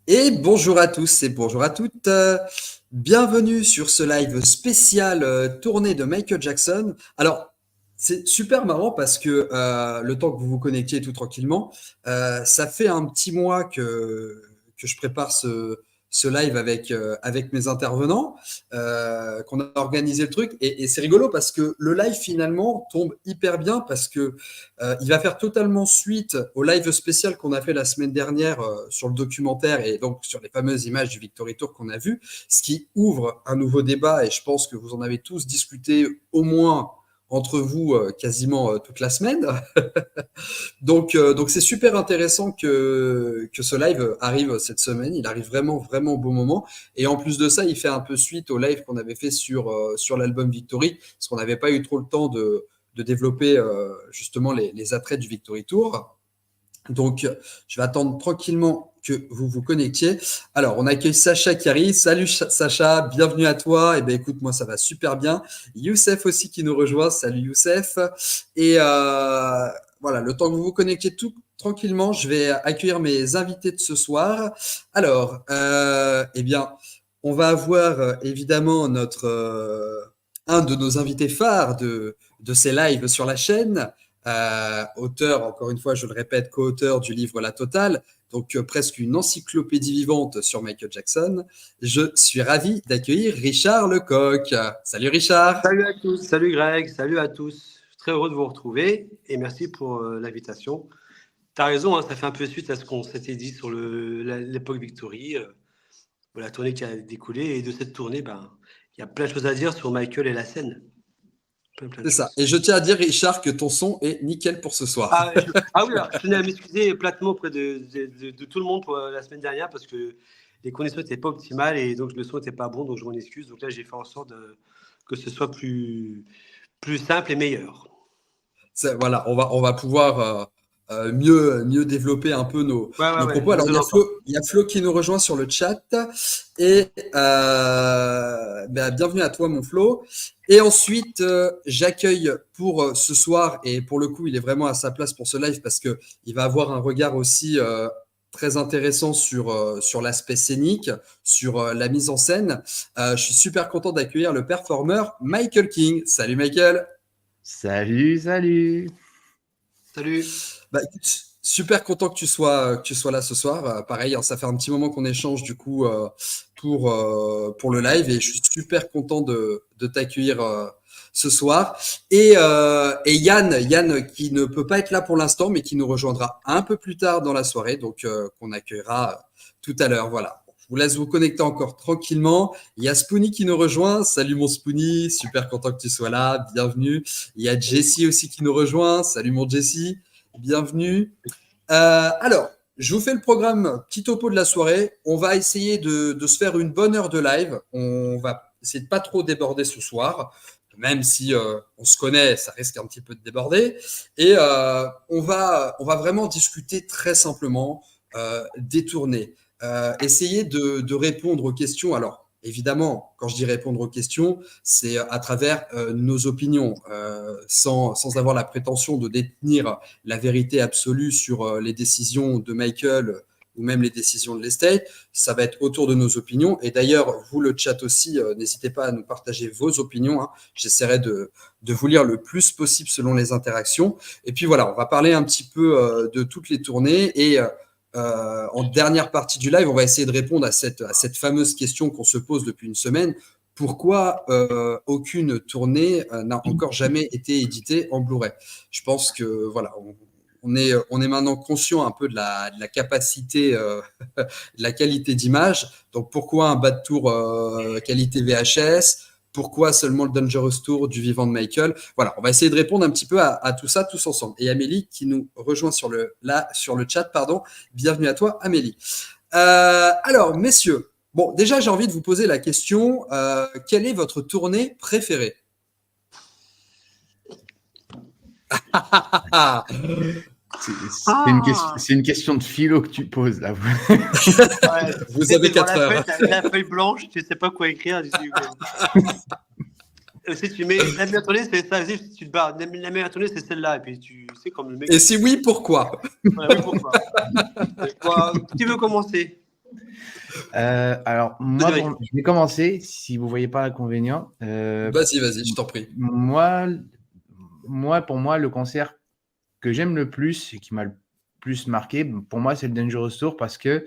Et bonjour à tous et bonjour à toutes. Bienvenue sur ce live spécial tournée de Michael Jackson. Alors, c'est super marrant parce que le temps que vous vous connectiez tout tranquillement, ça fait un petit mois que je prépare ce live avec mes intervenants, qu'on a organisé le truc. Et c'est rigolo parce que le live finalement tombe hyper bien parce que il va faire totalement suite au live spécial qu'on a fait la semaine dernière sur le documentaire et donc sur les fameuses images du Victory Tour qu'on a vu, ce qui ouvre un nouveau débat et je pense que vous en avez tous discuté au moins entre vous quasiment toute la semaine. Donc c'est super intéressant que ce live arrive cette semaine. Il arrive vraiment, vraiment au bon moment. Et en plus de ça, il fait un peu suite au live qu'on avait fait sur l'album Victory, parce qu'on n'avait pas eu trop le temps de développer justement les attraits du Victory Tour. Donc, je vais attendre tranquillement que vous vous connectiez. Alors, on accueille Sacha qui arrive. Salut Sacha, bienvenue à toi. Eh bien, écoute, moi, ça va super bien. Youssef aussi qui nous rejoint. Salut Youssef. Et voilà, le temps que vous vous connectiez tout tranquillement, je vais accueillir mes invités de ce soir. Alors, eh bien, on va avoir évidemment un de nos invités phares de ces lives sur la chaîne. Auteur, encore une fois, je le répète, co-auteur du livre La Totale, donc presque une encyclopédie vivante sur Michael Jackson. Je suis ravi d'accueillir Richard Lecoq. Salut Richard. Salut à tous, salut Greg, salut à tous. Je suis très heureux de vous retrouver et merci pour l'invitation. Tu as raison, hein, ça fait un peu suite à ce qu'on s'était dit sur l'époque Victory, la tournée qui a découlé. Et de cette tournée, il y a plein de choses à dire sur Michael et la scène. Plein de C'est ça. choses. Et je tiens à dire, Richard, que ton son est nickel pour ce soir. Oui, alors, je tenais à m'excuser platement auprès de tout le monde pour la semaine dernière parce que les conditions n'étaient pas optimales et donc le son n'était pas bon, donc je m'en excuse. Donc là, j'ai fait en sorte que ce soit plus simple et meilleur. Voilà, on va pouvoir mieux développer un peu nos propos. Alors, il y a Flo qui nous rejoint sur le chat. Et bienvenue à toi, mon Flo. Et ensuite, j'accueille pour ce soir, et pour le coup, il est vraiment à sa place pour ce live parce qu'il va avoir un regard aussi très intéressant sur l'aspect scénique, sur la mise en scène. Je suis super content d'accueillir le performeur Michael King. Salut Michael. Salut. Salut. Écoute, super content que tu sois là ce soir. Pareil, hein, ça fait un petit moment qu'on échange du coup pour le live et je suis super content de t'accueillir ce soir. Et Yann qui ne peut pas être là pour l'instant, mais qui nous rejoindra un peu plus tard dans la soirée, donc qu'on accueillera tout à l'heure. Voilà. Je vous laisse vous connecter encore tranquillement. Il y a Spoonie qui nous rejoint. Salut mon Spoonie, super content que tu sois là. Bienvenue. Il y a Jessie aussi qui nous rejoint. Salut mon Jessie, bienvenue. Alors, je vous fais le programme petit topo de la soirée. On va essayer de se faire une bonne heure de live. On va essayer de pas trop déborder ce soir, même si on se connaît, ça risque un petit peu de déborder. Et on va vraiment discuter très simplement des tournées. Essayer de répondre aux questions. Alors, évidemment, quand je dis répondre aux questions, c'est à travers nos opinions, sans avoir la prétention de détenir la vérité absolue sur les décisions de Michael ou même les décisions de l'estate. Ça va être autour de nos opinions. Et d'ailleurs, vous, le chat aussi, n'hésitez pas à nous partager vos opinions. Hein. J'essaierai de vous lire le plus possible selon les interactions. Et puis voilà, on va parler un petit peu de toutes les tournées et en dernière partie du live, on va essayer de répondre à cette fameuse question qu'on se pose depuis une semaine. Pourquoi aucune tournée n'a encore jamais été éditée en Blu-ray? Je pense que voilà, on est maintenant conscient un peu de la capacité, de la qualité d'image. Donc pourquoi un bas de tour qualité VHS? Pourquoi seulement le Dangerous Tour du vivant de Michael? Voilà, on va essayer de répondre un petit peu à tout ça tous ensemble. Et Amélie qui nous rejoint sur le chat, pardon. Bienvenue à toi, Amélie. Alors, messieurs, bon, déjà j'ai envie de vous poser la question quelle est votre tournée préférée? C'est une question de philo que tu poses là. Vous avez 4 heures. La feuille blanche, tu ne sais pas quoi écrire. Si tu mets la meilleure tournée, c'est ça. Si tu te barres, la meilleure tournée, c'est celle-là. Et puis tu sais comme le mec. Et si oui, pourquoi? Voilà, oui, pourquoi? Qui veut commencer? Alors, Vas-y. je vais commencer, si vous ne voyez pas l'inconvénient. Vas-y, je t'en prie. Pour moi, le concert que j'aime le plus et qui m'a le plus marqué, pour moi, c'est le Dangerous Tour parce que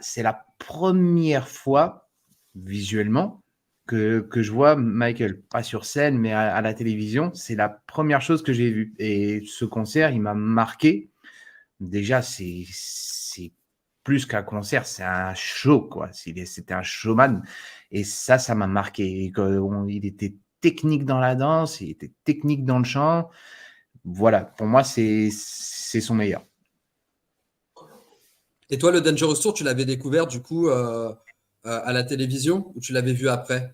c'est la première fois, visuellement, que je vois Michael, pas sur scène, mais à la télévision. C'est la première chose que j'ai vue. Et ce concert, il m'a marqué. Déjà, c'est plus qu'un concert, c'est un show, quoi. C'était un showman. Et ça m'a marqué. Il était technique dans la danse, il était technique dans le chant. Voilà, pour moi, c'est son meilleur. Et toi, le Dangerous Tour, tu l'avais découvert du coup à la télévision ou tu l'avais vu après?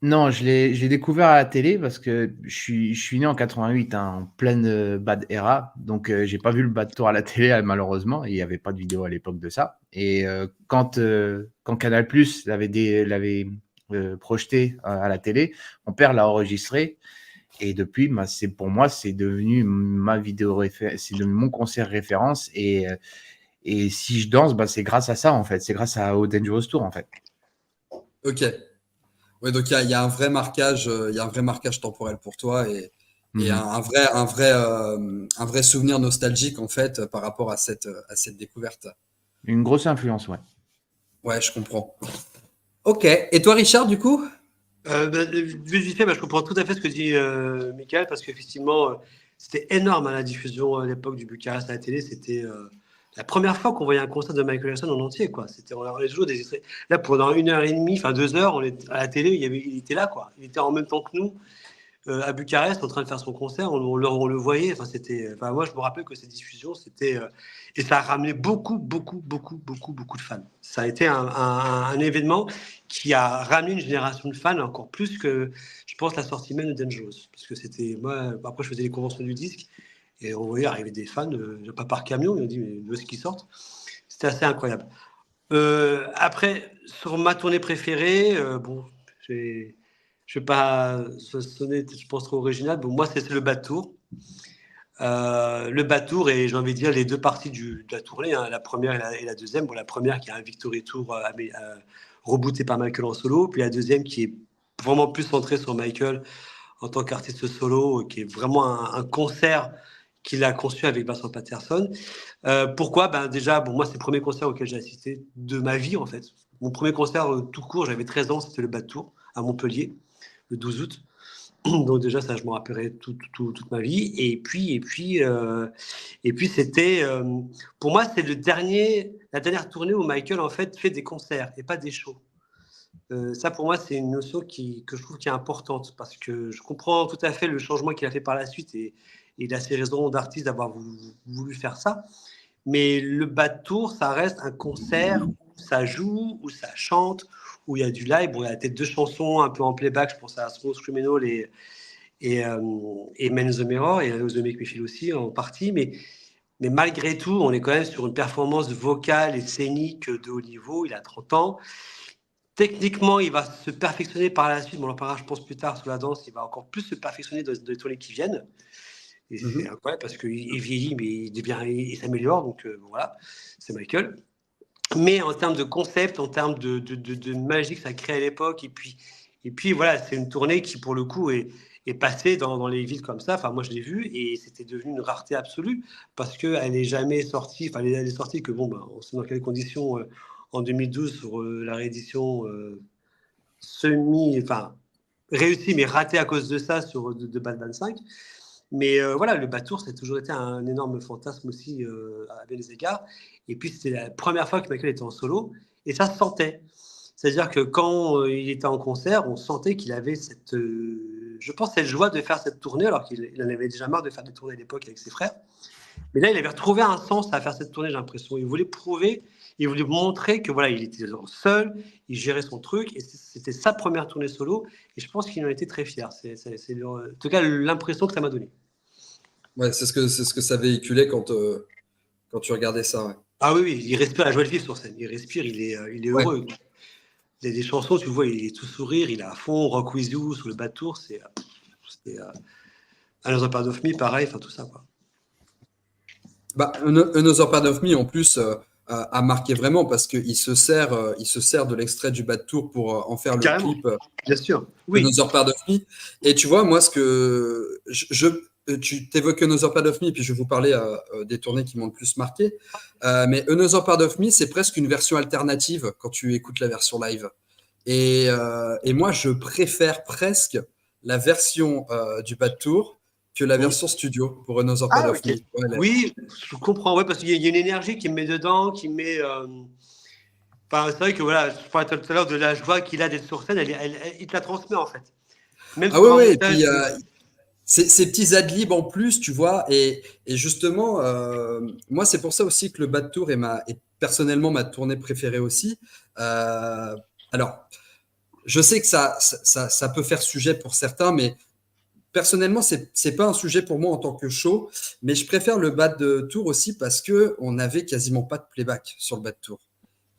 Non, j'ai découvert à la télé parce que je suis né en 88, en pleine Bad Era. Donc, j'ai pas vu le Bad Tour à la télé, malheureusement. Il n'y avait pas de vidéo à l'époque de ça. Et quand Canal+ l'avait projeté à la télé, mon père l'a enregistré. Et depuis, pour moi, c'est devenu ma c'est devenu mon concert référence. Et si je danse, c'est grâce à ça, en fait. C'est grâce au Dangerous Tour, en fait. Ok. Ouais, donc il y a un vrai marquage, il y a un vrai marquage temporel pour toi et un vrai souvenir nostalgique en fait par rapport à cette découverte. Une grosse influence, ouais. Ouais, je comprends. Ok. Et toi, Richard, du coup? Vite fait, je comprends tout à fait ce que dit Michael, parce qu'effectivement, c'était énorme la diffusion à l'époque du Bucarest à la télé. C'était la première fois qu'on voyait un concert de Michael Jackson en entier, quoi. On avait toujours des extraits. Là, pendant 1 heure et demie, enfin 2 heures, à la télé, il était là, quoi. Il était en même temps que nous. À Bucarest en train de faire son concert, on le voyait. Moi, je me rappelle que cette diffusion, et ça a ramené beaucoup de fans. Ça a été un événement qui a ramené une génération de fans encore plus que, je pense, la sortie même de Dangerous. Parce que moi, après, je faisais les conventions du disque et on voyait arriver des fans, pas par camion, ils ont dit, mais où est-ce qu'ils sortent? C'était assez incroyable. Après, sur ma tournée préférée, je ne vais pas sonner, je pense, trop original. Bon, moi, c'est le Bad Tour. Le Bad Tour, et j'ai envie de dire les deux parties de la tournée, la première et la deuxième. Bon, la première qui est un Victory Tour rebooté par Michael en solo, puis la deuxième qui est vraiment plus centrée sur Michael en tant qu'artiste solo, qui est vraiment un concert qu'il a conçu avec Vincent Patterson. Pourquoi? Déjà, moi, c'est le premier concert auquel j'ai assisté de ma vie, en fait. Mon premier concert tout court, j'avais 13 ans, c'était le Bad Tour à Montpellier, le 12 août. Donc déjà, ça, je m'en rappellerai toute ma vie. Et puis c'était, pour moi, c'est la dernière tournée où Michael, en fait, fait des concerts et pas des shows. Ça, pour moi, c'est une notion que je trouve qui est importante parce que je comprends tout à fait le changement qu'il a fait par la suite et il a ses raisons d'artiste d'avoir voulu faire ça. Mais le Bad Tour, ça reste un concert où ça joue, où ça chante, où il y a du live. Bon, il y a peut-être 2 chansons un peu en playback, je pense à Smooth Criminal et Man in the Mirror, et The Make Me Feel aussi en partie. Mais malgré tout, on est quand même sur une performance vocale et scénique de haut niveau. Il a 30 ans. Techniquement, il va se perfectionner par la suite. Bon, on en parlera, je pense, plus tard sur la danse. Il va encore plus se perfectionner dans les tournées qui viennent. Et c'est incroyable parce qu'il vieillit, mais il s'améliore. Donc voilà, c'est Michael. Mais en termes de concept, en termes de magie que ça crée à l'époque, et puis voilà, c'est une tournée qui, pour le coup, est passée dans les villes comme ça. Enfin, moi, je l'ai vue et c'était devenu une rareté absolue parce qu'elle n'est jamais sortie. Enfin, elle est sortie que, on sait dans quelles conditions, en 2012, sur la réédition réussie, mais ratée à cause de ça sur de Bad 25. Mais voilà, le Bad Tour, ça a toujours été un énorme fantasme aussi à bien des égards. Et puis, c'était la première fois que Michael était en solo. Et ça se sentait. C'est-à-dire que quand il était en concert, on sentait qu'il avait je pense, cette joie de faire cette tournée, alors qu'il en avait déjà marre de faire des tournées à l'époque avec ses frères. Mais là, il avait retrouvé un sens à faire cette tournée, j'ai l'impression. Il voulait prouver, il voulait montrer que voilà, il était seul, il gérait son truc, et c'était sa première tournée solo. Et je pense qu'il en était très fier. C'est en tout cas l'impression que ça m'a donné. Ouais, c'est ce que ça véhiculait quand tu regardais ça. Ouais. Ah oui, il respire la joie de vivre sur scène. Il respire, il est Ouais. heureux. Il y a des chansons, tu vois, il est tout sourire, il est à fond. Rock With You sur le Bad Tour, c'est Another Part of Me, pareil, enfin tout ça, quoi. Another Part of Me, en plus, a marqué vraiment parce qu'il se sert de l'extrait du Bad Tour pour en faire le Carrément. clip Bien sûr. Oui. Another Part of Me. Et tu vois, moi, tu t'évoques Another Part of Me, puis je vais vous parler des tournées qui m'ont le plus marqué. Mais Another Part of Me, c'est presque une version alternative quand tu écoutes la version live. Et moi, je préfère presque la version du Bad Tour que la version studio pour Another Part of Me. Ouais, oui, je comprends, ouais, parce qu'il y a une énergie qui me met dedans, qui me met. Enfin, c'est vrai que voilà, je parlais tout à l'heure de la joie qu'il a d'être sur scène, il te la transmet en fait. Même ah sur un ouais, et montage, puis ces petits adlibs en plus, tu vois, et justement, moi, c'est pour ça aussi que le Bad Tour est personnellement ma tournée préférée aussi. Alors, je sais que ça peut faire sujet pour certains, mais personnellement, c'est pas un sujet pour moi en tant que show, mais je préfère le Bad Tour aussi parce que on avait quasiment pas de playback sur le Bad Tour.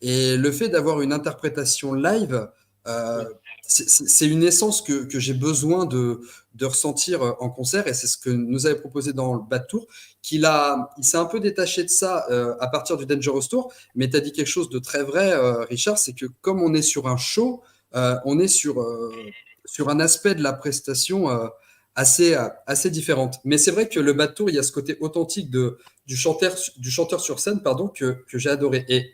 Et le fait d'avoir une interprétation live, euh, c'est une essence que j'ai besoin de ressentir en concert, et c'est ce que nous avait proposé dans le Bad Tour, il s'est un peu détaché de ça à partir du Dangerous Tour, mais tu as dit quelque chose de très vrai, Richard, c'est que comme on est sur un show, on est sur un aspect de la prestation assez différente. Mais c'est vrai que le Bad Tour, il y a ce côté authentique du chanteur sur scène, pardon, que j'ai adoré. Et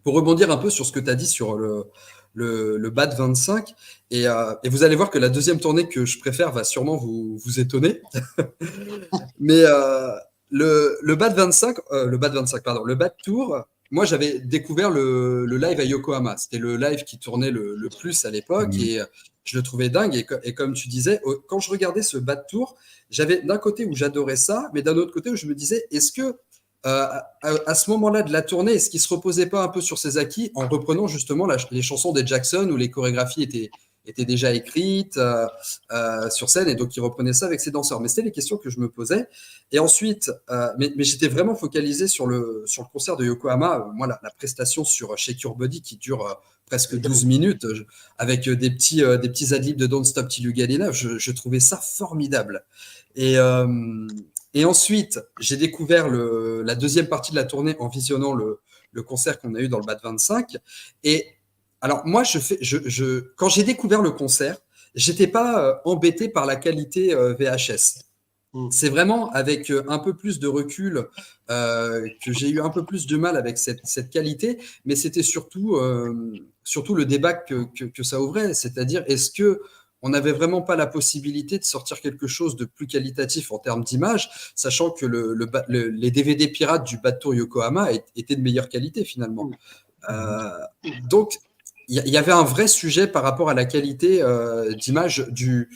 pour rebondir un peu sur ce que tu as dit sur le BAT 25, et vous allez voir que la deuxième tournée que je préfère va sûrement vous étonner. Mais le BAT 25, pardon, le BAT Tour, moi j'avais découvert le live à Yokohama. C'était le live qui tournait le plus à l'époque, et je le trouvais dingue. Et comme tu disais, quand je regardais ce BAT Tour, j'avais d'un côté où j'adorais ça, mais d'un autre côté où je me disais, est-ce que à ce moment-là de la tournée, est-ce qu'il ne se reposait pas un peu sur ses acquis en reprenant justement les chansons des Jackson où les chorégraphies étaient déjà écrites sur scène, et donc il reprenait ça avec ses danseurs. Mais c'était les questions que je me posais. Et ensuite, mais j'étais vraiment focalisé sur le concert de Yokohama. Moi, la prestation sur Shake Your Body qui dure presque 12 minutes, avec des petits adlibs de Don't Stop Till You Get Enough, je trouvais ça formidable. Et ensuite, j'ai découvert la deuxième partie de la tournée en visionnant le concert qu'on a eu dans le BAT 25. Et alors, moi, quand j'ai découvert le concert, j'étais pas embêté par la qualité VHS. C'est vraiment avec un peu plus de recul que j'ai eu un peu plus de mal avec cette qualité, mais c'était surtout le débat que ça ouvrait, c'est-à-dire est-ce que on n'avait vraiment pas la possibilité de sortir quelque chose de plus qualitatif en termes d'image, sachant que les DVD pirates du Bad Tour Yokohama étaient de meilleure qualité finalement. Donc, il y avait un vrai sujet par rapport à la qualité d'image du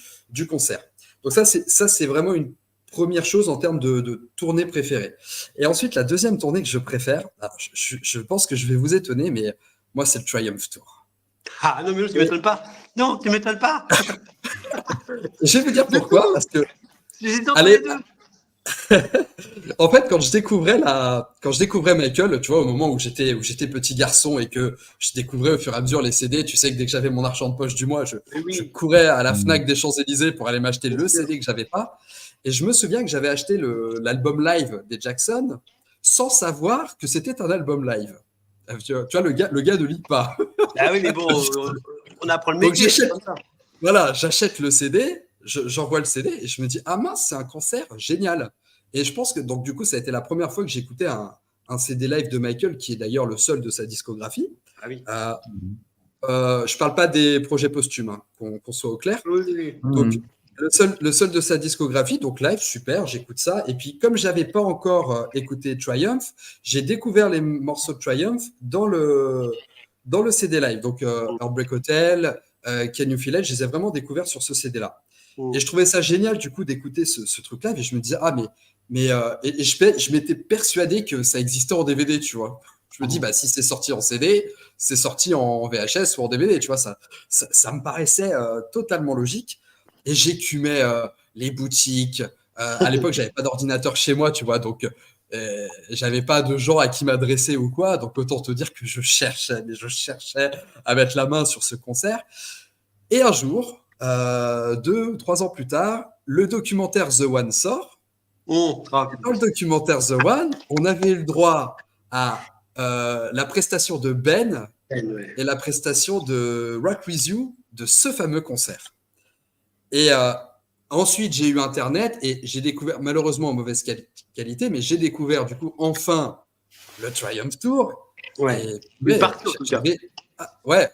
concert. Donc ça, c'est vraiment une première chose en termes de tournée préférée. Et ensuite, la deuxième tournée que je préfère, alors, je pense que je vais vous étonner, mais moi, c'est le Triumph Tour. Ah non, mais tu m'étonnes pas. Non, tu m'étonnes pas. Je vais vous dire pourquoi, parce que allez, en fait, quand je découvrais Michael, tu vois, au moment où j'étais petit garçon et que je découvrais au fur et à mesure les CD, tu sais que dès que j'avais mon argent de poche du mois, je courais à la Fnac des Champs-Élysées pour aller m'acheter le CD que j'avais pas. Et je me souviens que j'avais acheté l'album live des Jackson sans savoir que c'était un album live. Tu vois, le gars ne lit pas. Ah oui, mais bon, on apprend le métier. Voilà, j'achète le CD, j'envoie le CD et je me dis, ah mince, c'est un concert génial. Et je pense que, donc, du coup, ça a été la première fois que j'écoutais un CD live de Michael, qui est d'ailleurs le seul de sa discographie. Ah oui. Je parle pas des projets posthumes, hein, qu'on soit au clair. Oui. Donc, le seul de sa discographie, donc live, super, j'écoute ça. Et puis, comme j'avais pas encore écouté Triumph, j'ai découvert les morceaux de Triumph dans le CD live. Donc, Heartbreak Hotel, Can You Feel It, je les ai vraiment découverts sur ce CD-là. Et je trouvais ça génial, du coup, d'écouter ce truc-là. Et je me disais, et je m'étais persuadé que ça existait en DVD, tu vois. Je me dis, bah, si c'est sorti en CD, c'est sorti en VHS ou en DVD, tu vois. Ça me paraissait totalement logique. Et j'écumais les boutiques. À l'époque, j'avais pas d'ordinateur chez moi, tu vois. Donc, j'avais pas de gens à qui m'adresser ou quoi. Donc, autant te dire que je cherchais à mettre la main sur ce concert. Et un jour, 2 ou 3 ans plus tard, le documentaire The One sort. Dans le documentaire The One, on avait eu le droit à la prestation de Ben Ouais. et la prestation de Rock With You de ce fameux concert. Et ensuite, j'ai eu Internet et j'ai découvert, malheureusement en mauvaise qualité, mais j'ai découvert du coup enfin le Triumph Tour. Ouais. Et Une partie en tout cas. ouais,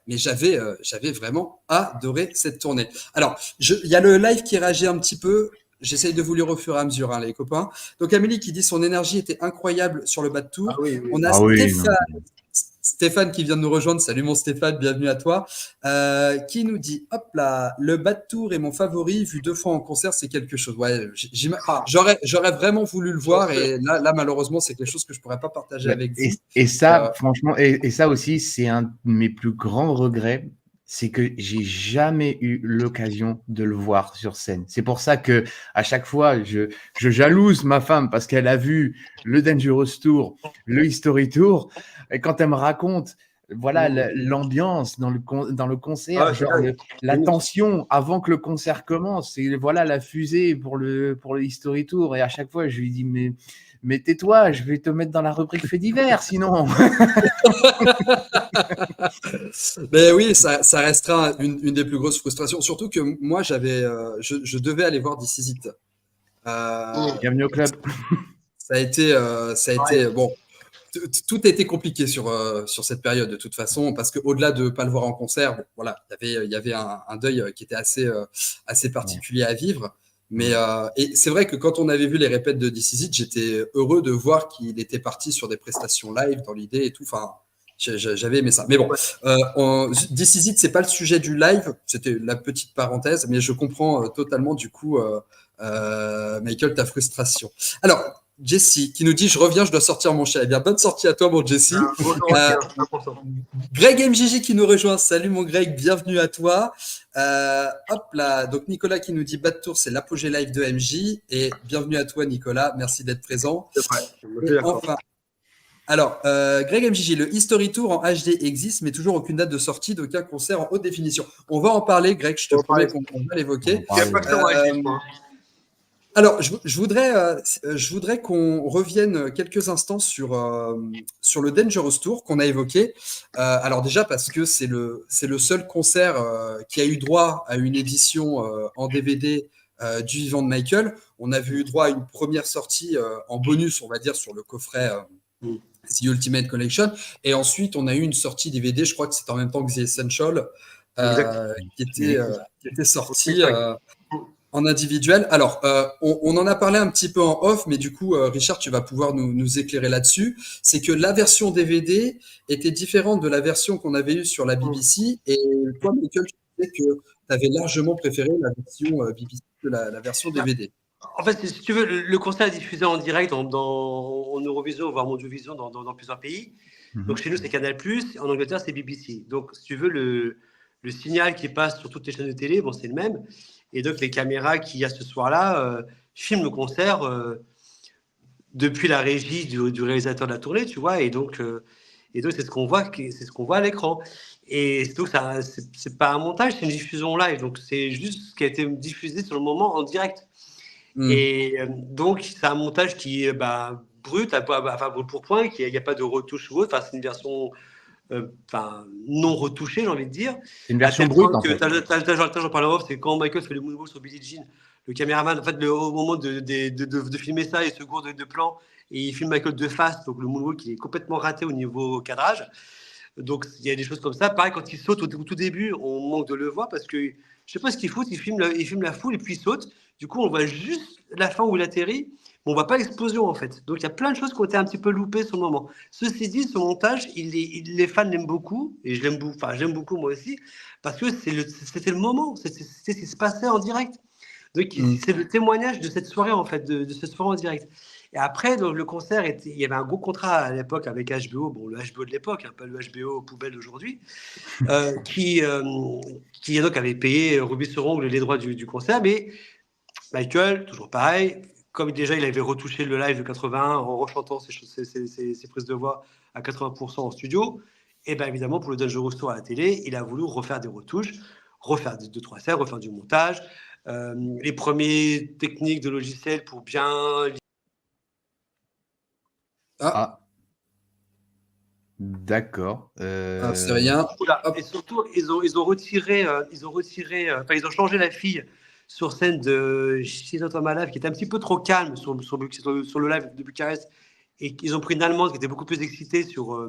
mais j'avais vraiment adoré cette tournée. Alors, il y a le live qui réagit un petit peu. J'essaye de vous lire au fur et à mesure, hein, les copains. Donc, Amélie qui dit son énergie était incroyable sur le bas de tour. Ah oui, oui. On a Ah oui, non. Stéphane qui vient de nous rejoindre. Salut mon Stéphane, bienvenue à toi. Qui nous dit, hop là, le bas de tour est mon favori, vu 2 fois en concert, c'est quelque chose. Ouais, j'aurais vraiment voulu le voir et là malheureusement, c'est quelque chose que je pourrais pas partager avec vous. Et ça, franchement, et ça aussi, c'est un de mes plus grands regrets, c'est que j'ai jamais eu l'occasion de le voir sur scène. C'est pour ça que à chaque fois, je jalouse ma femme parce qu'elle a vu le Dangerous Tour, le History Tour, et quand elle me raconte, voilà, l'ambiance dans le concert, genre la tension avant que le concert commence, et voilà la fusée pour le History Tour, et à chaque fois, je lui dis mais tais-toi, je vais te mettre dans la rubrique fait divers, sinon. Mais oui, ça restera une des plus grosses frustrations. Surtout que moi, je devais aller voir This Is It. Bienvenue au club. Ça a été bon. Tout a été compliqué sur cette période de toute façon, parce qu'au-delà de ne pas le voir en concert, bon, voilà, il y avait un deuil qui était assez particulier à vivre. Mais et c'est vrai que quand on avait vu les répètes de This Is It, j'étais heureux de voir qu'il était parti sur des prestations live dans l'idée et tout. Enfin, j'avais aimé ça. Mais bon, This Is It, c'est pas le sujet du live. C'était la petite parenthèse, mais je comprends totalement du coup, Michael, ta frustration. Alors, Jessie qui nous dit je reviens, je dois sortir mon chat. Eh bien, bonne sortie à toi, mon Jessie. Greg MJJ qui nous rejoint. Salut, mon Greg, bienvenue à toi. Hop là. Donc, Nicolas qui nous dit bas de tour, c'est l'apogée live de MJ. Et bienvenue à toi, Nicolas. Merci d'être présent. C'est vrai. Enfin, alors, Greg MJJ, le History Tour en HD existe, mais toujours aucune date de sortie d'aucun concert en haute définition. On va en parler, Greg. Je te promets qu'on va l'évoquer. Alors, je voudrais qu'on revienne quelques instants sur le Dangerous Tour qu'on a évoqué. Alors déjà parce que c'est le seul concert qui a eu droit à une édition en DVD du vivant de Michael. On avait eu droit à une première sortie en bonus, on va dire, sur le coffret The Ultimate Collection. Et ensuite, on a eu une sortie DVD, je crois que c'était en même temps que The Essential, qui était sortie en individuel. Alors, on en a parlé un petit peu en off, mais du coup, Richard, tu vas pouvoir nous éclairer là-dessus. C'est que la version DVD était différente de la version qu'on avait eue sur la BBC. Et toi, Michael, tu disais que tu avais largement préféré la version BBC que la version DVD. En fait, si tu veux, le concert est diffusé en direct en Eurovision, voire Mondiovision dans plusieurs pays. Donc, chez nous, c'est Canal+, en Angleterre, c'est BBC. Donc, si tu veux, le signal qui passe sur toutes les chaînes de télé, bon, c'est le même. Et donc, les caméras qu'il y a ce soir-là filment le concert depuis la régie du réalisateur de la tournée, tu vois. Et donc c'est ce qu'on voit à l'écran. Et donc, c'est pas un montage, c'est une diffusion live. Donc, c'est juste ce qui a été diffusé sur le moment en direct. Et donc, c'est un montage qui est brut, brut pour point, il n'y a pas de retouche ou autre. Enfin, c'est une version non retouchée, j'ai envie de dire. C'est une version brute, en fait. J'en parle en off, c'est quand Michael fait le moonwalk sur Billie Jean, le caméraman, en fait, au moment de filmer ça, il se gourde de plan et il filme Michael de face, donc le moonwalk il est complètement raté au niveau cadrage. Donc, il y a des choses comme ça. Pareil, quand il saute au tout début, on manque de le voir parce que je sais pas ce qu'il fout, il filme la foule et puis il saute. Du coup, on voit juste la fin où il atterrit, mais on voit pas l'explosion en fait. Donc, il y a plein de choses qui ont été un petit peu loupées sur le moment. Ceci dit, ce montage, les fans l'aiment beaucoup et j'aime beaucoup moi aussi parce que c'était le moment, c'était ce qui se passait en direct. Donc, c'est le témoignage de cette soirée en fait, de cette soirée en direct. Et après, donc, le concert, il y avait un gros contrat à l'époque avec HBO, bon, le HBO de l'époque, pas le HBO poubelle d'aujourd'hui, qui donc avait payé rubis sur ongle les droits du concert. Mais Michael, toujours pareil, comme déjà il avait retouché le live de 81 en rechantant ses prises de voix à 80% en studio, et bien évidemment pour le Dangerous Tour à la télé, il a voulu refaire des retouches, refaire des 2-3 scènes, refaire du montage, les premières techniques de logiciel pour bien... D'accord. C'est rien. Oula. Hop. Et surtout, ils ont retiré, enfin, ils ont changé la fille sur scène de She's Not On My Life, qui était un petit peu trop calme sur le live de Bucarest. Et ils ont pris une Allemande qui était beaucoup plus excitée sur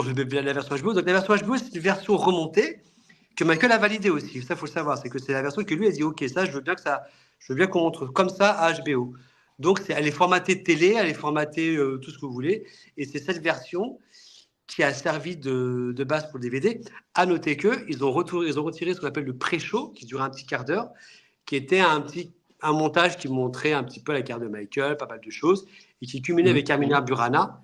la version HBO. Donc la version HBO, c'est une version remontée que Michael a validée aussi. Ça, il faut le savoir. C'est que c'est la version que lui a dit, OK, ça, je veux bien qu'on montre comme ça à HBO. Donc, elle est formatée télé, elle est formatée tout ce que vous voulez. Et c'est cette version qui a servi de base pour le DVD. À noter qu'ils ont retiré ce qu'on appelle le pré-show, qui durait un petit quart d'heure, qui était un montage qui montrait un petit peu la carrière de Michael, pas mal de choses, et qui culminait avec Carmina Burana,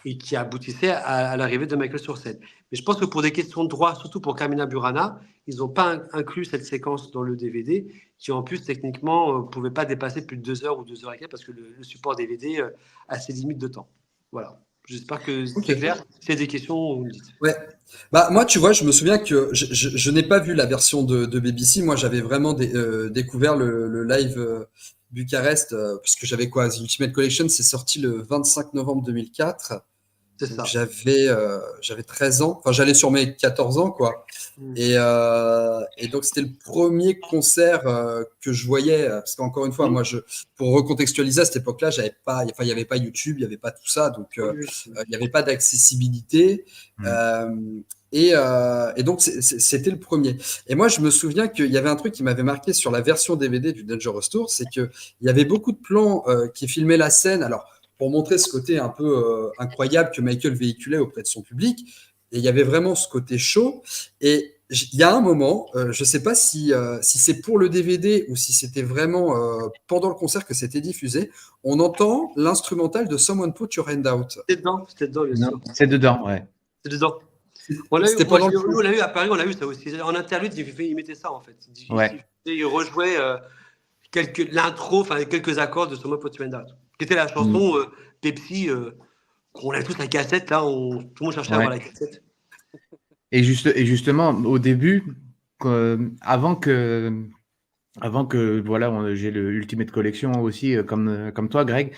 et qui aboutissait à l'arrivée de Michael sur scène. Mais je pense que pour des questions de droit, surtout pour Carmina Burana, ils n'ont pas inclus cette séquence dans le DVD, qui en plus, techniquement, ne pouvait pas dépasser plus de 2 heures ou 2 heures et quelques, parce que le support DVD a ses limites de temps. Voilà. J'espère que c'est clair. S'il y a des questions, vous me dites. Ouais. Bah, moi, tu vois, je me souviens que je n'ai pas vu la version de BBC. Moi, j'avais vraiment découvert le live Bucarest, puisque j'avais quoi? The Ultimate Collection, c'est sorti le 25 novembre 2004. C'est Donc ça. j'avais 13 ans. Enfin, j'allais sur mes 14 ans, quoi. Et donc, c'était le premier concert que je voyais. Parce qu'encore une fois, moi, pour recontextualiser, à cette époque-là, il n'y avait pas YouTube, il n'y avait pas tout ça. Donc, il n'y avait pas d'accessibilité. Et donc, c'était le premier. Et moi, je me souviens qu'il y avait un truc qui m'avait marqué sur la version DVD du Dangerous Tour, c'est qu'il y avait beaucoup de plans qui filmaient la scène. Alors, pour montrer ce côté un peu incroyable que Michael véhiculait auprès de son public. Et il y avait vraiment ce côté chaud. Et il y a un moment, je ne sais pas si c'est pour le DVD ou si c'était vraiment pendant le concert que c'était diffusé, on entend l'instrumental de Someone Put Your Hand Out. C'était dedans, bien sûr. C'est dedans, ouais. C'est dedans. C'était pendant le nous, on l'a eu à Paris, on l'a eu ça aussi. En interlude, il mettait ça en fait. Il rejouait l'intro, enfin quelques accords de Someone Put Your Hand Out, qui était la chanson Pepsi, qu'on a tous la cassette, là, tout le monde cherchait à avoir la cassette. Et justement, au début, avant que voilà, j'ai le Ultimate Collection aussi, comme toi, Greg,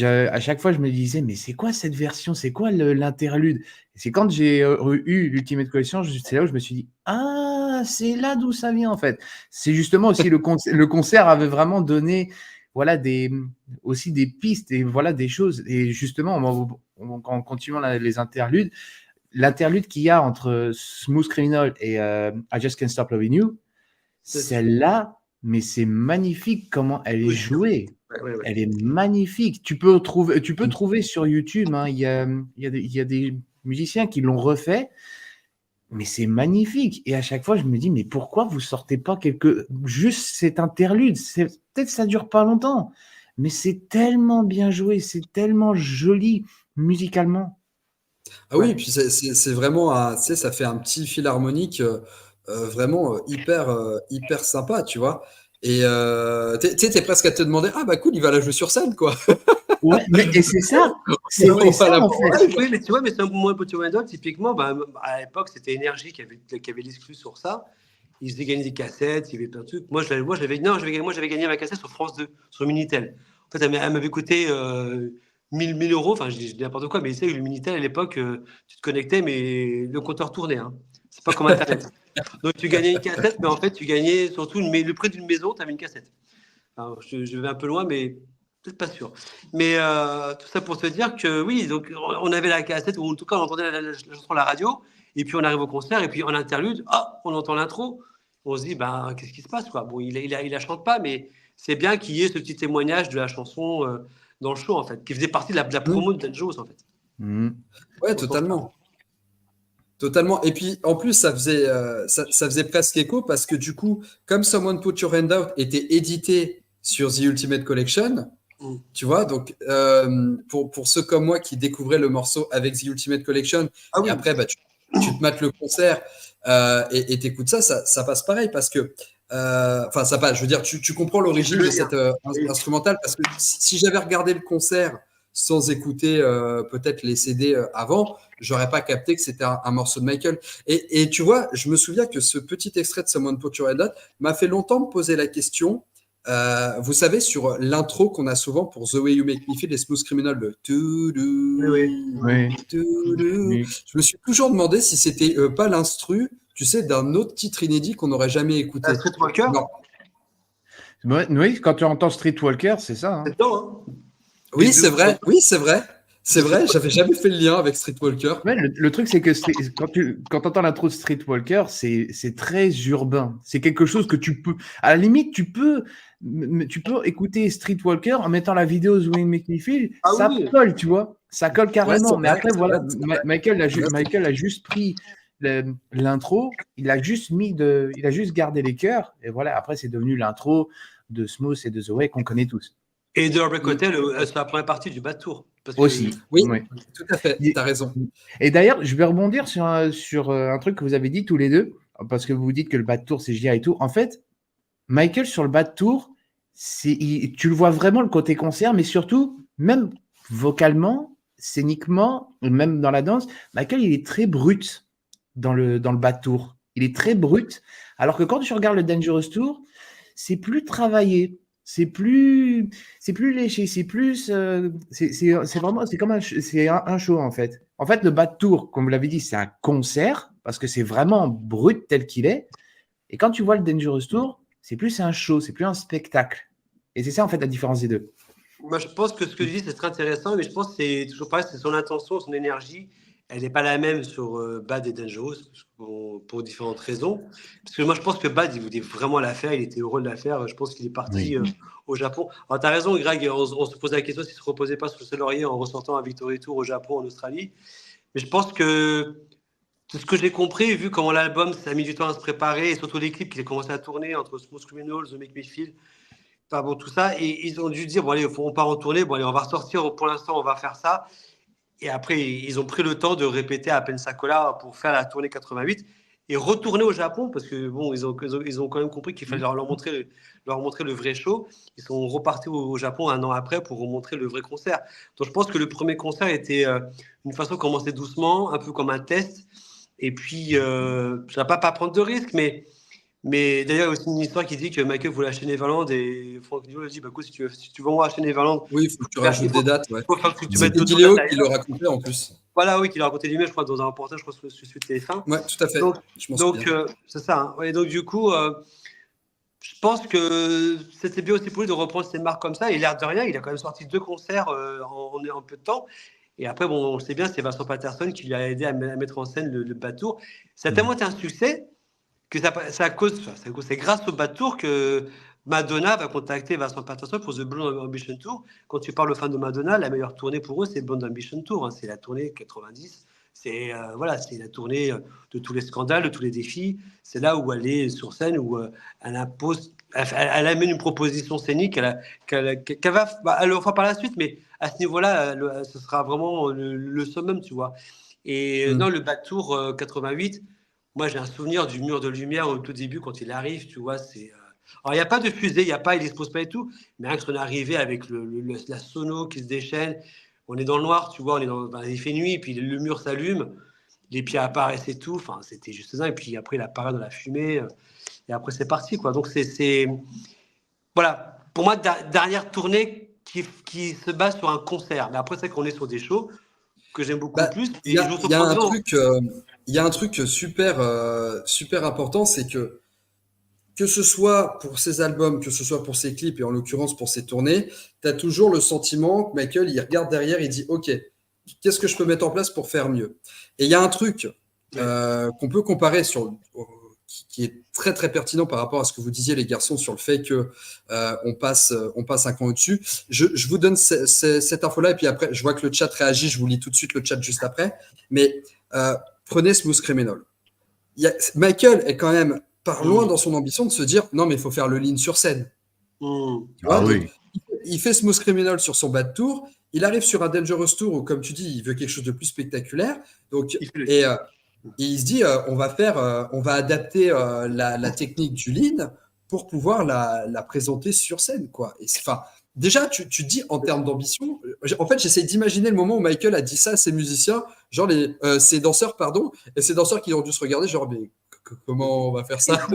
à chaque fois, je me disais, mais c'est quoi cette version? C'est quoi l'interlude? Et c'est quand j'ai eu l'Ultimate Collection, c'est là où je me suis dit, ah, c'est là d'où ça vient en fait. C'est justement aussi le concert avait vraiment donné voilà, aussi des pistes et voilà des choses. Et justement, en continuant les interludes, l'interlude qu'il y a entre Smooth Criminal et I Just Can't Stop Loving You, celle-là, mais c'est magnifique comment elle est jouée. Ouais. Elle est magnifique. Tu peux trouver sur YouTube, hein, il y a des musiciens qui l'ont refait, mais c'est magnifique. Et à chaque fois, je me dis, mais pourquoi vous sortez pas juste cet interlude? Peut-être ça dure pas longtemps, mais c'est tellement bien joué, c'est tellement joli musicalement. Ah oui, et puis c'est vraiment, tu sais, ça fait un petit fil harmonique vraiment hyper sympa, tu vois. Et t'es presque à te demander, ah bah cool, il va la jouer sur scène, quoi. Ouais, et c'est ça. C'est ça, en fait. Oui, mais tu vois, mais c'est un peu moins Put Your Hand Out, typiquement, à l'époque, c'était Énergie qui avait l'exclu sur ça. Ils faisaient gagner des cassettes, il y avait plein de trucs. Moi, j'avais gagné ma cassette sur France 2, sur Minitel. En fait, elle m'avait coûté 1000 €, enfin, je dis n'importe quoi, mais tu sais, le Minitel, à l'époque, tu te connectais, mais le compteur tournait. Hein. C'est pas comme Internet. Donc, tu gagnais une cassette, mais en fait, tu gagnais surtout le prix d'une maison, tu avais une cassette. Alors, je vais un peu loin, mais peut-être pas sûr. Mais tout ça pour te dire que oui, donc on avait la cassette, ou en tout cas, on entendait la chanson à la radio, et puis on arrive au concert, et puis en interlude, on entend l'intro. On se dit, ben, qu'est-ce qui se passe, quoi? Bon, il la chante pas, mais c'est bien qu'il y ait ce petit témoignage de la chanson dans le show, en fait, qui faisait partie de la promo de Dangerous, en fait. Ouais, totalement. Totalement. Et puis, en plus, ça faisait presque écho parce que du coup, comme Someone Put Your Hand Out était édité sur The Ultimate Collection, tu vois, donc pour ceux comme moi qui découvraient le morceau avec The Ultimate Collection, et après, bah, tu te mates le concert et t'écoutes ça passe pareil parce que, enfin, ça passe, je veux dire, tu comprends l'origine de cette instrumentale parce que si j'avais regardé le concert sans écouter peut-être les CD avant, j'aurais pas capté que c'était un morceau de Michael. Et tu vois, je me souviens que ce petit extrait de Someone Put Your Hand Out m'a fait longtemps me poser la question, Vous savez, sur l'intro qu'on a souvent pour The Way You Make Me Feel et Smooth Criminal, le Oui. je me suis toujours demandé si c'était pas l'instru, tu sais, d'un autre titre inédit qu'on n'aurait jamais écouté. Streetwalker. Non. Oui, quand tu entends Streetwalker, c'est ça. Hein. C'est dedans, hein. Oui, c'est vrai. Oui, c'est vrai. C'est vrai, j'avais jamais fait le lien avec Streetwalker. Ouais, le truc, c'est que quand tu entends l'intro de Streetwalker, c'est très urbain. C'est quelque chose que tu peux. À la limite, tu peux écouter Streetwalker en mettant la vidéo The Way You Make Me Feel. Ah Ça oui. colle, tu vois. Ça colle carrément. c'est Mais vrai, après, c'est voilà, vrai, c'est vrai. Michael a juste pris l'intro. Il a juste gardé les chœurs. Et voilà, après, c'est devenu l'intro de Smooth et de The Way qu'on connaît tous. Et de Heartbreak Hotel, c'est la première partie du bas de tour. Parce que Aussi. Oui, Ouais. tout à fait, tu as raison. Et d'ailleurs, je vais rebondir sur un truc que vous avez dit tous les deux, parce que vous dites que le bas de tour, c'est JA et tout. En fait, Michael, sur le bas de tour, tu le vois vraiment le côté concert, mais surtout, même vocalement, scéniquement, même dans la danse, Michael, il est très brut dans le bas de tour. Il est très brut, alors que quand tu regardes le Dangerous Tour, c'est plus travaillé. C'est plus léché, c'est plus c'est vraiment c'est comme un show en fait. En fait, le bas de tour, comme vous l'avez dit, c'est un concert parce que c'est vraiment brut tel qu'il est. Et quand tu vois le Dangerous Tour, c'est plus un show, c'est plus un spectacle. Et c'est ça en fait la différence des deux. moi, je pense que ce que tu dis, c'est très intéressant, mais je pense que c'est toujours pareil, c'est son intention, son énergie. Elle n'est pas la même sur Bad et Dangerous pour différentes raisons. Parce que moi, je pense que Bad, il voulait vraiment la faire, il était heureux de la faire. Je pense qu'il est parti au Japon. Alors, tu as raison, Greg, on se posait la question s'il ne se reposait pas sur ses lauriers en ressortant un Victory Tour au Japon, en Australie. Mais je pense que tout ce que j'ai compris, vu comment l'album, ça a mis du temps à se préparer, et surtout les clips qui a commencé à tourner entre Smooth Criminals, The Make Me Feel, enfin bon, tout ça, et ils ont dû dire, bon allez, on part en tournée, bon allez, on va ressortir, pour l'instant, on va faire ça. Et après, ils ont pris le temps de répéter à Pensacola pour faire la tournée 88 et retourner au Japon parce que bon, ils ont quand même compris qu'il fallait leur montrer le vrai show. Ils sont repartis au Japon un an après pour montrer le vrai concert. Donc je pense que le premier concert était une façon de commencer doucement, un peu comme un test. Et puis, je ne vais pas prendre de risques, mais d'ailleurs, il y a aussi une histoire qui dit que Michael voulait acheter Neverland et Frank Dio lui a dit bah, écoute, si tu veux moi acheter Neverland, Oui, il faut que tu rajoutes des dates. Ouais. tu C'était mettes Guiléo dates qui le racontait en plus. voilà, oui, qu'il a raconté lui-même, je crois, dans un reportage, je crois, sur celui de TF1. Ouais, tout à fait. Donc c'est ça. Hein. Et donc, du coup, je pense que c'était bien aussi pour lui de reprendre ses marques comme ça. Et l'air de rien, il a quand même sorti 2 concerts en peu de temps. Et après, bon, on le sait bien, c'est Vincent Patterson qui lui a aidé à mettre en scène le bas tour. Ça a tellement été un succès que c'est grâce au bas tour que Madonna va contacter Vincent Patterson pour The Blonde Ambition Tour. Quand tu parles aux fans de Madonna, la meilleure tournée pour eux, c'est Blonde Ambition Tour. Hein. C'est la tournée 90. C'est c'est la tournée de tous les scandales, de tous les défis. C'est là où elle est sur scène, où elle impose, elle amène une proposition scénique qu'elle va, elle le fera par la suite, mais à ce niveau-là, ce sera vraiment le summum, tu vois. Et non, le bas tour 88. Moi, j'ai un souvenir du mur de lumière au tout début quand il arrive, tu vois. Alors, il n'y a pas de fusée, il n'expose pas et tout, mais rien que son arrivée avec la sono qui se déchaîne, on est dans le noir, tu vois, il fait nuit, et puis le mur s'allume, les pieds apparaissent et tout, enfin, c'était juste ça, et puis après, il apparaît dans la fumée, et après, c'est parti, quoi. Donc, voilà, pour moi, dernière tournée qui se base sur un concert, mais après, c'est qu'on est sur des shows que j'aime beaucoup plus. Il y a un truc super important, c'est que ce soit pour ses albums, que ce soit pour ses clips, et en l'occurrence pour ses tournées, tu as toujours le sentiment que Michael, il regarde derrière, il dit « Ok, qu'est-ce que je peux mettre en place pour faire mieux ?» Et il y a un truc qu'on peut comparer qui est très très pertinent par rapport à ce que vous disiez les garçons sur le fait que on passe un cran au-dessus. Je vous donne cette info-là et puis après je vois que le chat réagit, je vous lis tout de suite le chat juste après. Mais prenez Smooth Criminal. Michael est quand même par loin dans son ambition de se dire non mais il faut faire le lean sur scène. Oui. Il fait Smooth Criminal sur son bas de tour. Il arrive sur un Dangerous Tour où, comme tu dis, il veut quelque chose de plus spectaculaire. Donc, et il se dit, on va adapter la technique du lean pour pouvoir la présenter sur scène, quoi. Et déjà, tu dis en termes d'ambition. En fait, j'essaie d'imaginer le moment où Michael a dit ça à ses musiciens, genre ses danseurs, pardon, et ces danseurs qui ont dû se regarder, genre, mais comment on va faire ça?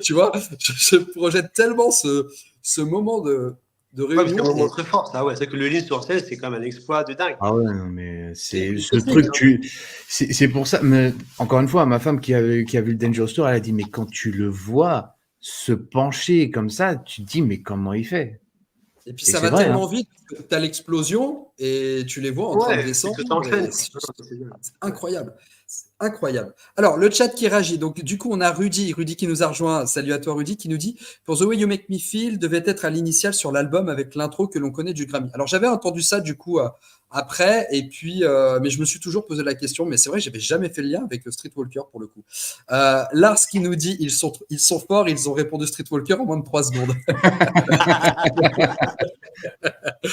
Tu vois, je projette tellement ce moment de Ouais, mais c'est un réunion. moment très fort, ça. Ouais, c'est que le lean sur 16, c'est quand même un exploit de dingue. Ah ouais, non, mais c'est Et- ce truc, c'est pour ça. Mais encore une fois, ma femme qui a vu le Dangerous Tour, elle a dit, mais quand tu le vois se pencher comme ça, tu te dis, mais comment il fait? Et puis Et ça c'est va vrai, hein. tellement vite que tu as l'explosion et tu les vois en train de Ouais, c'est descendre. que ça enchaîne. et C'est incroyable. C'est incroyable. Alors, le chat qui réagit. Donc, du coup, on a Rudy qui nous a rejoint. Salut à toi, Rudy, qui nous dit pour The Way You Make Me Feel devait être à l'initial sur l'album avec l'intro que l'on connaît du Grammy. Alors, j'avais entendu ça, du coup, après. Et puis, mais je me suis toujours posé la question. Mais c'est vrai, j'avais jamais fait le lien avec Streetwalker pour le coup. Lars qui nous dit ils sont forts. Ils ont répondu Streetwalker en moins de 3 secondes.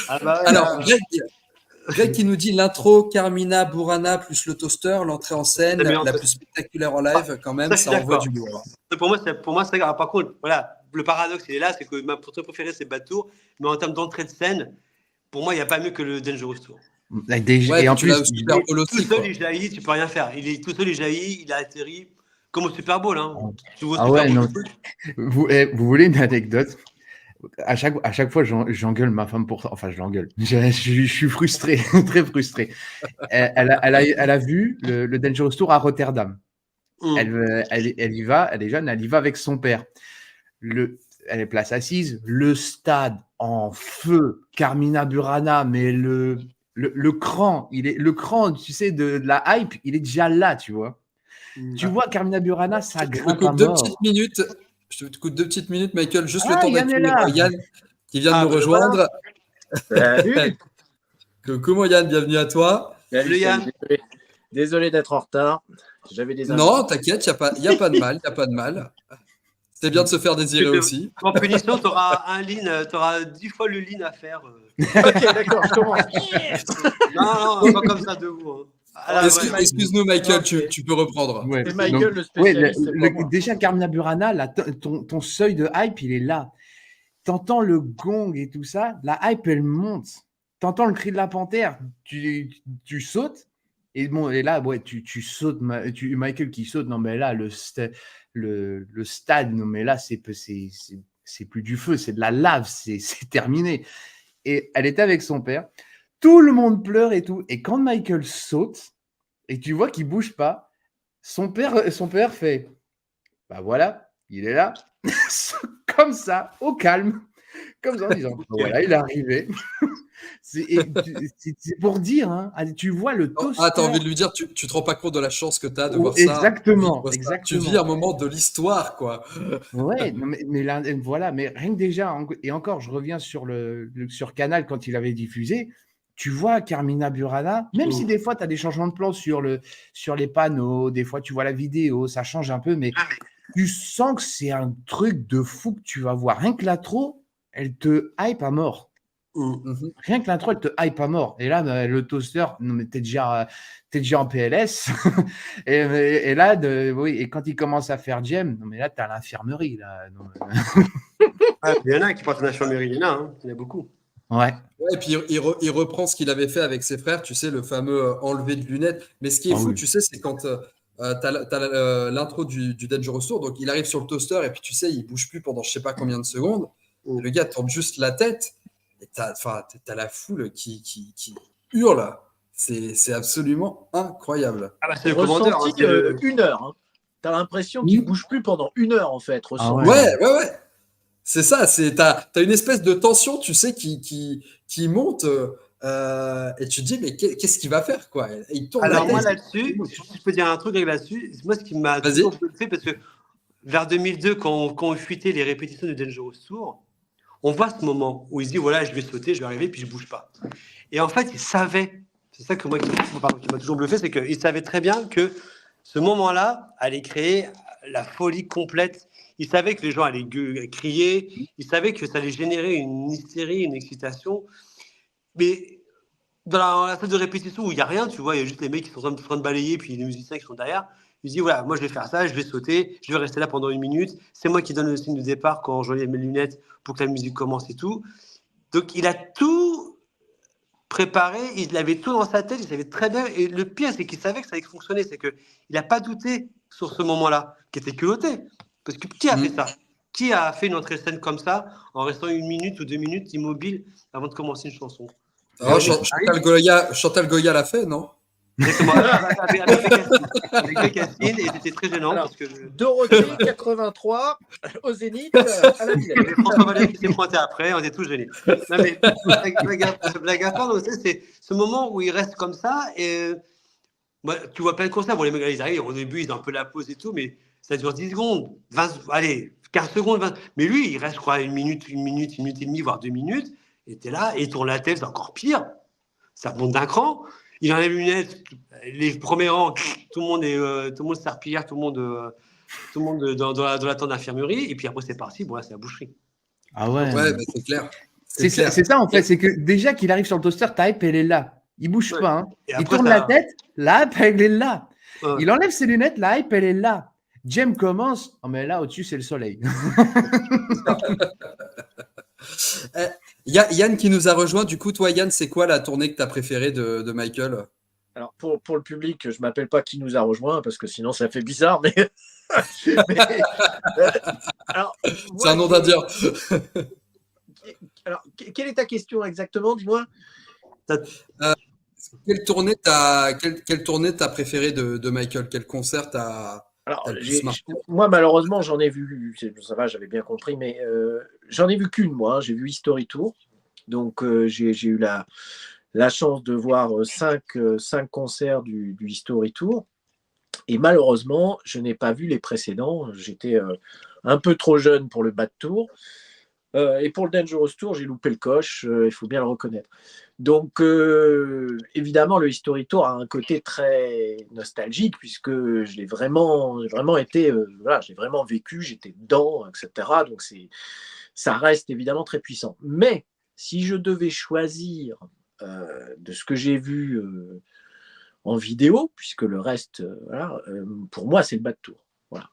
Ah bah, Alors, Greg qui nous dit l'intro, Carmina, Burana plus le toaster, l'entrée en scène, C'est bien, la ça. plus spectaculaire en live, quand même, Ça, je suis ça envoie d'accord. du lourd. Pour moi, c'est grave. Par contre, voilà, le paradoxe, il est là, c'est que ma photo préférée, c'est Batour, mais en termes d'entrée de scène, pour moi, il n'y a pas mieux que le Dangerous Tour. Ouais, Et en puis tu l'as plus, au Super Bowl Tout aussi, seul, quoi. il jaillit, tu peux rien faire. Il est tout seul, il jaillit, il a atterri, comme au Super Bowl. Hein. Tu vois au ah Super ouais, Bowl. non. Vous voulez une anecdote? À chaque fois, j'engueule ma femme pour ça. Enfin, je l'engueule. Je suis frustré, très frustré. Elle a vu le Dangerous Tour à Rotterdam. Elle y va, elle est jeune, elle y va avec son père. Elle est place assise, le stade en feu, Carmina Burana, mais le cran, le cran, tu sais, de la hype, il est déjà là, tu vois. Tu vois Carmina Burana, ça Je te grimpe à coupe 2 mort. petites minutes. Je te coupe 2 petites minutes, Michael, juste le Ah, temps Yann est d'accueillir là. Yann qui vient de nous bah, voilà. rejoindre. Salut. Comment Yann, bienvenue à toi. Salut, Yann. désolé. Désolé d'être en retard. J'avais des Non, t'inquiète, il n'y a pas de mal, il a pas de mal. C'est bien de se faire désirer aussi. En punition, tu auras un lean, tu auras 10 fois le lean à faire. Ok, d'accord, je commence. Non, pas comme ça debout. Hein. Ah, là, ouais. Excuse-nous, Michael, Non, tu peux reprendre. Ouais. C'est Michael, Donc, le spécialiste, c'est pas moi. déjà, Carmina Burana, là, ton seuil de hype, il est là. T'entends le gong et tout ça, la hype, elle monte. T'entends le cri de la panthère, tu sautes. Et bon, et là, ouais, tu sautes, Michael qui saute. Non, mais là, le stade, non, mais là, c'est plus du feu, c'est de la lave, c'est terminé. Et elle était avec son père. Tout le monde pleure et tout. Et quand Michael saute, et tu vois qu'il bouge pas, son père fait, bah voilà, il est là, comme ça, au calme, comme ça en disant, voilà, il est arrivé. C'est pour dire, hein, tu vois le toaster. Ah, t'as envie de lui dire, tu te rends pas compte de la chance que t'as de voir Exactement, ça. exactement. Tu vis un moment de l'histoire, quoi. Ouais, non, mais là, voilà, mais rien que déjà, et encore, je reviens sur sur Canal quand il avait diffusé, tu vois Carmina Burana, même si des fois tu as des changements de plan sur les panneaux, des fois tu vois la vidéo, ça change un peu, mais tu sens que c'est un truc de fou que tu vas voir. Rien que l'intro, elle te hype à mort. Rien que l'intro, elle te hype à mort. Et là, le toaster, non, mais t'es déjà en PLS. et là, oui, et quand il commence à faire Jem, non, mais là, t'as l'infirmerie. Là. Non, Il y en a qui partent en infirmerie, il y en a, hein. Il y en a beaucoup. Ouais. Ouais, et puis il reprend ce qu'il avait fait avec ses frères, tu sais, le fameux enlevé de lunettes. Mais ce qui est fou, oui. tu sais, c'est quand t'as l'intro du Dangerous Tour, donc il arrive sur le toaster et puis tu sais, il bouge plus pendant je sais pas combien de secondes. Et le gars tourne juste la tête et t'as la foule qui hurle. C'est absolument incroyable. Ah bah, c'est le commandeur. Ressenti Hein, une heure. Hein. T'as l'impression qu'il ne bouge plus pendant une heure, en fait. Ressenti. Ouais. C'est ça, t'as une espèce de tension, tu sais, qui monte et tu te dis, mais qu'est-ce qu'il va faire, quoi? Et il tourne alors la moi tête. là-dessus, si je peux dire un truc là-dessus, moi ce qui m'a toujours fait, parce que vers 2002, quand on fuitait les répétitions du Dangerous Tour, on voit ce moment où il se dit, voilà, je vais sauter, je vais arriver, puis je bouge pas. Et en fait, il savait, c'est ça que moi qui m'a toujours bluffé, c'est qu'il savait très bien que ce moment-là allait créer la folie complète. Il savait que les gens allaient crier, il savait que ça allait générer une hystérie, une excitation. Mais dans la salle de répétition où il n'y a rien, tu vois, il y a juste les mecs qui sont en train de balayer, puis les musiciens qui sont derrière. Il se dit, voilà, moi je vais faire ça, je vais sauter, je vais rester là pendant 1 minute. C'est moi qui donne le signe de départ quand j'enlève mes lunettes pour que la musique commence et tout. Donc il a tout préparé, il avait tout dans sa tête, il savait très bien. Et le pire, c'est qu'il savait que ça allait fonctionner. C'est qu'il n'a pas douté sur ce moment-là, qui était culotté. Parce que qui a fait ça? Qui a fait une entrée scène comme ça, en restant 1 minute ou 2 minutes immobile avant de commencer une chanson? Chantal Goya l'a fait, non? Exactement, avec Bécassine, et c'était très gênant. Alors, parce que... Dorothée, 83, au Zénith, à la Villette. Et François Valéry qui s'est pointé après, on était tous gênés. Non, mais blague à part, c'est ce moment où il reste comme ça, et tu vois plein de concerts. Bon, les mecs, ils arrivent, au début, ils ont un peu la pause et tout, mais ça dure 10 secondes, 20, allez, 15 secondes, 20. Mais lui, il reste, je crois, 1 minute et demie, voire 2 minutes, et t'es là, et il tourne la tête, c'est encore pire. Ça monte d'un cran. Il enlève les lunettes, les premiers rangs, tout le monde s'arpillère, tout le monde dans la tente d'infirmerie, et puis après c'est parti, bon là c'est la boucherie. Ah ouais. Ouais, bah, c'est clair. C'est ça en fait, c'est que déjà qu'il arrive sur le toaster, ta hype elle est là. Il bouge pas, hein. Il tourne la tête, la hype elle est là. Ouais. Il enlève ses lunettes, la hype elle est là. Jem commence, oh mais là au-dessus c'est le soleil. Yann qui nous a rejoint. Du coup, toi, Yann, c'est quoi la tournée que tu as préférée de Michael? Alors, pour le public, je ne m'appelle pas qui nous a rejoint, parce que sinon, ça fait bizarre. Alors, c'est un nom d'Indien. Alors, quelle est ta question exactement? Dis-moi. Quelle tournée t'as préférée de Michael? Quel concert t'as... Alors, moi, malheureusement, j'en ai vu, ça va, j'avais bien compris, mais j'en ai vu qu'une, moi. J'ai vu History Tour. Donc, j'ai eu la chance de voir 5 concerts du History Tour. Et malheureusement, je n'ai pas vu les précédents. J'étais un peu trop jeune pour le Bad Tour. Et pour le Dangerous Tour, j'ai loupé le coche, il faut bien le reconnaître. Donc, évidemment, le History Tour a un côté très nostalgique, puisque je l'ai vraiment été, je l'ai vraiment vécu, j'étais dedans, etc. Donc, ça reste évidemment très puissant. Mais si je devais choisir de ce que j'ai vu en vidéo, puisque le reste, pour moi, c'est le Bad Tour. Voilà.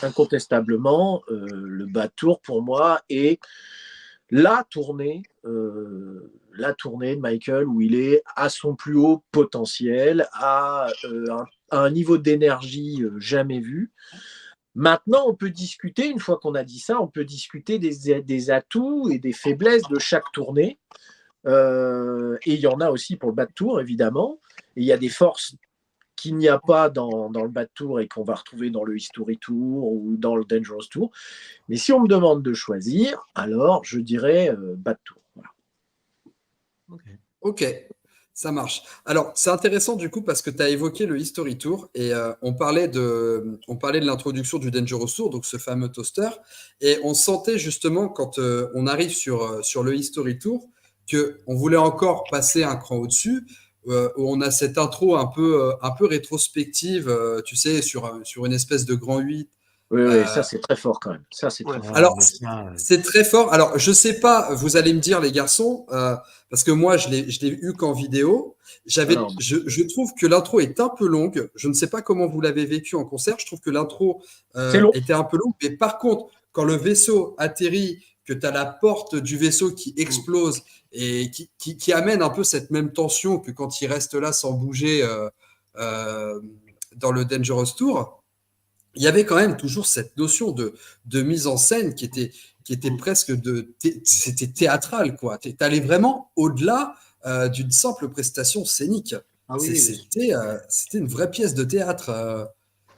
Incontestablement, le Bad Tour pour moi est la tournée de Michael où il est à son plus haut potentiel, à un niveau d'énergie jamais vu. Maintenant, on peut discuter, une fois qu'on a dit ça, on peut discuter des atouts et des faiblesses de chaque tournée. Et il y en a aussi pour le Bad Tour, évidemment. Et il y a des forces qu'il n'y a pas dans le Bad Tour et qu'on va retrouver dans le History Tour ou dans le Dangerous Tour. Mais si on me demande de choisir, alors je dirais Bad Tour. Voilà. Ok, ça marche. Alors, c'est intéressant du coup parce que tu as évoqué le History Tour et on parlait de l'introduction du Dangerous Tour, donc ce fameux toaster. Et on sentait justement quand on arrive sur le History Tour qu'on voulait encore passer un cran au-dessus. Où on a cette intro un peu rétrospective, tu sais, sur une espèce de grand 8. Oui, ça c'est très fort quand même. Ça, c'est très fort. Alors, c'est très fort. Alors, je sais pas, vous allez me dire les garçons, parce que moi, je l'ai eu qu'en vidéo. Je trouve que l'intro est un peu longue. Je ne sais pas comment vous l'avez vécu en concert. Je trouve que l'intro était un peu longue. Mais par contre, quand le vaisseau atterrit, que tu as la porte du vaisseau qui explose et qui amène un peu cette même tension que quand il reste là sans bouger dans le Dangerous Tour, il y avait quand même toujours cette notion de mise en scène qui était presque c'était théâtral, quoi. Tu allais vraiment au-delà d'une simple prestation scénique. Ah oui, c'était une vraie pièce de théâtre.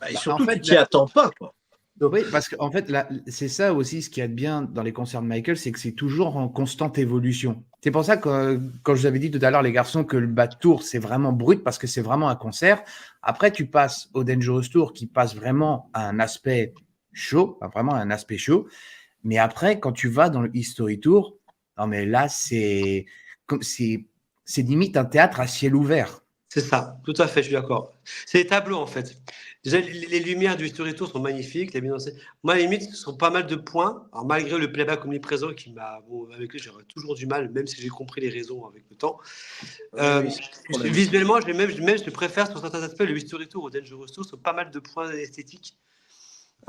Et surtout, tu t'y attends pas, quoi. Oui, parce qu'en fait, là, c'est ça aussi ce qu'il y a de bien dans les concerts de Michael, c'est que c'est toujours en constante évolution. C'est pour ça que quand je vous avais dit tout à l'heure, les garçons, que le Bad Tour, c'est vraiment brut parce que c'est vraiment un concert. Après, tu passes au Dangerous Tour qui passe vraiment à un aspect chaud, vraiment un aspect chaud. Mais après, quand tu vas dans le History Tour, non mais là, c'est limite un théâtre à ciel ouvert. C'est ça, tout à fait, je suis d'accord. C'est les tableaux, en fait. Déjà, les lumières du History Tour sont magnifiques. Moi, à la limite, ce sont pas mal de points. Alors, malgré le playback omniprésent avec lui, j'aurais toujours du mal, même si j'ai compris les raisons avec le temps. Visuellement, je préfère sur certains aspects le History Tour au Dangerous Tour. Ce sont pas mal de points esthétiques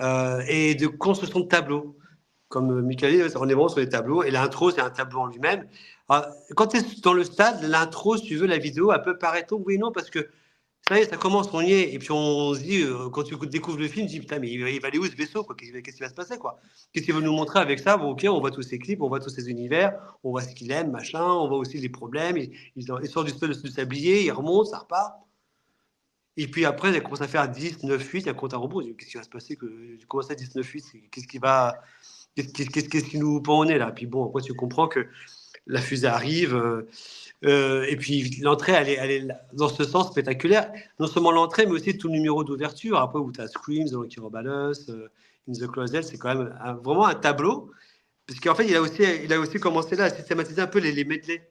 et de construction de tableaux. Comme Michael, on est vraiment sur les tableaux. Et l'intro, c'est un tableau en lui-même. Alors, quand tu es dans le stade, l'intro, si tu veux, la vidéo, elle peut paraître longue, oui, non, parce que Ça y est, ça commence, on y est. Et puis on se dit, quand tu découvres le film, tu dis, putain, mais il va aller où ce vaisseau, quoi? Qu'est-ce qui va se passer, quoi? Qu'est-ce qu'il veut nous montrer avec ça? Bon, ok, on voit tous ses clips, on voit tous ses univers, on voit ce qu'il aime, machin, on voit aussi les problèmes. Il sort du sablier, il remonte, ça repart. Et puis après, il commence à faire 10, 9, 8, il y a compte à rebours. Qu'est-ce qui va se passer? Tu commences à 10, 9, 8, qu'est-ce qui nous pend au nez, là? Puis bon, après, tu comprends que la fusée arrive. Et puis l'entrée, elle est dans ce sens spectaculaire. Non seulement l'entrée, mais aussi tout le numéro d'ouverture. Après, où tu as Screams, The Rocky Robalos, In the Closet, c'est quand même vraiment un tableau. Parce qu'en fait, il a aussi commencé là à systématiser un peu les medleys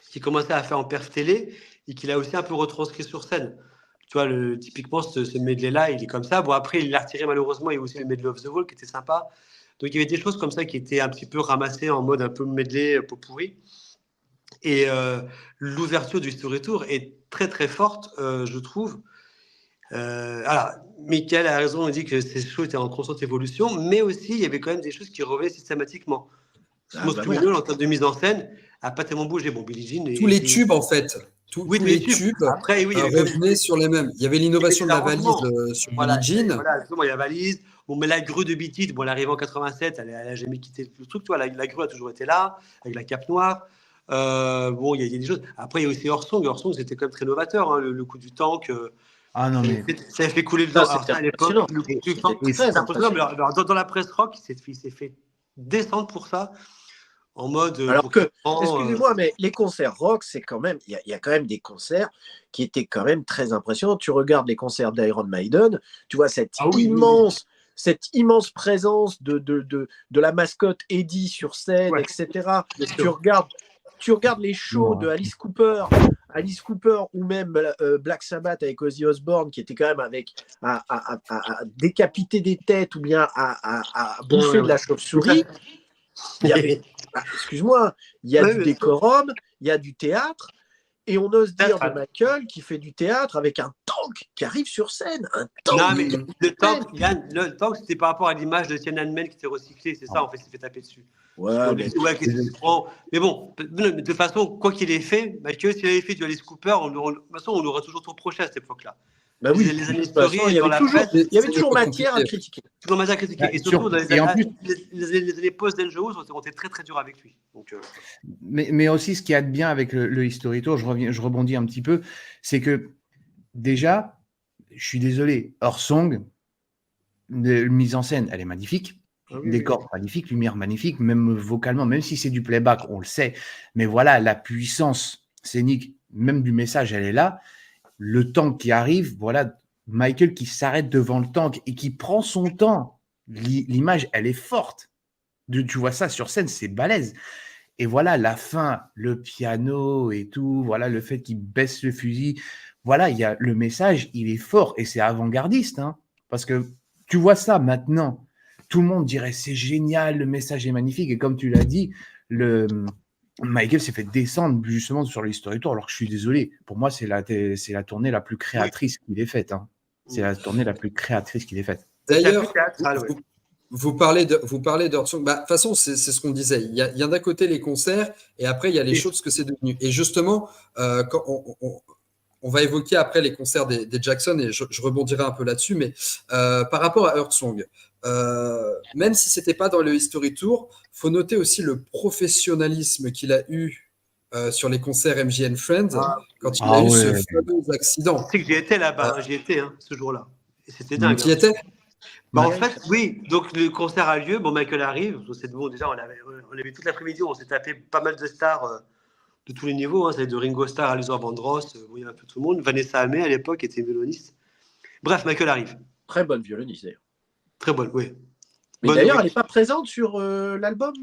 qu'il commençait à faire en perf télé et qu'il a aussi un peu retranscrit sur scène. Tu vois, typiquement, ce medley-là, il est comme ça. Bon, après, il l'a retiré malheureusement. Il y a aussi le medley of the Wall qui était sympa. Donc, il y avait des choses comme ça qui étaient un petit peu ramassées en mode un peu medley, pot pourri. Et l'ouverture du Story Tour est très très forte, je trouve. Alors, Michael a raison, il dit que ces shows étaient en constante évolution, mais aussi il y avait quand même des choses qui revenaient systématiquement. Most Criminal, en termes de mise en scène, n'a pas tellement bougé. Bon, Billie Jean. Tous les tubes, en fait. Oui, tous les tubes après, oui, revenaient sur les mêmes. Il y avait l'innovation de la valise sur Billie Jean. Voilà, justement, il y a la valise. Bon, mais la grue de Beat It, bon, elle arrive en 87, elle n'a jamais quitté le truc. Tu vois, la grue a toujours été là, avec la cape noire. Bon, il y a des choses. Après, il y a aussi Orsong. Orsong, c'était quand même très novateur, hein, le coup du tank. Ah non, mais. Ça a fait couler le temps. À l'époque, le coup du tank, c'est impressionnant. Mais dans la presse rock, il s'est fait descendre pour ça. En mode. Alors que, excusez-moi, mais les concerts rock, c'est quand même, il y a quand même des concerts qui étaient quand même très impressionnants. Tu regardes les concerts d'Iron Maiden, tu vois cette immense présence de la mascotte Eddie sur scène, etc. Tu regardes les shows de Alice Cooper ou même Black Sabbath avec Ozzy Osbourne, qui était quand même avec à décapiter des têtes ou bien à bouffer de la chauve-souris. Il y avait, excuse-moi, il y a du décorum, il y a du théâtre, et on ose dire de Michael qui fait du théâtre avec un tank qui arrive sur scène. Un tank. Non, mais le tank, c'était par rapport à l'image de Tiananmen qui était recyclé, c'est ça, en fait, il s'est fait taper dessus. Ouais, mais bon, de toute façon, quoi qu'il ait fait, Michael, s'il avait fait du Alice Cooper, de toute façon, on aurait toujours tout reproché à cette époque-là. Bah oui, les années story, il y avait toujours matière à critiquer. Toujours matière à critiquer. Et surtout, les années post-Dangerous ont été très très durs avec lui. Donc, mais aussi, ce qu'il y a de bien avec le History Tour, je rebondis un petit peu, c'est que déjà, je suis désolé, Orsong, mise en scène, elle est magnifique. Décor magnifique, lumière magnifique, même vocalement, même si c'est du playback, on le sait. Mais voilà, la puissance scénique, même du message, elle est là. Le tank qui arrive, voilà, Michael qui s'arrête devant le tank et qui prend son temps. L'image, elle est forte. Tu vois ça sur scène, c'est balèze. Et voilà, la fin, le piano et tout, voilà, le fait qu'il baisse le fusil. Voilà, il y a le message, il est fort et c'est avant-gardiste. Hein, parce que tu vois ça maintenant, tout le monde dirait c'est génial, le message est magnifique. Et comme tu l'as dit, Michael s'est fait descendre justement sur l'History Tour, alors que je suis désolé. Pour moi, c'est la tournée la plus créatrice qu'il ait faite. Hein. C'est la tournée la plus créatrice qu'il ait faite. D'ailleurs, vous parlez d'Orsong. De toute façon, c'est ce qu'on disait. Il y a d'un côté les concerts et après, il y a les choses que c'est devenu. Et justement, quand on va évoquer après les concerts des Jackson et je rebondirai un peu là-dessus, mais par rapport à Earthsong, même si c'était pas dans le History Tour, faut noter aussi le professionnalisme qu'il a eu sur les concerts MJN Friends quand il a eu ce fameux accident. C'est que j'y étais là-bas, j'y étais ce jour-là. Et c'était dingue. Tu y étais? En fait, oui. Donc le concert a lieu. Bon, Michael arrive. C'est bon. Déjà, on avait toute l'après-midi. On s'est tapé pas mal de stars de tous les niveaux. Hein. C'est de Ringo Starr à Luther Vandross. Il y a un peu tout le monde. Vanessa Amé à l'époque était violoniste. Bref, Michael arrive. Très bonne violoniste d'ailleurs. Très bonne, oui. Mais d'ailleurs, elle n'est pas présente sur l'album.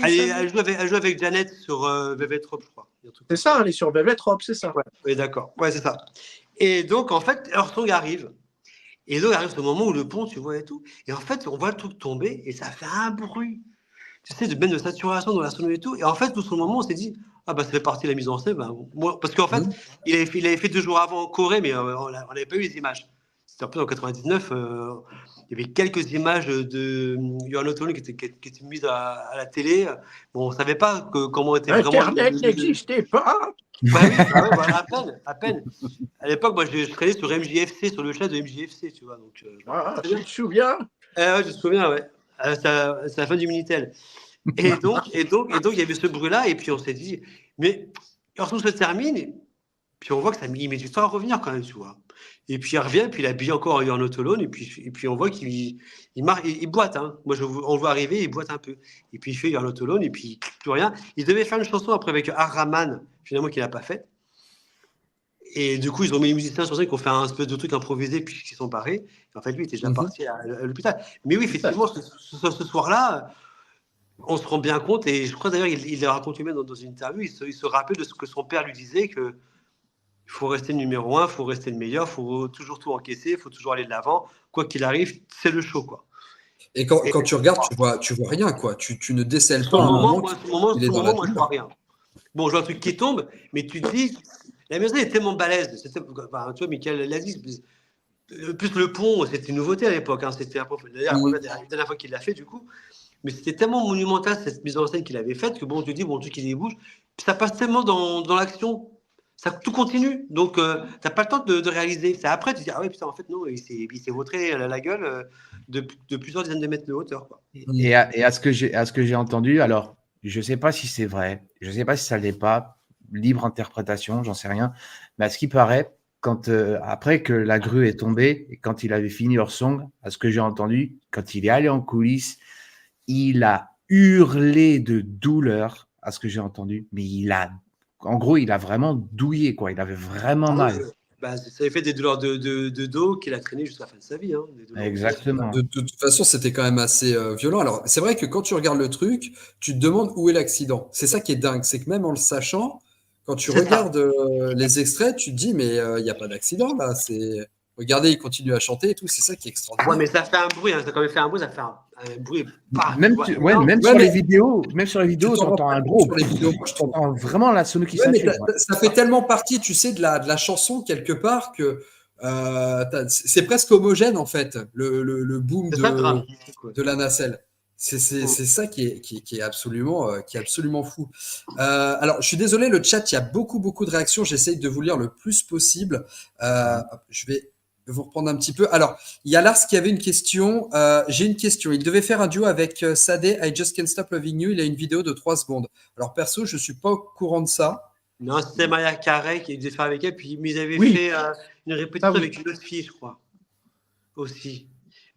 Elle joue avec Janet sur Velvet Rope, je crois. C'est ça, elle est sur Velvet Rope, c'est ça. Ouais, oui, d'accord. Ouais, c'est ça. Et donc, en fait, Earthsong arrive. Et donc, arrive ce moment où le pont, tu vois, et tout. Et en fait, on voit le truc tomber et ça fait un bruit. Tu sais, même de saturation dans la sono et tout. Et en fait, tout ce moment, on s'est dit, ah bah, ça fait partie de la mise en scène. Bah, moi, parce qu'en fait, il avait fait 2 jours avant en Corée, mais on n'avait pas eu les images. c'était un peu en 99, il y avait quelques images de Johan Autolone qui étaient mises à la télé. Bon, on ne savait pas comment était vraiment. Internet n'existait pas. Bah oui, voilà, à peine. À l'époque, moi, je traînais sur MJFC, sur le chat de MJFC, tu vois. Donc, Tu te souviens? ouais, je me souviens, ouais. C'est la fin du Minitel. Et donc, il y avait ce bruit-là, et puis on s'est dit, mais lorsqu'on se termine, puis on voit que il met du temps à revenir quand même, tu vois. Et puis il revient, puis il habille encore en Autolone, et puis on voit qu'il boite. Hein. Moi, on le voit arriver, il boite un peu. Et puis il fait en Autolone, et puis plus rien. Il devait faire une chanson après avec Ar-Rahman, finalement, qu'il n'a pas fait. Et du coup, ils ont mis les musiciens sur scène qui ont fait un espèce de truc improvisé, puis qui sont barrés. Et en fait, lui, il était déjà parti à l'hôpital. Mais oui, effectivement, ce soir-là, on se rend bien compte, et je crois d'ailleurs, il l'a raconté même dans une interview, il se rappelle de ce que son père lui disait, que il faut rester numéro 1, il faut rester le meilleur, il faut toujours tout encaisser, il faut toujours aller de l'avant. Quoi qu'il arrive, c'est le show, quoi. Et quand tu regardes, tu vois rien, quoi. Tu ne décèles pas un moment. Moi, je vois rien. Bon, je vois un truc qui tombe, mais tu te dis, la maison est tellement balèze. Tu vois, Michael l'a dit, plus le pont, c'était une nouveauté à l'époque. Hein, c'était d'ailleurs la dernière fois qu'il l'a fait, du coup. Mais c'était tellement monumental, cette mise en scène qu'il avait faite, que bon, tu te dis, bon, le truc, il bouge. Puis ça passe tellement dans l'action. Ça, tout continue, donc t'as pas le temps de réaliser. C'est après, tu te dis, ah ouais, putain, en fait, non, il s'est vautré la gueule de plusieurs dizaines de mètres de hauteur, quoi. Et à ce que j'ai entendu, alors, je sais pas si c'est vrai, je sais pas si ça l'est pas, libre interprétation, j'en sais rien, mais à ce qui paraît, quand après que la grue est tombée, et quand il avait fini leur song, à ce que j'ai entendu, quand il est allé en coulisses, il a hurlé de douleur, à ce que j'ai entendu, mais en gros, il a vraiment douillé, quoi. Il avait vraiment mal. Bah, ça avait fait des douleurs de dos qu'il a traîné jusqu'à la fin de sa vie. Hein, exactement. De toute façon, c'était quand même assez violent. Alors, c'est vrai que quand tu regardes le truc, tu te demandes où est l'accident. C'est ça qui est dingue. C'est que même en le sachant, quand tu regardes les extraits, tu te dis, mais il n'y a pas d'accident là. Regardez, il continue à chanter et tout. C'est ça qui est extraordinaire. Ouais, mais ça fait un bruit. Hein. Ça a quand même fait un bruit. Ça fait un bruit. Même sur les vidéos, tu entends un gros. Sur les vidéos, je t'entends vraiment la sono qui s'appelle. Ça fait tellement partie, tu sais, de la chanson quelque part que c'est presque homogène en fait. Le boom de la nacelle. C'est ça qui est absolument fou. Alors, je suis désolé, le chat, il y a beaucoup de réactions. J'essaye de vous lire le plus possible. Je vais vous reprendre un petit peu. Alors, il y a Lars qui avait une question. J'ai une question. Il devait faire un duo avec Sade, I Just Can't Stop Loving You. Il a une vidéo de 3 secondes. Alors, perso, je ne suis pas au courant de ça. Non, c'était Mariah Carey qui devait faire avec elle. Puis, ils avaient fait une répétition avec une autre fille, je crois. Aussi.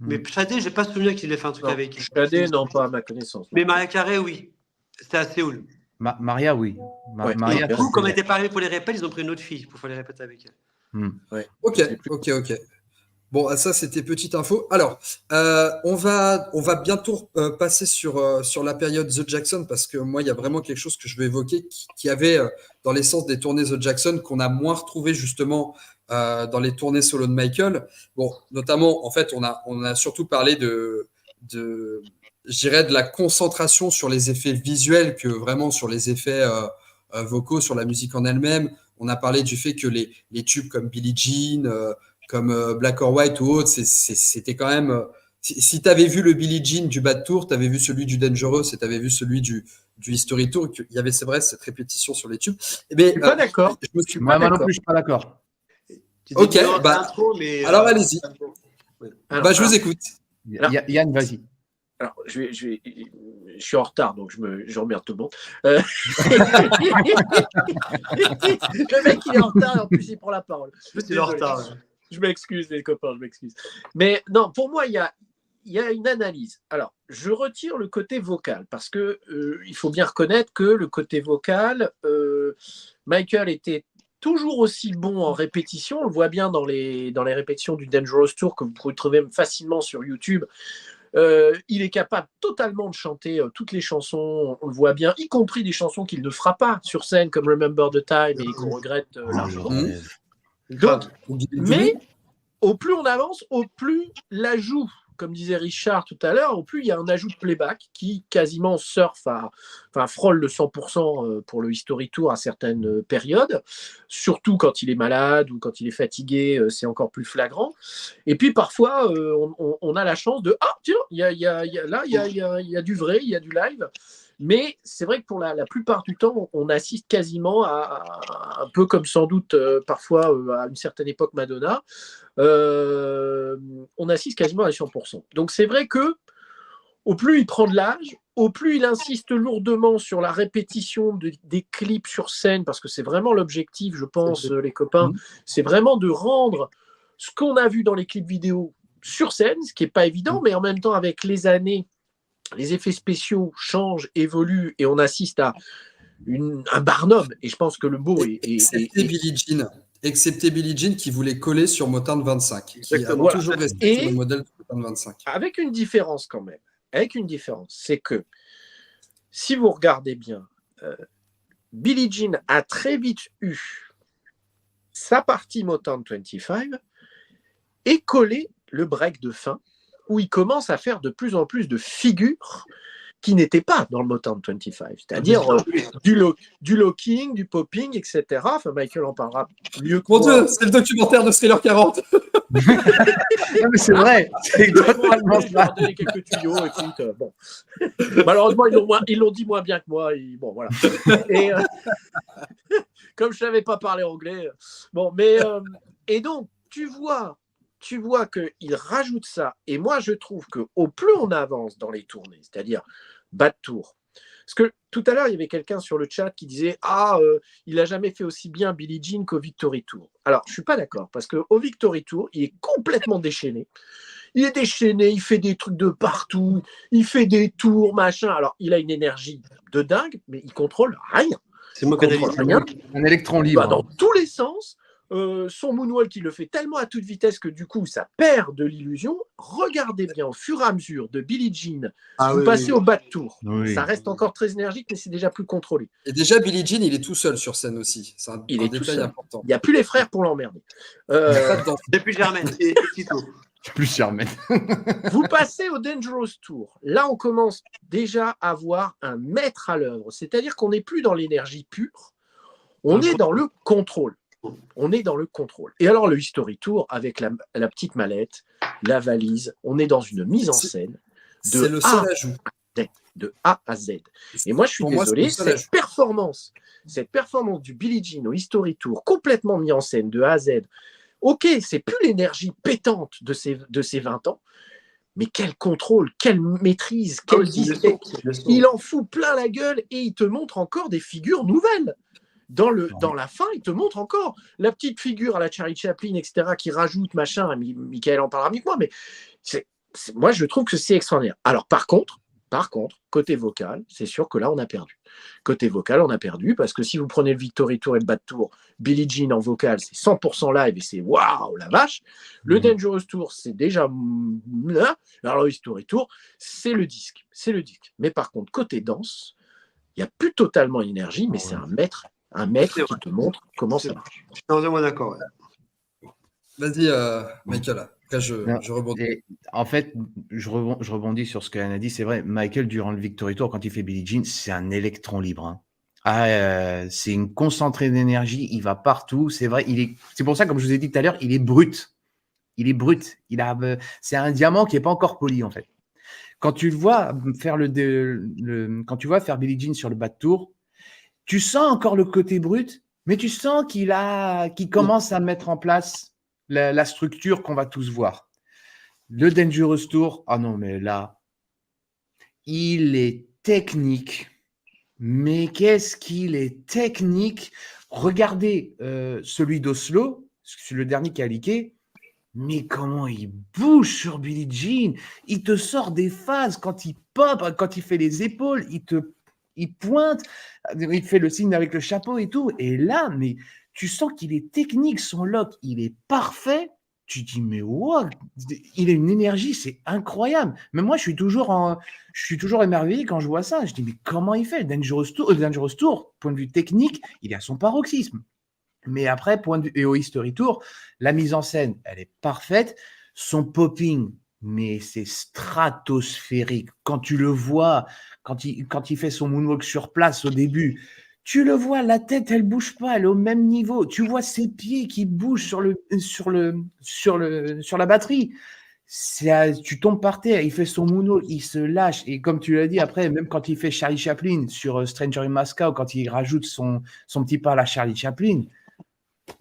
Mais Sade, je n'ai pas souvenir qu'il ait fait un truc avec elle. Sade, non, pas à ma connaissance. Mais Mariah Carey, oui. C'était à Séoul. Maria, oui. Maria, du coup, comme elle était parlée pour les répètes, ils ont pris une autre fille pour faire les répètes avec elle. Ok. Bon, ça c'était petite info. Alors, on va bientôt passer sur la période The Jackson parce que moi, il y a vraiment quelque chose que je veux évoquer qui avait dans l'essence des tournées The Jackson qu'on a moins retrouvé justement dans les tournées solo de Michael. Bon, notamment, en fait, on a surtout parlé de je dirais de la concentration sur les effets visuels que vraiment sur les effets vocaux, sur la musique en elle-même. On a parlé du fait que les tubes comme Billie Jean, comme Black or White ou autre, c'était quand même. Si tu avais vu le Billie Jean du Bad Tour, tu avais vu celui du Dangerous et tu avais vu celui du History Tour, il y avait, c'est vrai, cette répétition sur les tubes. Je suis pas d'accord. Moi non plus, je suis pas d'accord. Ok, alors allez-y. Je vous écoute. Yann, vas-y. Alors, je suis en retard, donc je remercie tout le monde. Le mec, il est en retard et en plus, il prend la parole. C'est en retard. Je m'excuse, les copains, je m'excuse. Mais non, pour moi, il y a une analyse. Alors, je retire le côté vocal parce que il faut bien reconnaître que le côté vocal, Michael était toujours aussi bon en répétition. On le voit bien dans les répétitions du Dangerous Tour que vous pouvez trouver facilement sur YouTube. Il est capable totalement de chanter toutes les chansons, on le voit bien, y compris des chansons qu'il ne fera pas sur scène comme Remember the Time et qu'on regrette largement. Donc, mais au plus on avance, au plus l'ajout comme disait Richard tout à l'heure, au plus il y a un ajout de playback qui quasiment frôle le 100% pour le History Tour à certaines périodes, surtout quand il est malade ou quand il est fatigué, c'est encore plus flagrant. Et puis parfois, on a la chance de tiens, il y a du vrai, il y a du live. Mais c'est vrai que pour la plupart du temps, on assiste quasiment à un peu comme sans doute parfois à une certaine époque Madonna, on assiste quasiment à 100%. Donc c'est vrai que au plus il prend de l'âge, au plus il insiste lourdement sur la répétition des clips sur scène, parce que c'est vraiment l'objectif, je pense, les copains, c'est vraiment de rendre ce qu'on a vu dans les clips vidéo sur scène, ce qui n'est pas évident, mais en même temps avec les années, les effets spéciaux changent, évoluent, et on assiste à un Barnum. Et je pense que le beau est... Excepté Billie Jean qui voulait coller sur Motown 25, qui a toujours resté sur le modèle de Motown 25. Avec une différence quand même. C'est que si vous regardez bien, Billie Jean a très vite eu sa partie Motown 25 et collé le break de fin, où il commence à faire de plus en plus de figures qui n'étaient pas dans le Motown 25, c'est-à-dire du locking, du popping, etc. Enfin, Michael en parlera mieux que moi. Mon Dieu, c'est le documentaire de Thriller 40. Non, mais c'est vrai, c'est exactement ça. Je leur ai donné quelques tuyaux, écoute, bon. Malheureusement, ils l'ont dit moins bien que moi. Bon, voilà. Et comme je ne savais pas parler anglais, bon, mais et donc, tu vois qu'il rajoute ça. Et moi, je trouve qu'au plus on avance dans les tournées, c'est-à-dire bas de tour, parce que tout à l'heure, il y avait quelqu'un sur le chat qui disait il n'a jamais fait aussi bien Billie Jean qu'au Victory Tour. Alors, je ne suis pas d'accord, parce qu'au Victory Tour, il est complètement déchaîné. Il est déchaîné, il fait des trucs de partout, il fait des tours, machin. Alors, il a une énergie de dingue, mais il contrôle rien. C'est moi qui rien. Un électron libre. Dans tous les sens. Son moonwalk, il le fait tellement à toute vitesse que du coup, ça perd de l'illusion. Regardez bien au fur et à mesure de Billie Jean, vous passez au bas de tour. Oui. Ça reste encore très énergique, mais c'est déjà plus contrôlé. Et déjà, Billie Jean, il est tout seul sur scène aussi. C'est un détail important. Il n'y a plus les frères pour l'emmerder. Depuis Germaine, c'est Tito. Plus Germaine. Vous passez au Dangerous Tour. Là, on commence déjà à voir un maître à l'œuvre. C'est-à-dire qu'on n'est plus dans l'énergie pure, on est dans le contrôle. Et alors, le History Tour, avec la petite mallette, la valise, on est dans une mise en scène de A à Z. Et moi, je suis désolé, cette performance du Billie Jean au History Tour, complètement mis en scène de A à Z, ok, c'est plus l'énergie pétante de ses 20 ans, mais quel contrôle, quelle maîtrise, quel disque. Il en fout plein la gueule et il te montre encore des figures nouvelles. Dans la fin, il te montre encore la petite figure à la Charlie Chaplin, etc., qui rajoute machin. Michael en parlera mieux que moi, mais moi, je trouve que c'est extraordinaire. Alors, par contre, côté vocal, c'est sûr que là, on a perdu. Côté vocal, on a perdu, parce que si vous prenez le Victory Tour et le Bad Tour, Billie Jean en vocal, c'est 100% live et c'est waouh, la vache. Le Dangerous Tour, c'est déjà alors le History Tour, c'est le disque. Mais par contre, côté danse, il n'y a plus totalement l'énergie, mais c'est un maître qui te montre comment ça marche. Je suis entièrement d'accord. Ouais. Vas-y, Michael. Après, je rebondis. Et en fait, je rebondis sur ce qu'Anne a dit. C'est vrai, Michael, durant le Victory Tour, quand il fait Billie Jean, c'est un électron libre. Hein. C'est une concentrée d'énergie. Il va partout. C'est vrai. C'est pour ça, comme je vous ai dit tout à l'heure, il est brut. C'est un diamant qui n'est pas encore poli, en fait. Quand tu le vois faire quand tu vois faire Billie Jean sur le bas de tour, tu sens encore le côté brut, mais tu sens qu'il commence à mettre en place la structure qu'on va tous voir. Le Dangerous Tour, non, mais là, il est technique. Mais qu'est-ce qu'il est technique. Regardez celui d'Oslo, le dernier qui a leaké, mais comment il bouge sur Billie Jean. Il te sort des phases quand il pop, quand il fait les épaules, il pointe, il fait le signe avec le chapeau et tout. Et là, mais tu sens qu'il est technique, son lock, il est parfait. Tu dis, mais wow, il a une énergie, c'est incroyable. Mais moi, je suis toujours émerveillé quand je vois ça. Je dis, mais comment il fait? Le Dangerous Tour, point de vue technique, il est à son paroxysme. Mais après, et au History Tour, la mise en scène, elle est parfaite. Son popping, mais c'est stratosphérique. Quand tu le vois, quand il fait son moonwalk sur place au début, tu le vois, la tête, elle bouge pas, elle est au même niveau. Tu vois ses pieds qui bougent sur la batterie. Tu tombes par terre, il fait son moonwalk, il se lâche. Et comme tu l'as dit, après, même quand il fait Charlie Chaplin sur Stranger in Moscow, quand il rajoute son petit pas à la Charlie Chaplin,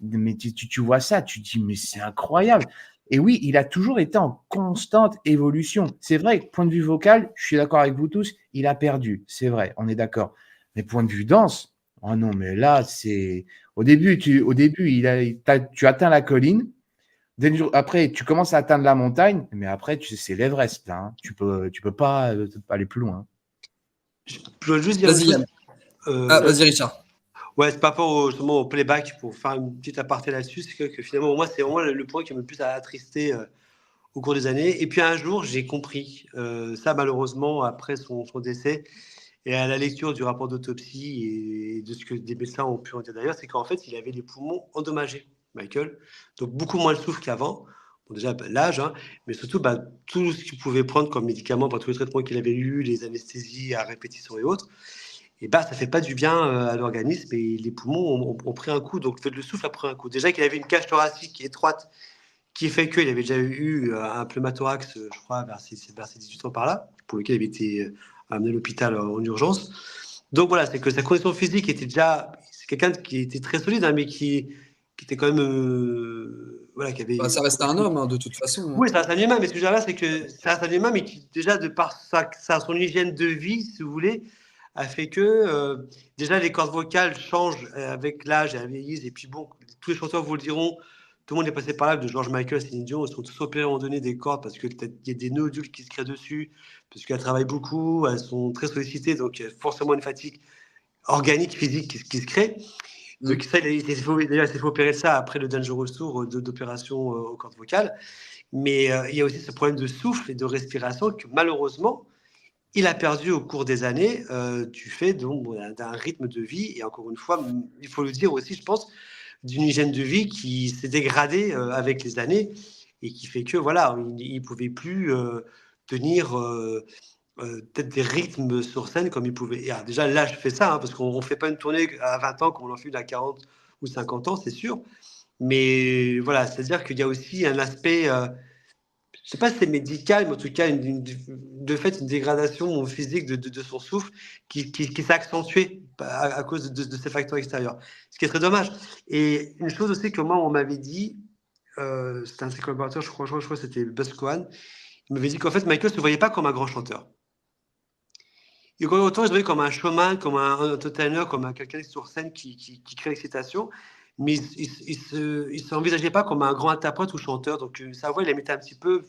mais tu vois ça, tu te dis, mais c'est incroyable. Et oui, il a toujours été en constante évolution. C'est vrai, point de vue vocal, je suis d'accord avec vous tous, il a perdu. C'est vrai, on est d'accord. Mais point de vue danse, oh non, mais là, c'est. Au début, tu atteins la colline. Après, tu commences à atteindre la montagne, mais après, c'est l'Everest. Là, hein. Tu peux pas aller plus loin. Je veux juste dire une Vas-y, chose. Yann. Vas-y, Richard. Ouais, c'est par rapport justement au playback, pour faire une petite aparté là-dessus, c'est que finalement, moi, c'est vraiment le point qui m'a le plus attristé au cours des années. Et puis un jour, j'ai compris, ça malheureusement, après son décès, et à la lecture du rapport d'autopsie et de ce que des médecins ont pu en dire d'ailleurs, c'est qu'en fait, il avait les poumons endommagés, Michael. Donc beaucoup moins de souffle qu'avant. Bon, déjà, l'âge, hein, mais surtout tout ce qu'il pouvait prendre comme médicament, tous les traitements qu'il avait eu, les anesthésies à répétition et autres, et ça fait pas du bien à l'organisme et les poumons ont pris un coup. Donc le souffle a pris un coup. Déjà qu'il avait une cage thoracique étroite qui fait qu'il avait déjà eu un pneumothorax, je crois, vers ses 18 ans par là, pour lequel il avait été amené à l'hôpital en urgence. Donc voilà, c'est que sa condition physique était déjà. C'est quelqu'un qui était très solide, hein, mais qui était quand même. Voilà, qui avait. Ça reste un homme, hein, de toute façon. Oui, ça reste un humain, mais ce que je veux dire là, c'est que ça reste un humain, mais qui, déjà, de par son hygiène de vie, si vous voulez, a fait que, déjà, les cordes vocales changent avec l'âge et la vieillise. Et puis, bon, tous les chanteurs vous le diront, tout le monde est passé par là, de George Michael, Céline Dion, ils sont tous opérés à un moment donné des cordes parce qu'il y a des nodules qui se créent dessus, parce qu'elles travaillent beaucoup, elles sont très sollicitées, donc il y a forcément une fatigue organique, physique qui se crée. Donc ça, il s'est fait opérer ça après le Dangerous Tour d'opération aux cordes vocales. Mais il y a aussi ce problème de souffle et de respiration que malheureusement, il a perdu au cours des années du fait d'un rythme de vie. Et encore une fois, il faut le dire aussi, je pense, d'une hygiène de vie qui s'est dégradée avec les années et qui fait que voilà, il ne pouvait plus tenir peut-être des rythmes sur scène comme il pouvait. Et, déjà, l'âge fait ça, hein, parce qu'on ne fait pas une tournée à 20 ans comme on en fait à 40 ou 50 ans, c'est sûr. Mais voilà, c'est-à-dire qu'il y a aussi un aspect, je ne sais pas si c'est médical, mais en tout cas, de fait, une dégradation physique de son souffle qui s'est accentuée à cause de ces facteurs extérieurs. Ce qui est très dommage. Et une chose aussi que moi, on m'avait dit, c'était un de ses collaborateurs, je crois que c'était Buzz Cohen, il m'avait dit qu'en fait, Michael ne se voyait pas comme un grand chanteur. Et autant il se voyait comme un showman, comme un entertainer, comme quelqu'un sur scène qui crée l'excitation, mais il se envisageait pas comme un grand interprète ou chanteur. Donc sa voix, il la mettait un petit peu,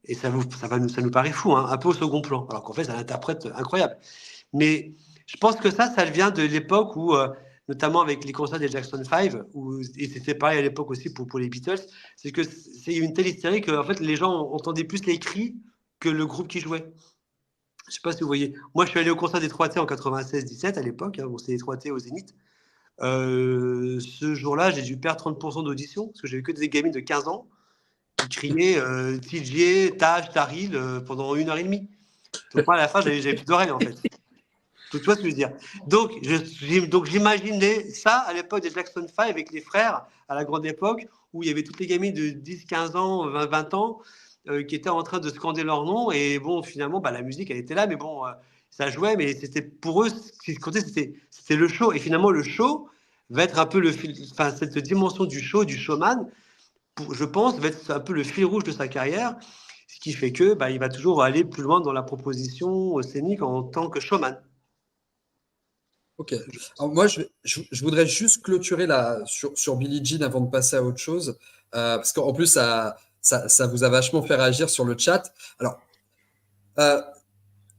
et ça nous paraît fou, hein, un peu au second plan, alors qu'en fait, c'est un interprète incroyable. Mais je pense que ça vient de l'époque où, notamment avec les concerts des Jackson 5, et c'était pareil à l'époque aussi pour les Beatles, c'est que c'est une telle hystérie que en fait, les gens entendaient plus les cris que le groupe qui jouait. Je sais pas si vous voyez. Moi, je suis allé au concert des 3T en 96-17 à l'époque. Hein, bon, c'était les 3T au Zénith. Ce jour-là, j'ai dû perdre 30% d'audition parce que j'ai vu que des gamines de 15 ans qui criaient TJ, Taj, Taril pendant 1h30. Donc, moi, à la fin, j'avais plus d'oreilles en fait. Tu vois ce que je veux dire? Donc, j'imaginais ça à l'époque des Jackson 5 avec les frères à la grande époque où il y avait toutes les gamines de 10, 15 ans, 20 ans qui étaient en train de scander leur nom. Et bon, finalement, la musique, elle était là, mais bon, ça jouait, mais c'était pour eux, ce qui comptait, c'était le show. Et finalement, le show va être un peu cette dimension du show, du showman, je pense, va être un peu le fil rouge de sa carrière, ce qui fait que il va toujours aller plus loin dans la proposition scénique en tant que showman. Ok. Alors moi, je voudrais juste clôturer sur Billie Jean avant de passer à autre chose, parce qu'en plus, ça vous a vachement fait réagir sur le chat. Alors,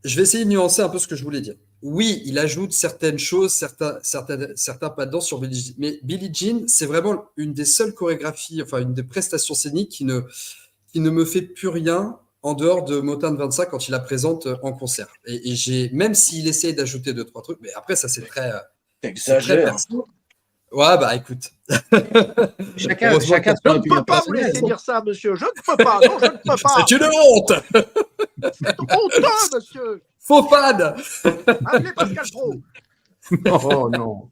je vais essayer de nuancer un peu ce que je voulais dire. Oui, il ajoute certaines choses, certains pas de danse sur Billie Jean. Mais Billie Jean, c'est vraiment une des seules chorégraphies, enfin une des prestations scéniques qui ne me fait plus rien en dehors de Motown 25 quand il la présente en concert. Et même s'il essaye d'ajouter deux, trois trucs, mais après, ça, c'est très T'exagères. perso. Ouais, bah écoute. Chacun Heureusement son Je ne opinion peux pas vous personnelle. laisser dire ça, monsieur. Je ne peux pas. Non, je ne peux pas. C'est une honte! C'est honteux, monsieur. Faux fan! Appelez Pascal Pro. Non, non.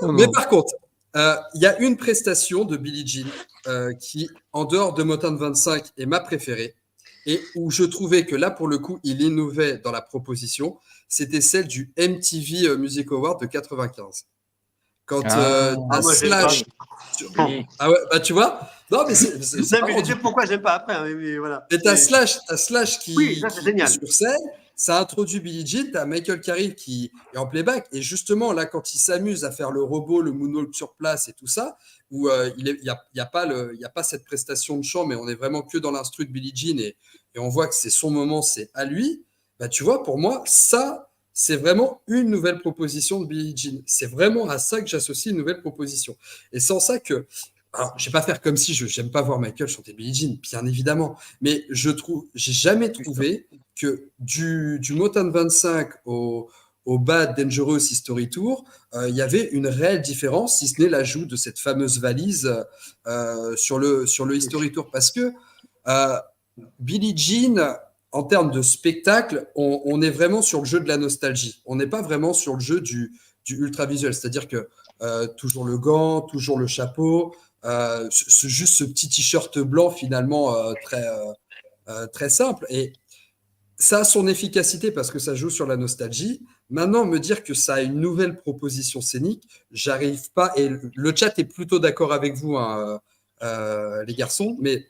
Non, Mais non. par contre, il y a une prestation de Billie Jean qui, en dehors de Motown 25, est ma préférée et où je trouvais que là, pour le coup, il innovait dans la proposition. C'était celle du MTV Music Award de 95. Quand t'as moi, j'aime Slash. Oui. Ah ouais, bah tu vois? Non, mais c'est Non, mais marrant, je sais pourquoi j'aime pas après. Hein, mais voilà. mais t'as Slash Oui, ça, c'est qui est génial. sur scène, ça introduit Billie Jean, t'as Michael Carey qui est en playback, et justement, là, quand il s'amuse à faire le robot, le moonwalk sur place et tout ça, où il y a pas cette prestation de chant, mais on est vraiment que dans l'instru de Billie Jean, et on voit que c'est son moment, c'est à lui, bah tu vois, pour moi, ça, c'est vraiment une nouvelle proposition de Billie Jean. C'est vraiment à ça que j'associe une nouvelle proposition. Et sans ça que alors, je vais pas faire comme si je n'aime pas voir Michael chanter Billie Jean, bien évidemment, mais j'ai jamais trouvé que du Motown 25 au Bad Dangerous History Tour, il y avait une réelle différence, si ce n'est l'ajout de cette fameuse valise sur le History Tour, parce que euh, Billie Jean, en termes de spectacle, on est vraiment sur le jeu de la nostalgie. On n'est pas vraiment sur le jeu du ultra visuel, c'est-à-dire que toujours le gant, toujours le chapeau, juste ce petit t-shirt blanc finalement très simple. Et ça a son efficacité parce que ça joue sur la nostalgie. Maintenant, me dire que ça a une nouvelle proposition scénique, j'arrive pas. Et le chat est plutôt d'accord avec vous, hein, les garçons, mais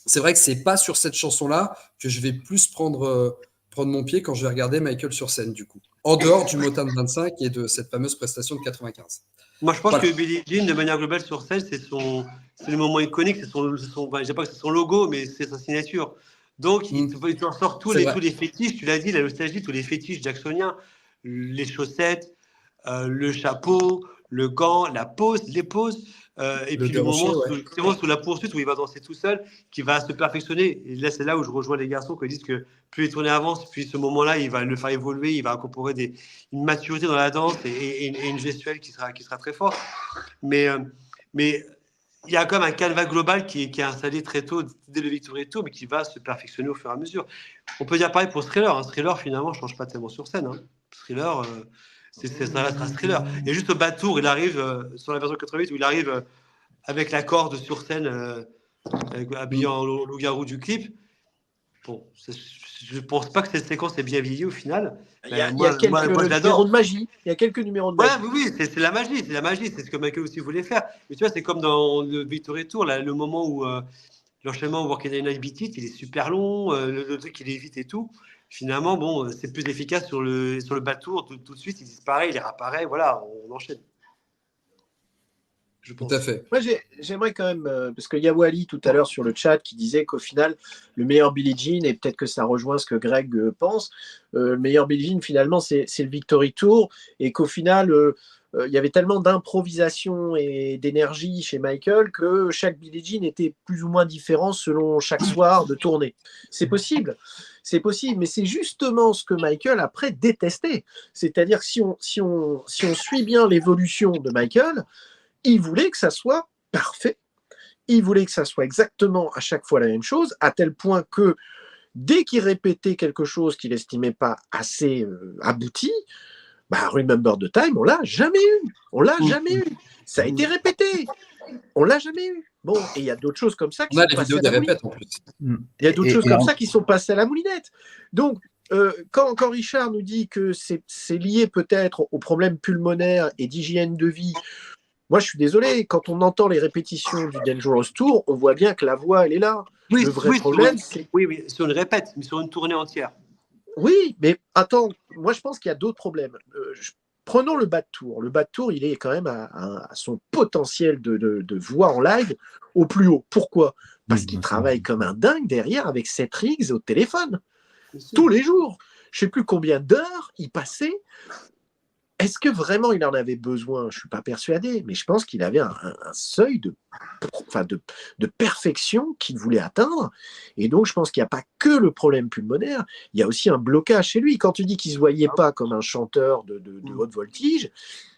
c'est vrai que c'est pas sur cette chanson-là que je vais plus prendre mon pied quand je vais regarder Michael sur scène, du coup. En dehors du Motown 25 et de cette fameuse prestation de 95. Moi, je pense Voilà. que Billie Jean, de manière globale sur scène, c'est le moment iconique, je dis pas que c'est son logo, mais c'est sa signature. Donc, il te ressort tous les fétiches, tu l'as dit, la nostalgie, tous les fétiches jacksoniens, les chaussettes, le chapeau, le gant, la pose, les poses, et puis le moment sous la poursuite où il va danser tout seul, qui va se perfectionner. Et là, c'est là où je rejoins les garçons qui disent que plus les tournées avancent, puis ce moment-là, il va le faire évoluer, il va incorporer une maturité dans la danse et une gestuelle qui sera très forte. Mais il y a quand même un canevas global qui est installé très tôt, dès le Victory Tour, mais qui va se perfectionner au fur et à mesure. On peut dire pareil pour Thriller. Hein. Thriller, finalement, ne change pas tellement sur scène. Hein. Thriller, ça reste un Thriller. Et juste au bas de tour, il arrive, sur la version 88, où il arrive avec la corde sur scène, habillé en loup-garou du clip. Bon, je ne pense pas que cette séquence est bien vieillie au final. Il y a quelques numéros de magie. Il y a quelques numéros de magie. Oui, c'est la magie, c'est ce que Michael aussi voulait faire. Mais tu vois, c'est comme dans le Victory Tour, là, le moment où l'enchaînement Working Night Beat It, il est super long, le truc il est vite et tout. Finalement, bon, c'est plus efficace sur le bas tour. Tout de suite, il disparaît, il réapparaît, voilà, on enchaîne. Tout à fait. Moi, j'aimerais quand même, parce qu'il y a Wally tout à l'heure sur le chat qui disait qu'au final, le meilleur Billie Jean, et peut-être que ça rejoint ce que Greg pense, le meilleur Billie Jean, finalement, c'est le Victory Tour, et qu'au final, il y avait tellement d'improvisation et d'énergie chez Michael que chaque Billie Jean était plus ou moins différent selon chaque soir de tournée. C'est possible, mais c'est justement ce que Michael après détestait. C'est-à-dire que si on suit bien l'évolution de Michael, il voulait que ça soit parfait. Il voulait que ça soit exactement à chaque fois la même chose, à tel point que dès qu'il répétait quelque chose qu'il n'estimait pas assez abouti, Remember the Time, on l'a jamais eu. On l'a jamais eu. Ça a été répété. On l'a jamais eu. Bon, et il y a d'autres choses comme ça qui On a sont les passées vidéos à des la moulinette. répètes en plus. Il y a d'autres choses comme ça qui sont passées à la moulinette. Donc, quand Richard nous dit que c'est lié peut-être aux problèmes pulmonaires et d'hygiène de vie, moi, je suis désolé, quand on entend les répétitions du Dangerous Tour, on voit bien que la voix, elle est là. Oui, le vrai problème, c'est... Oui, sur une répète, mais sur une tournée entière. Oui, mais attends, moi, je pense qu'il y a d'autres problèmes. Prenons le bas de tour. Le bas de tour, il est quand même à son potentiel de voix en live au plus haut. Pourquoi ? Parce qu'il travaille comme un dingue derrière avec Seth Riggs au téléphone. Tous les jours. Je ne sais plus combien d'heures il passait. Est-ce que vraiment il en avait besoin ? Je ne suis pas persuadé, mais je pense qu'il avait un seuil de perfection qu'il voulait atteindre. Et donc, je pense qu'il n'y a pas que le problème pulmonaire, il y a aussi un blocage chez lui. Quand tu dis qu'il ne se voyait pas comme un chanteur de haute voltige,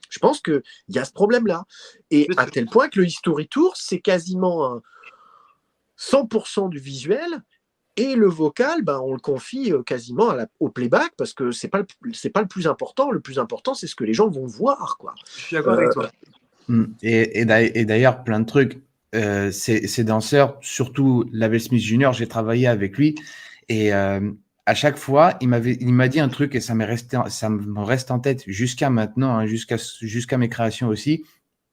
Je pense qu'il y a ce problème-là. Et à tel point que le History Tour, c'est quasiment un 100% du visuel. Et le vocal, on le confie quasiment au playback parce que c'est pas le plus important. Le plus important, c'est ce que les gens vont voir, quoi. Je suis d'accord avec toi. Et d'ailleurs, plein de trucs. Ces danseurs, surtout Label Smith Jr., j'ai travaillé avec lui et à chaque fois, il m'a dit un truc et ça me reste en tête jusqu'à maintenant, hein, jusqu'à mes créations aussi.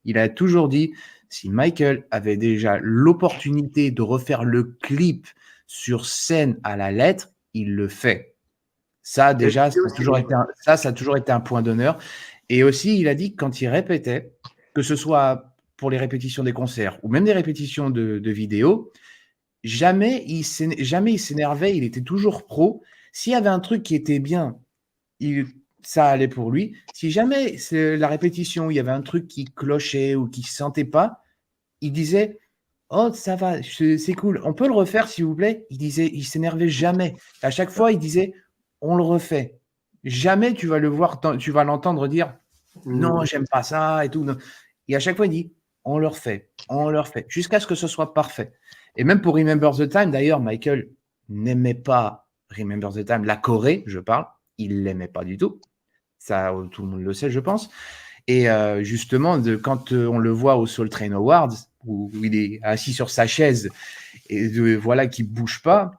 Il a toujours dit, si Michael avait déjà l'opportunité de refaire le clip sur scène à la lettre, il le fait. Ça, déjà, ça a toujours été un point d'honneur. Et aussi, il a dit que quand il répétait, que ce soit pour les répétitions des concerts ou même des répétitions de vidéos, jamais il s'énervait, il était toujours pro. S'il y avait un truc qui était bien, ça allait pour lui. Si jamais c'est la répétition, il y avait un truc qui clochait ou qui ne se sentait pas, il disait « Oh, ça va, c'est cool, on peut le refaire s'il vous plaît ?» Il s'énervait jamais. À chaque fois, il disait « On le refait. » Jamais tu vas l'entendre dire « Non, j'aime pas ça et tout. » Et à chaque fois, il dit « On le refait, jusqu'à ce que ce soit parfait. » Et même pour Remember the Time, d'ailleurs, Michael n'aimait pas Remember the Time, la Corée, je parle, il l'aimait pas du tout. Ça, tout le monde le sait, je pense. Et justement, quand on le voit au Soul Train Awards, où il est assis sur sa chaise et voilà qu'il bouge pas.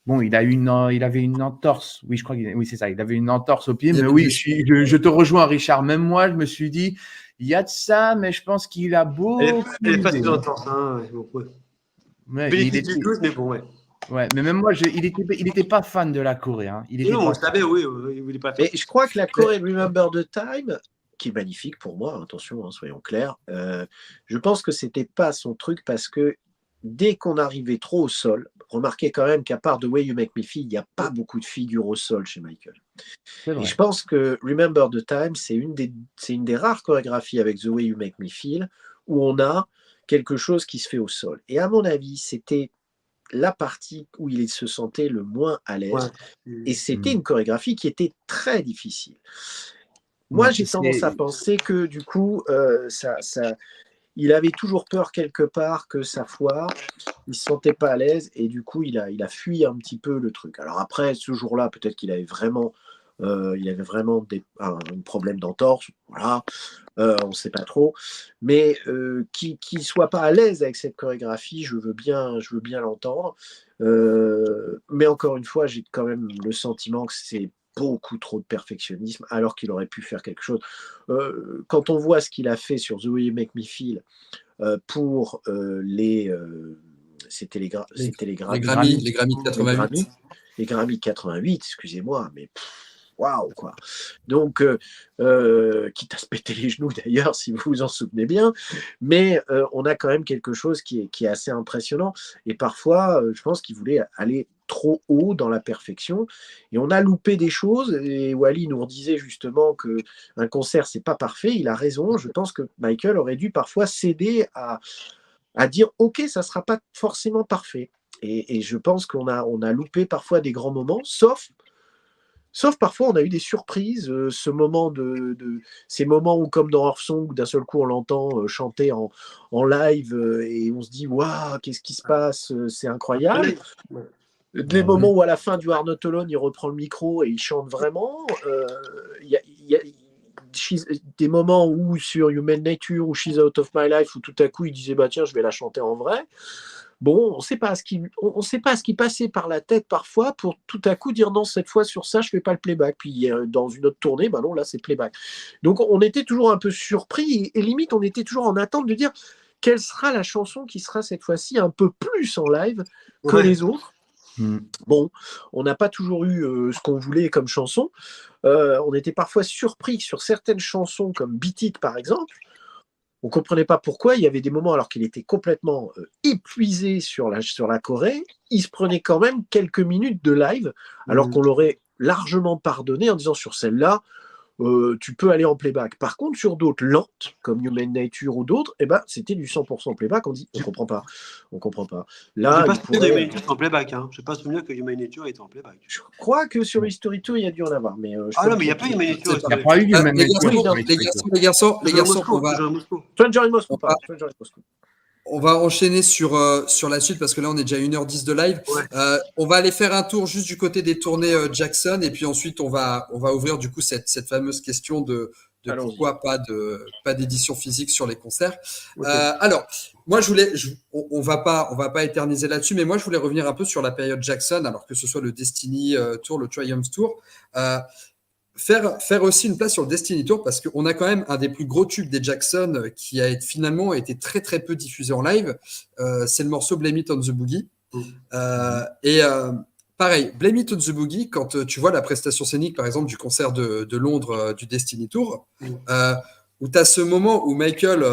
Bon, il avait une entorse. Oui, je crois oui, c'est ça. Il avait une entorse au pied. Mais oui, je te rejoins, Richard. Même moi, je me suis dit, il y a de ça, mais je pense qu'il a beau. Elle est pas si entorse, hein. Ouais, il était tous, mais bon, ouais. Ouais, mais même moi, il était pas fan de la Corée. Hein. Non, on savait, oui, il voulait pas faire. Mais je crois que la Corée Remember the Time, qui est magnifique pour moi, attention, hein, soyons clairs, je pense que c'était pas son truc parce que dès qu'on arrivait trop au sol, remarquez quand même qu'à part The Way You Make Me Feel, il n'y a pas beaucoup de figures au sol chez Michael. Et je pense que Remember the Time, c'est une des rares chorégraphies avec The Way You Make Me Feel où on a quelque chose qui se fait au sol. Et à mon avis, c'était la partie où il se sentait le moins à l'aise. Ouais. Et c'était une chorégraphie qui était très difficile. Moi, j'ai tendance à penser que du coup, il avait toujours peur quelque part que ça foire, il ne se sentait pas à l'aise et du coup, il a fui un petit peu le truc. Alors après, ce jour-là, peut-être qu'il avait vraiment, un problème d'entorse, voilà, on ne sait pas trop. Mais qu'il ne soit pas à l'aise avec cette chorégraphie, je veux bien l'entendre. Mais encore une fois, j'ai quand même le sentiment que c'est beaucoup trop de perfectionnisme alors qu'il aurait pu faire quelque chose. Quand on voit ce qu'il a fait sur The Way You Make Me Feel pour c'était les Grammy 88. Les Grammy 88, excusez-moi, mais waouh, quoi. Donc, quitte à se péter les genoux d'ailleurs, si vous vous en souvenez bien, mais on a quand même quelque chose qui est assez impressionnant. Et parfois, je pense qu'il voulait aller trop haut dans la perfection. Et on a loupé des choses. Et Wally nous redisait justement qu'un concert, c'est pas parfait. Il a raison. Je pense que Michael aurait dû parfois céder à dire « Ok, ça sera pas forcément parfait ». Et je pense qu'on a loupé parfois des grands moments, Sauf parfois, on a eu des surprises, ces moments où, comme dans Earth Song, où d'un seul coup, on l'entend chanter en live et on se dit « Waouh, qu'est-ce qui se passe? C'est incroyable !» Les moments où, à la fin du Are Not Alone, il reprend le micro et il chante vraiment. Il y a des moments où, sur Human Nature ou She's Out of My Life, où tout à coup, il disait « Tiens, je vais la chanter en vrai ». Bon, on ne sait pas ce qui passait par la tête parfois pour tout à coup dire non, cette fois sur ça, je ne fais pas le playback. Puis dans une autre tournée, non, là, c'est playback. Donc, on était toujours un peu surpris et limite, on était toujours en attente de dire quelle sera la chanson qui sera cette fois-ci un peu plus en live que les autres. Bon, on n'a pas toujours eu ce qu'on voulait comme chanson. On était parfois surpris sur certaines chansons comme Beat It, par exemple. On ne comprenait pas pourquoi. Il y avait des moments, alors qu'il était complètement épuisé sur la Corée, il se prenait quand même quelques minutes de live, alors qu'on l'aurait largement pardonné en disant sur celle-là, tu peux aller en playback. Par contre, sur d'autres lentes, comme Human Nature ou d'autres, c'était du 100% playback. On dit, on comprend pas. Là, je n'ai pas souvenir de Human Nature en playback. Hein. Je n'ai pas souvenir que Human Nature était en playback. Je crois que sur History Tour, il y a dû en avoir. Mais non, mais il n'y a pas Human Nature. Il n'y a pas eu Human Nature. Les garçons, Stranger in Moscow, on va enchaîner sur la suite parce que là, on est déjà à 1h10 de live. Ouais. On va aller faire un tour juste du côté des tournées Jackson et puis ensuite, on va ouvrir du coup cette fameuse question de pourquoi pas d'édition physique sur les concerts. Okay. Alors, moi, on va pas éterniser là-dessus, mais moi, je voulais revenir un peu sur la période Jackson, alors que ce soit le Destiny Tour, le Triumph Tour. Faire aussi une place sur le Destiny Tour parce qu'on a quand même un des plus gros tubes des Jackson qui a finalement été très très peu diffusé en live. C'est le morceau Blame It on the Boogie. Pareil, Blame It on the Boogie, quand tu vois la prestation scénique par exemple du concert de Londres du Destiny Tour, où tu as ce moment où Michael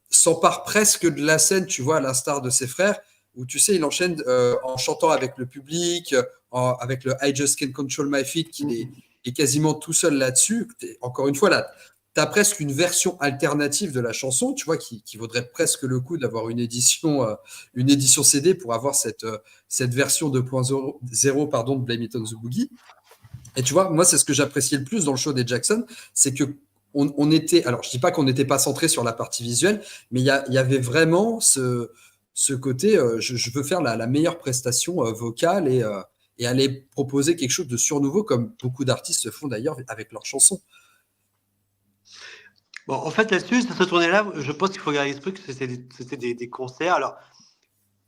s'empare presque de la scène, tu vois, à l'instar de ses frères, où tu sais, il enchaîne en chantant avec le public, avec le I Just Can't Control My Feet, qui est quasiment tout seul là-dessus. Encore une fois, là, tu as presque une version alternative de la chanson, tu vois, qui vaudrait presque le coup d'avoir une édition CD pour avoir cette version 2.0 pardon, de Blame It on the Boogie. Et tu vois, moi, c'est ce que j'appréciais le plus dans le show des Jackson, c'est que on était, alors je dis pas qu'on n'était pas centré sur la partie visuelle, mais il y avait vraiment ce côté, je veux faire la meilleure prestation vocale et aller proposer quelque chose de surnouveau, comme beaucoup d'artistes font d'ailleurs avec leurs chansons. Bon, en fait, là-dessus, cette tournée-là, je pense qu'il faut garder l'esprit que c'était des concerts. Alors,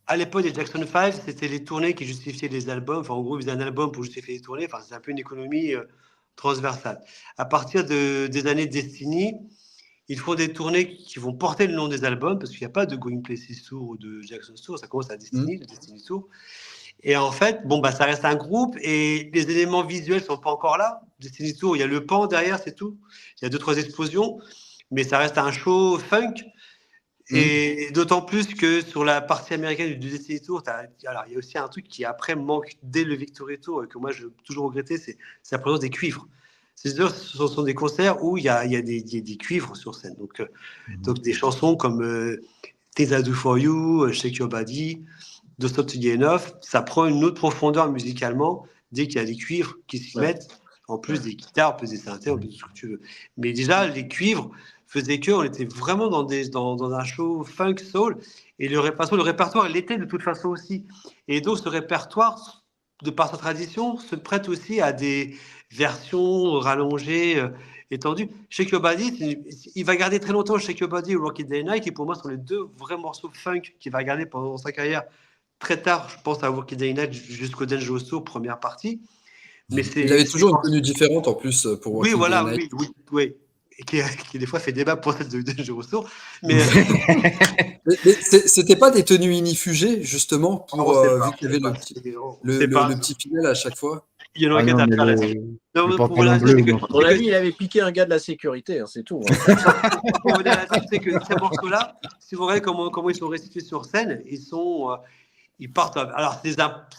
à l'époque des Jackson 5, c'était les tournées qui justifiaient les albums. Enfin, en gros, ils faisaient un album pour justifier les tournées. Enfin, c'est un peu une économie transversale. À partir des années Destiny, ils font des tournées qui vont porter le nom des albums, parce qu'il n'y a pas de Going Places Tour ou de Jackson Tour. Ça commence à Destiny, le Destiny Tour. Et en fait, ça reste un groupe et les éléments visuels ne sont pas encore là. Destiny Tour, il y a le pan derrière, c'est tout. Il y a 2-3 explosions, mais ça reste un show funk. Et d'autant plus que sur la partie américaine du Destiny Tour, alors, il y a aussi un truc qui après manque dès le Victory Tour et que moi je toujours regretté, c'est la présence des cuivres. C'est-à-dire, ce sont des concerts où il y a des cuivres sur scène. Donc des chansons comme Things I Do For You, Shake Your Body, Don't Stop To Get Enough, ça prend une autre profondeur musicalement dès qu'il y a des cuivres qui s'y mettent, en plus des guitares, en plus des synthés, en plus de ce que tu veux. Mais déjà, les cuivres faisaient qu'on était vraiment dans un show funk soul, et le répertoire, il l'était de toute façon aussi. Et donc, ce répertoire, de par sa tradition, se prête aussi à des versions rallongées, étendues. Shake Your Body, il va garder très longtemps Shake Your Body et Rocky Day Night, qui pour moi sont les deux vrais morceaux funk qu'il va garder pendant sa carrière. Très tard, je pense à Working Day Night jusqu'au Dangerous Tour, première partie. Mais il avait toujours une tenue différente en plus pour Working Day Night. Oui. Et qui des fois fait débat pour cette de Dangerous Tour. Mais c'était pas des tenues inifugées, justement, pour vu qu'il y avait le petit final à chaque fois. Il y a une enquête à faire là-dessus. On l'a dit, il avait piqué un gars de la sécurité, hein, c'est tout. Pour revenir à la tête, c'est que ces morceaux-là, si vous regardez comment ils sont restitués sur scène, ils partent. Alors, c'est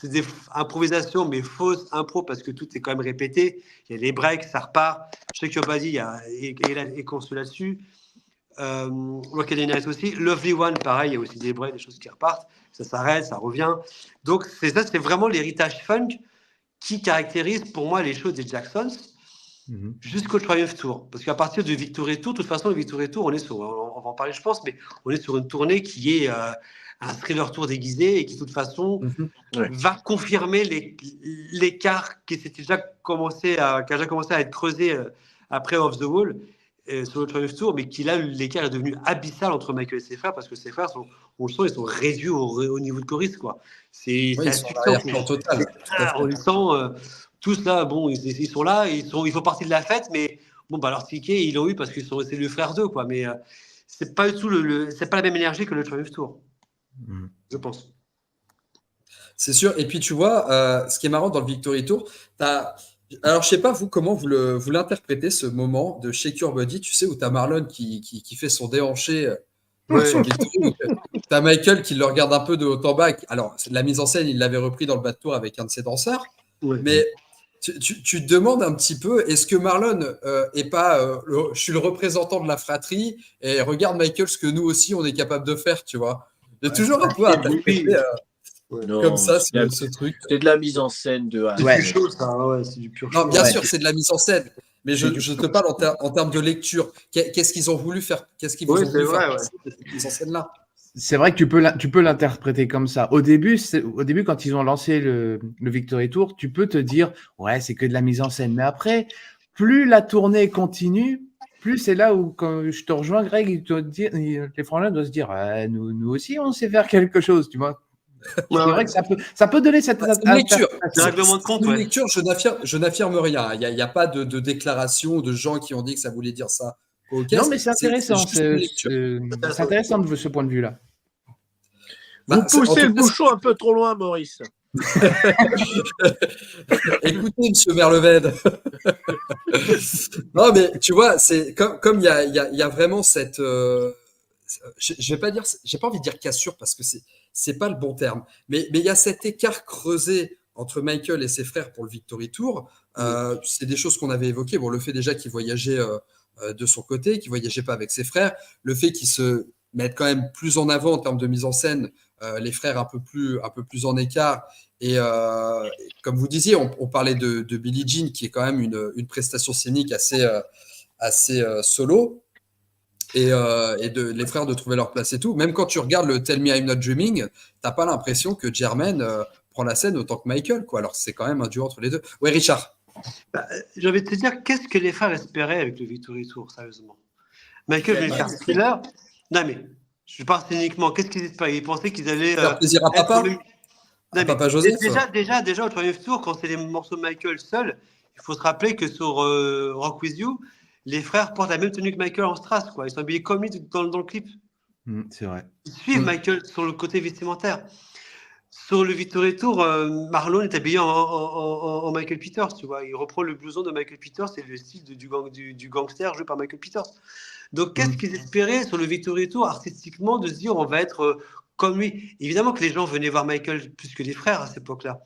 des improvisations, mais fausses impro parce que tout est quand même répété. Il y a les breaks, ça repart. Shake Your Body est construit là-dessus. Rocket Night aussi. Lovely One, pareil, il y a aussi des breaks, des choses qui repartent. Ça s'arrête, ça revient. Donc, c'est vraiment l'héritage funk qui caractérise pour moi les shows des Jacksons jusqu'au Triumph Tour. Parce qu'à partir du Victory Tour, de toute façon, le Victory Tour, on va en parler, je pense, mais on est sur une tournée qui est un thriller tour déguisé et qui, de toute façon, va confirmer l'écart qui a déjà commencé à être creusé après Off the Wall sur le Triumph Tour, mais qui là, l'écart est devenu abyssal entre Michael et ses frères, parce que ses frères, on le sent, ils sont réduits au niveau de choriste, quoi. C'est total. On les sent tous là, bon, ils sont là, ils font partie de la fête, mais bon, leur ticket, ils l'ont eu parce que c'est le frère d'eux, quoi. Mais c'est pas du tout c'est pas la même énergie que le Triumph Tour, je pense. C'est sûr. Et puis, tu vois, ce qui est marrant dans le Victory Tour, alors, je sais pas, vous, comment vous l'interprétez, ce moment de Shake Your Body, tu sais, où tu as Marlon qui fait son déhanché sur le Victory. Tu as Michael qui le regarde un peu de haut en bas. Alors, la mise en scène, il l'avait repris dans le bas de tour avec un de ses danseurs. Mais tu te demandes un petit peu, est-ce que Marlon est pas, je suis le représentant de la fratrie et regarde Michael ce que nous aussi on est capable de faire, tu vois. Il y a toujours un peu interprété Non, comme ça c'est de la- ce truc. c'est de la mise en scène de A à C'est Z. du show, ça. Ouais, c'est du pur Non, show. bien Ouais. sûr, c'est de la mise en scène, mais C'est du je te parle en termes de lecture. Qu'est-ce qu'ils ont voulu faire? Qu'est-ce qu'ils vous Oui, ont c'est voulu vrai, faire ouais. passer de cette mise en scène-là? C'est vrai que tu peux l'interpréter comme ça. Au début, quand ils ont lancé le Victory Tour, tu peux te dire, ouais, c'est que de la mise en scène. Mais après, plus la tournée continue, plus c'est là où, quand je te rejoins, Greg, les frangins doivent se dire, ouais, nous aussi, on sait faire quelque chose, tu vois. Ouais, C'est vrai ouais. que ça peut donner cette C'est une lecture. C'est un interprétation. règlement de compte, C'est une ouais. lecture, je n'affirme rien. Il y a pas de déclaration de gens qui ont dit que ça voulait dire ça. Ok, Non, mais c'est intéressant. juste une lecture. C'est intéressant de ce point de vue-là. Vous Bah, en poussez tout le cas, bouchon un peu trop loin, Maurice. écoutez, monsieur Merleved. Non, mais tu vois, c'est comme il y a vraiment cette. Je vais pas dire, j'ai pas envie de dire cassure parce que c'est pas le bon terme, mais il y a cet écart creusé entre Michael et ses frères pour le Victory Tour. C'est des choses qu'on avait évoquées. Bon, le fait déjà qu'il voyageait de son côté, qu'il voyageait pas avec ses frères, le fait qu'il se mette quand même plus en avant en termes de mise en scène, les frères un peu plus en écart. Et comme vous disiez, on parlait de Billie Jean, qui est quand même une prestation scénique assez solo. Et les frères de trouver leur place et tout. Même quand tu regardes le Tell Me I'm Not Dreaming, t'as pas l'impression que Jermaine prend la scène autant que Michael, quoi. Alors c'est quand même un duo entre les deux. Ouais, Richard. Bah, j'ai envie de te dire, qu'est-ce que les frères espéraient avec le Victory Tour, sérieusement? Michael voulait faire Thriller. Non, mais je parle cyniquement. Qu'est-ce qu'ils espéraient? Ils pensaient qu'ils allaient Faire plaisir à être papa, le- Non, à mais papa Joseph. déjà, au troisième tour, quand c'est les morceaux de Michael seul, il faut se rappeler que sur Rock With You, les frères portent la même tenue que Michael en strass, quoi. Ils sont habillés comme lui dans le clip. C'est vrai. Ils suivent Michael sur le côté vestimentaire. Sur le Victory Tour, Marlon est habillé en Michael Peters, tu vois. Il reprend le blouson de Michael Peters, c'est le style du gangster joué par Michael Peters. Donc, qu'est-ce qu'ils espéraient sur le Victory Tour artistiquement de se dire on va être comme lui? Évidemment que les gens venaient voir Michael plus que les frères à cette époque-là.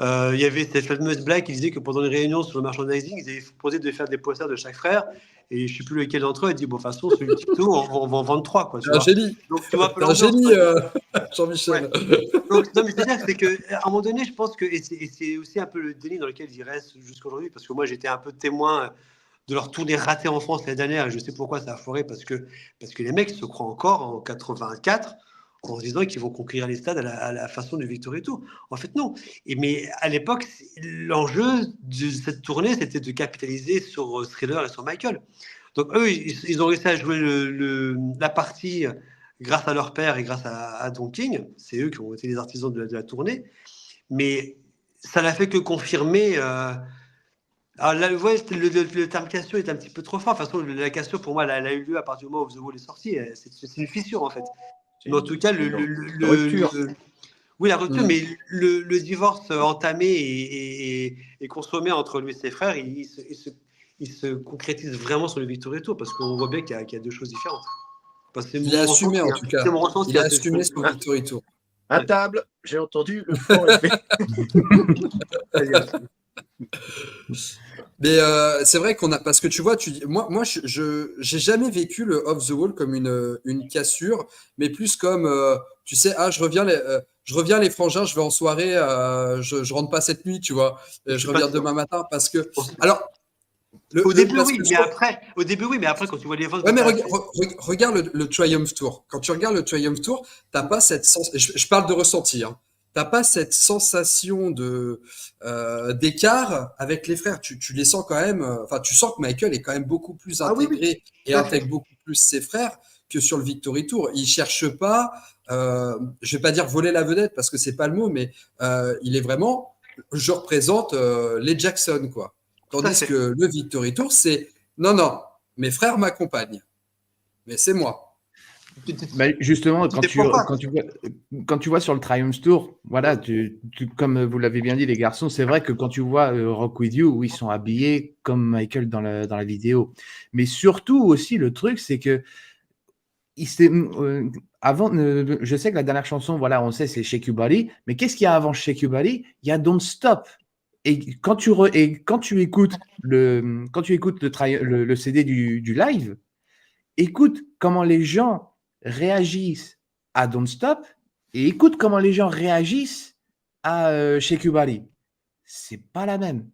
Il y avait cette fameuse blague qui disait que pendant une réunion sur le merchandising, ils avaient proposé de faire des posters de chaque frère. Et je ne sais plus lequel d'entre eux a dit bon, de toute façon, sur le Victory Tour, on va en vendre 3. Quoi, tu vois. Un génie. Donc, tu vois un peu Un l'ambiance, génie, quoi. Jean-Michel. Ouais. Donc, non, mais c'est-à-dire c'est qu'à un moment donné, je pense que, et c'est aussi un peu le déni dans lequel ils restent jusqu'à aujourd'hui, parce que moi, j'étais un peu témoin de leur tournée ratée en France l'année dernière, et je sais pourquoi ça a foiré, parce que les mecs se croient encore en 84 en se disant qu'ils vont conquérir les stades à la façon du Victory Tour. En fait, non. Mais à l'époque, l'enjeu de cette tournée, c'était de capitaliser sur Thriller et sur Michael. Donc, eux, ils ont réussi à jouer la partie grâce à leur père et grâce à Don King. C'est eux qui ont été les artisans de la tournée. Mais ça n'a fait que confirmer. Alors là, vous voyez, le terme cassure est un petit peu trop fort. De toute façon, la cassure, pour moi, elle a eu lieu à partir du moment où The Wall est sorti. C'est une fissure, en fait. Mais en tout cas, rupture. Oui, la rupture, mais le divorce entamé et consommé entre lui et ses frères, il se concrétise vraiment sur le Victory Tour parce qu'on voit bien qu'il y a deux choses différentes. Enfin, Il a assumé en tout cas. Il a assumé son Victory Tour. À table, j'ai entendu le fort effet. Mais c'est vrai qu'on a, parce que tu vois, moi, j'ai jamais vécu le Off the Wall comme une cassure, mais plus comme, tu sais, je reviens les frangins, je vais en soirée, je rentre pas cette nuit, tu vois, je reviens demain matin parce que, alors. Au début, oui, mais après, quand tu vois les ventes. Ouais, mais regarde le Triumph Tour. Quand tu regardes le Triumph Tour, t'as pas cette sensation. Je parle de ressenti, hein. T'as pas cette sensation d'écart avec les frères. Tu les sens quand même. Enfin, tu sens que Michael est quand même beaucoup plus intégré et intègre beaucoup plus ses frères que sur le Victory Tour. Il cherche pas. Je vais pas dire voler la vedette parce que c'est pas le mot, mais il est vraiment. Je représente les Jackson, quoi. Tandis que le Victory Tour, c'est non, mes frères m'accompagnent, mais c'est moi. Bah justement, quand tu vois sur le Triumph Tour, voilà, comme vous l'avez bien dit, les garçons, c'est vrai que quand tu vois Rock With You, où ils sont habillés comme Michael dans la vidéo. Mais surtout aussi, le truc, c'est que avant, je sais que la dernière chanson, voilà, on sait, c'est Shake Your Body, mais qu'est-ce qu'il y a avant Shake Your Body? Il y a Don't Stop. Et quand tu écoutes le CD du live, écoute comment les gens réagissent à Don't Stop et écoute comment les gens réagissent à Shake Your Body. C'est pas la même.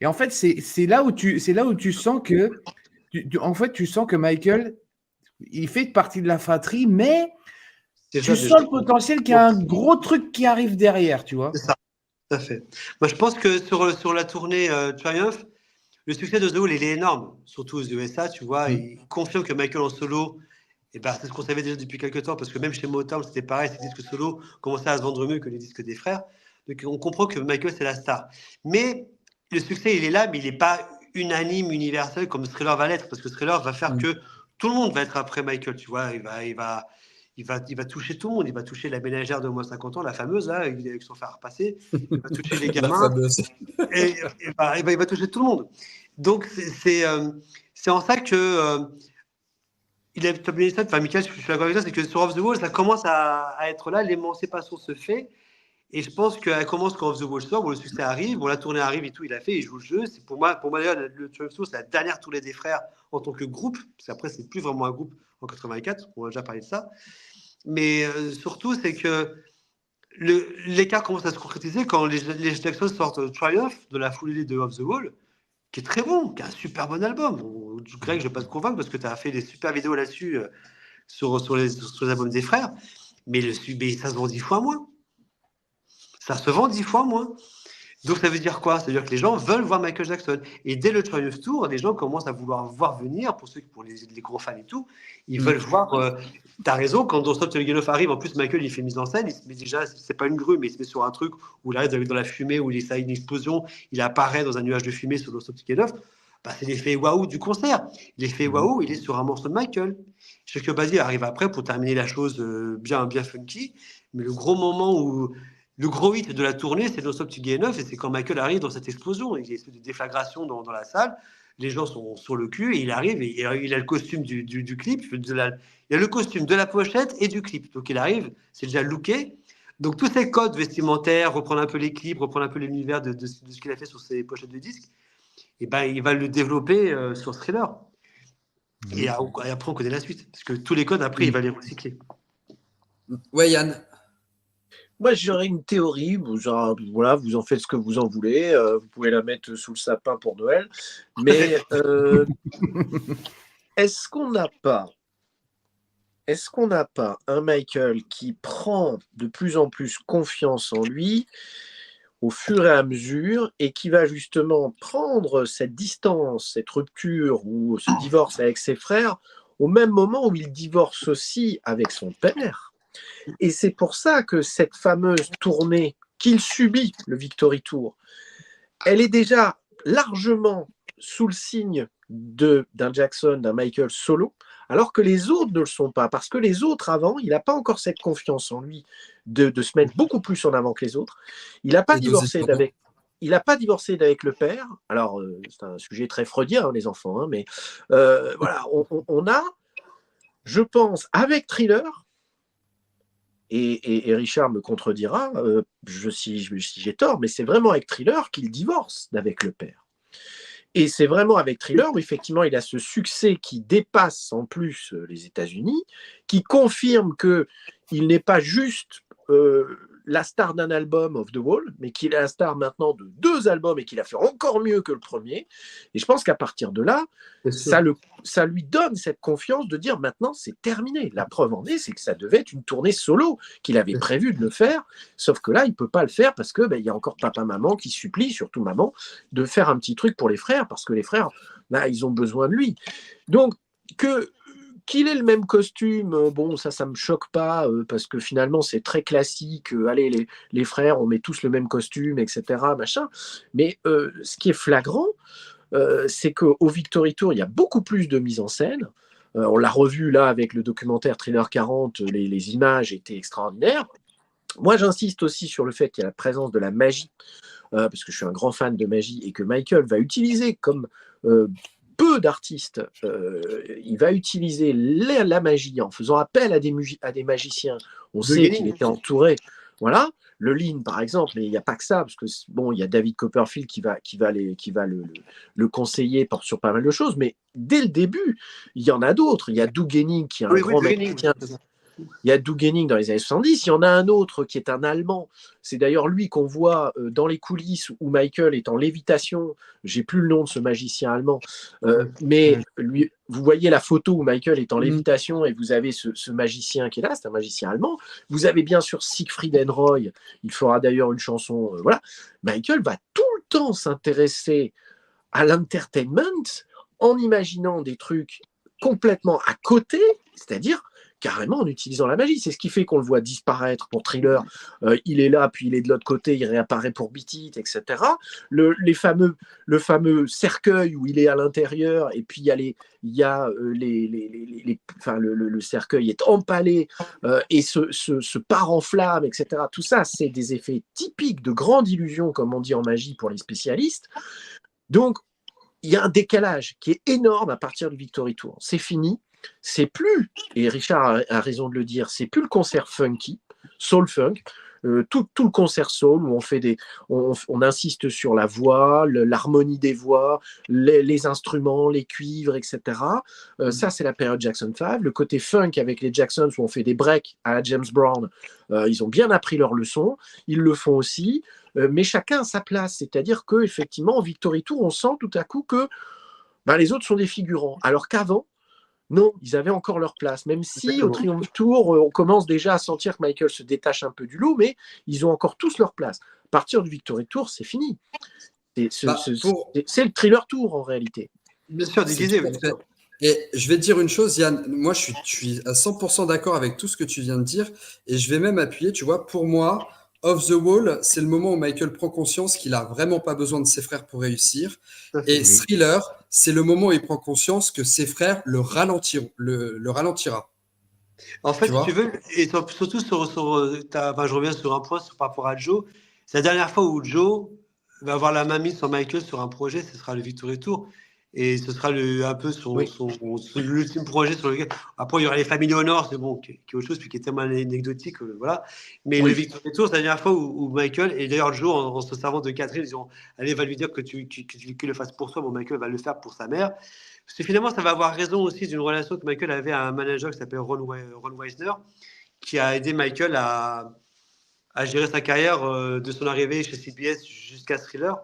Et en fait, c'est là où tu sens que tu sens que Michael, il fait partie de la fratrie, mais C'est tu ça, sens le potentiel qu'il y a un gros truc qui arrive derrière, tu vois. c'est ça, tout à fait. Moi, je pense que sur la tournée Triumph, le succès de The Wall, il est énorme, surtout aux USA, tu vois. Il confirme que Michael en solo, et ben, c'est ce qu'on savait déjà depuis quelques temps, parce que même chez Motown, c'était pareil, ces disques solo commençaient à se vendre mieux que les disques des frères. Donc, on comprend que Michael, c'est la star. Mais le succès, il est là, mais il n'est pas unanime, universel, comme Thriller va l'être, parce que Thriller va faire que tout le monde va être après Michael, tu vois. Il va toucher tout le monde. Il va toucher la ménagère de moins 50 ans, la fameuse, là, avec son fer repassé. Il va toucher les La gamins. fameuse. Il va toucher tout le monde. Donc, c'est en ça que il a bien ça. Enfin, Michael, je suis d'accord avec ça, c'est que sur Off the Wall, ça commence à être là, l'émancipation se fait. Et je pense qu'elle commence quand Off the Wall sort, où le succès arrive, bon, la tournée arrive et tout, il a fait, il joue le jeu. C'est pour moi d'ailleurs, le Triumph Tour, c'est la dernière tournée des frères en tant que groupe, parce qu'après, c'est plus vraiment un groupe en 84, on a déjà parlé de ça. Mais surtout, c'est que l'écart commence à se concrétiser quand les Jackson sortent Triumph de la foulée de Off the Wall, qui est très bon, qui est un super bon album. Greg, je ne vais pas te convaincre parce que tu as fait des super vidéos là-dessus sur les albums des frères, mais ça se vend 10 fois moins. Ça se vend 10 fois moins. Donc ça veut dire quoi? Ça veut dire que les gens veulent voir Michael Jackson. Et dès le Triumph Tour, les gens commencent à vouloir voir venir, pour les gros fans et tout, ils veulent voir. T'as raison, quand Don't Stop Till You Get Off arrive, en plus Michael il fait mise en scène, il se met déjà, c'est pas une grue, mais il se met sur un truc où il arrive dans la fumée, où ça a une explosion, il apparaît dans un nuage de fumée sur Don't Stop Till You Get Off. Bah, c'est l'effet waouh du concert. L'effet waouh, il est sur un morceau de Michael. Shake Your Body arrive après pour terminer la chose bien funky, mais le gros moment où le gros hit de la tournée, c'est Don't Stop Till You Get Off, et c'est quand Michael arrive dans cette explosion. Il y a une espèce de déflagration dans la salle. Les gens sont sur le cul et il arrive et il a le costume du clip. Il a le costume de la pochette et du clip. Donc il arrive, c'est déjà looké. Donc tous ces codes vestimentaires, reprendre un peu les clips, reprendre un peu l'univers de ce qu'il a fait sur ses pochettes de disques, et ben il va le développer sur Thriller. Et après on connaît la suite. Parce que tous les codes, après, il va les recycler. Ouais, Yann. Moi, j'aurais une théorie. Genre, voilà, vous en faites ce que vous en voulez. Vous pouvez la mettre sous le sapin pour Noël. Mais est-ce qu'on n'a pas un Michael qui prend de plus en plus confiance en lui au fur et à mesure et qui va justement prendre cette distance, cette rupture ou ce divorce avec ses frères au même moment où il divorce aussi avec son père? Et c'est pour ça que cette fameuse tournée qu'il subit, le Victory Tour, elle est déjà largement sous le signe d'un Jackson, d'un Michael solo, alors que les autres ne le sont pas. Parce que les autres, avant, il n'a pas encore cette confiance en lui de se mettre beaucoup plus en avant que les autres. Il n'a pas divorcé d'avec le père. Alors, c'est un sujet très freudien, hein, les enfants, hein, mais voilà, on a, je pense, avec Thriller, et Richard me contredira si j'ai tort, mais c'est vraiment avec Thriller qu'il divorce d'avec le père. Et c'est vraiment avec Thriller où effectivement il a ce succès qui dépasse en plus les États-Unis, qui confirme qu'il n'est pas juste la star d'un album Off the Wall, mais qu'il est la star maintenant de 2 albums et qu'il a fait encore mieux que le premier. Et je pense qu'à partir de là, ça lui donne cette confiance de dire maintenant c'est terminé. La preuve en est, c'est que ça devait être une tournée solo, qu'il avait prévu de le faire, sauf que là, il ne peut pas le faire parce qu'il y a encore papa-maman qui supplie, surtout maman, de faire un petit truc pour les frères, parce que les frères, là, ils ont besoin de lui. Donc, qu'il ait le même costume, bon, ça me choque pas, parce que finalement, c'est très classique. Allez, les frères, on met tous le même costume, etc., machin. Mais ce qui est flagrant, c'est qu'au Victory Tour, il y a beaucoup plus de mise en scène. On l'a revu là avec le documentaire Thriller 40, les images étaient extraordinaires. Moi, j'insiste aussi sur le fait qu'il y a la présence de la magie, parce que je suis un grand fan de magie, et que Michael va utiliser comme peu d'artistes, il va utiliser la magie en faisant appel à des magiciens. On sait qu'il était entouré Voilà, le lean par exemple, mais il n'y a pas que ça, parce que bon, il y a David Copperfield qui va le conseiller sur pas mal de choses, mais dès le début, il y en a d'autres. Il y a Doug Henning qui est un Oui, grand Training. américain. Il y a Doug Henning dans les années 70. Il y en a un autre qui est un Allemand. C'est d'ailleurs lui qu'on voit dans les coulisses où Michael est en lévitation. J'ai plus le nom de ce magicien allemand. Mais lui, vous voyez la photo où Michael est en lévitation et vous avez ce magicien qui est là. C'est un magicien allemand. Vous avez bien sûr Siegfried and Roy. Il fera d'ailleurs une chanson. Voilà. Michael va tout le temps s'intéresser à l'entertainment en imaginant des trucs complètement à côté, c'est-à-dire carrément en utilisant la magie. C'est ce qui fait qu'on le voit disparaître pour Thriller. Il est là, puis il est de l'autre côté, il réapparaît pour Beat It, etc. Le fameux cercueil où il est à l'intérieur, et puis le cercueil est empalé et se part en flamme, etc. Tout ça, c'est des effets typiques de grande illusion, comme on dit en magie pour les spécialistes. Donc, il y a un décalage qui est énorme à partir du Victory Tour. C'est fini. C'est plus, et Richard a raison de le dire, c'est plus le concert funky, soul funk, tout le concert soul où on insiste sur la voix, l'harmonie des voix, les instruments, les cuivres, etc. Ça, c'est la période Jackson 5. Le côté funk avec les Jacksons où on fait des breaks à la James Brown, ils ont bien appris leur leçon, ils le font aussi, mais chacun a sa place. C'est-à-dire qu'effectivement, au Victory Tour, on sent tout à coup que les autres sont des figurants, alors qu'avant, non, ils avaient encore leur place, même si Exactement. au Triumph Tour, on commence déjà à sentir que Michael se détache un peu du lot, mais ils ont encore tous leur place. À partir du Victory Tour, c'est fini. C'est le Thriller Tour en réalité. Bien sûr, déguisé. Tout à fait. Et je vais te dire une chose, Yann, moi je suis à 100% d'accord avec tout ce que tu viens de dire, et je vais même appuyer, tu vois, pour moi, Off the Wall, c'est le moment où Michael prend conscience qu'il a vraiment pas besoin de ses frères pour réussir, et Thriller, c'est le moment où il prend conscience que ses frères le ralentira. En fait, si tu veux, et surtout je reviens sur un point par rapport à Joe, c'est la dernière fois où Joe va avoir la main mise sur Michael sur un projet, ce sera le Victory Tour. Et ce sera un peu l'ultime projet sur lequel. Après, il y aura les Family Honor, c'est bon, qui est autre chose, puis qui est tellement anecdotique, voilà. Mais le Victory Tour, c'est la dernière fois où Michael, et d'ailleurs Joe, en se servant de Catherine, ils ont allez, va lui dire que tu le fasses pour toi, bon, Michael va le faire pour sa mère. Parce que finalement, ça va avoir raison aussi d'une relation que Michael avait à un manager qui s'appelle Ron Weisner, qui a aidé Michael à gérer sa carrière de son arrivée chez CBS jusqu'à Thriller.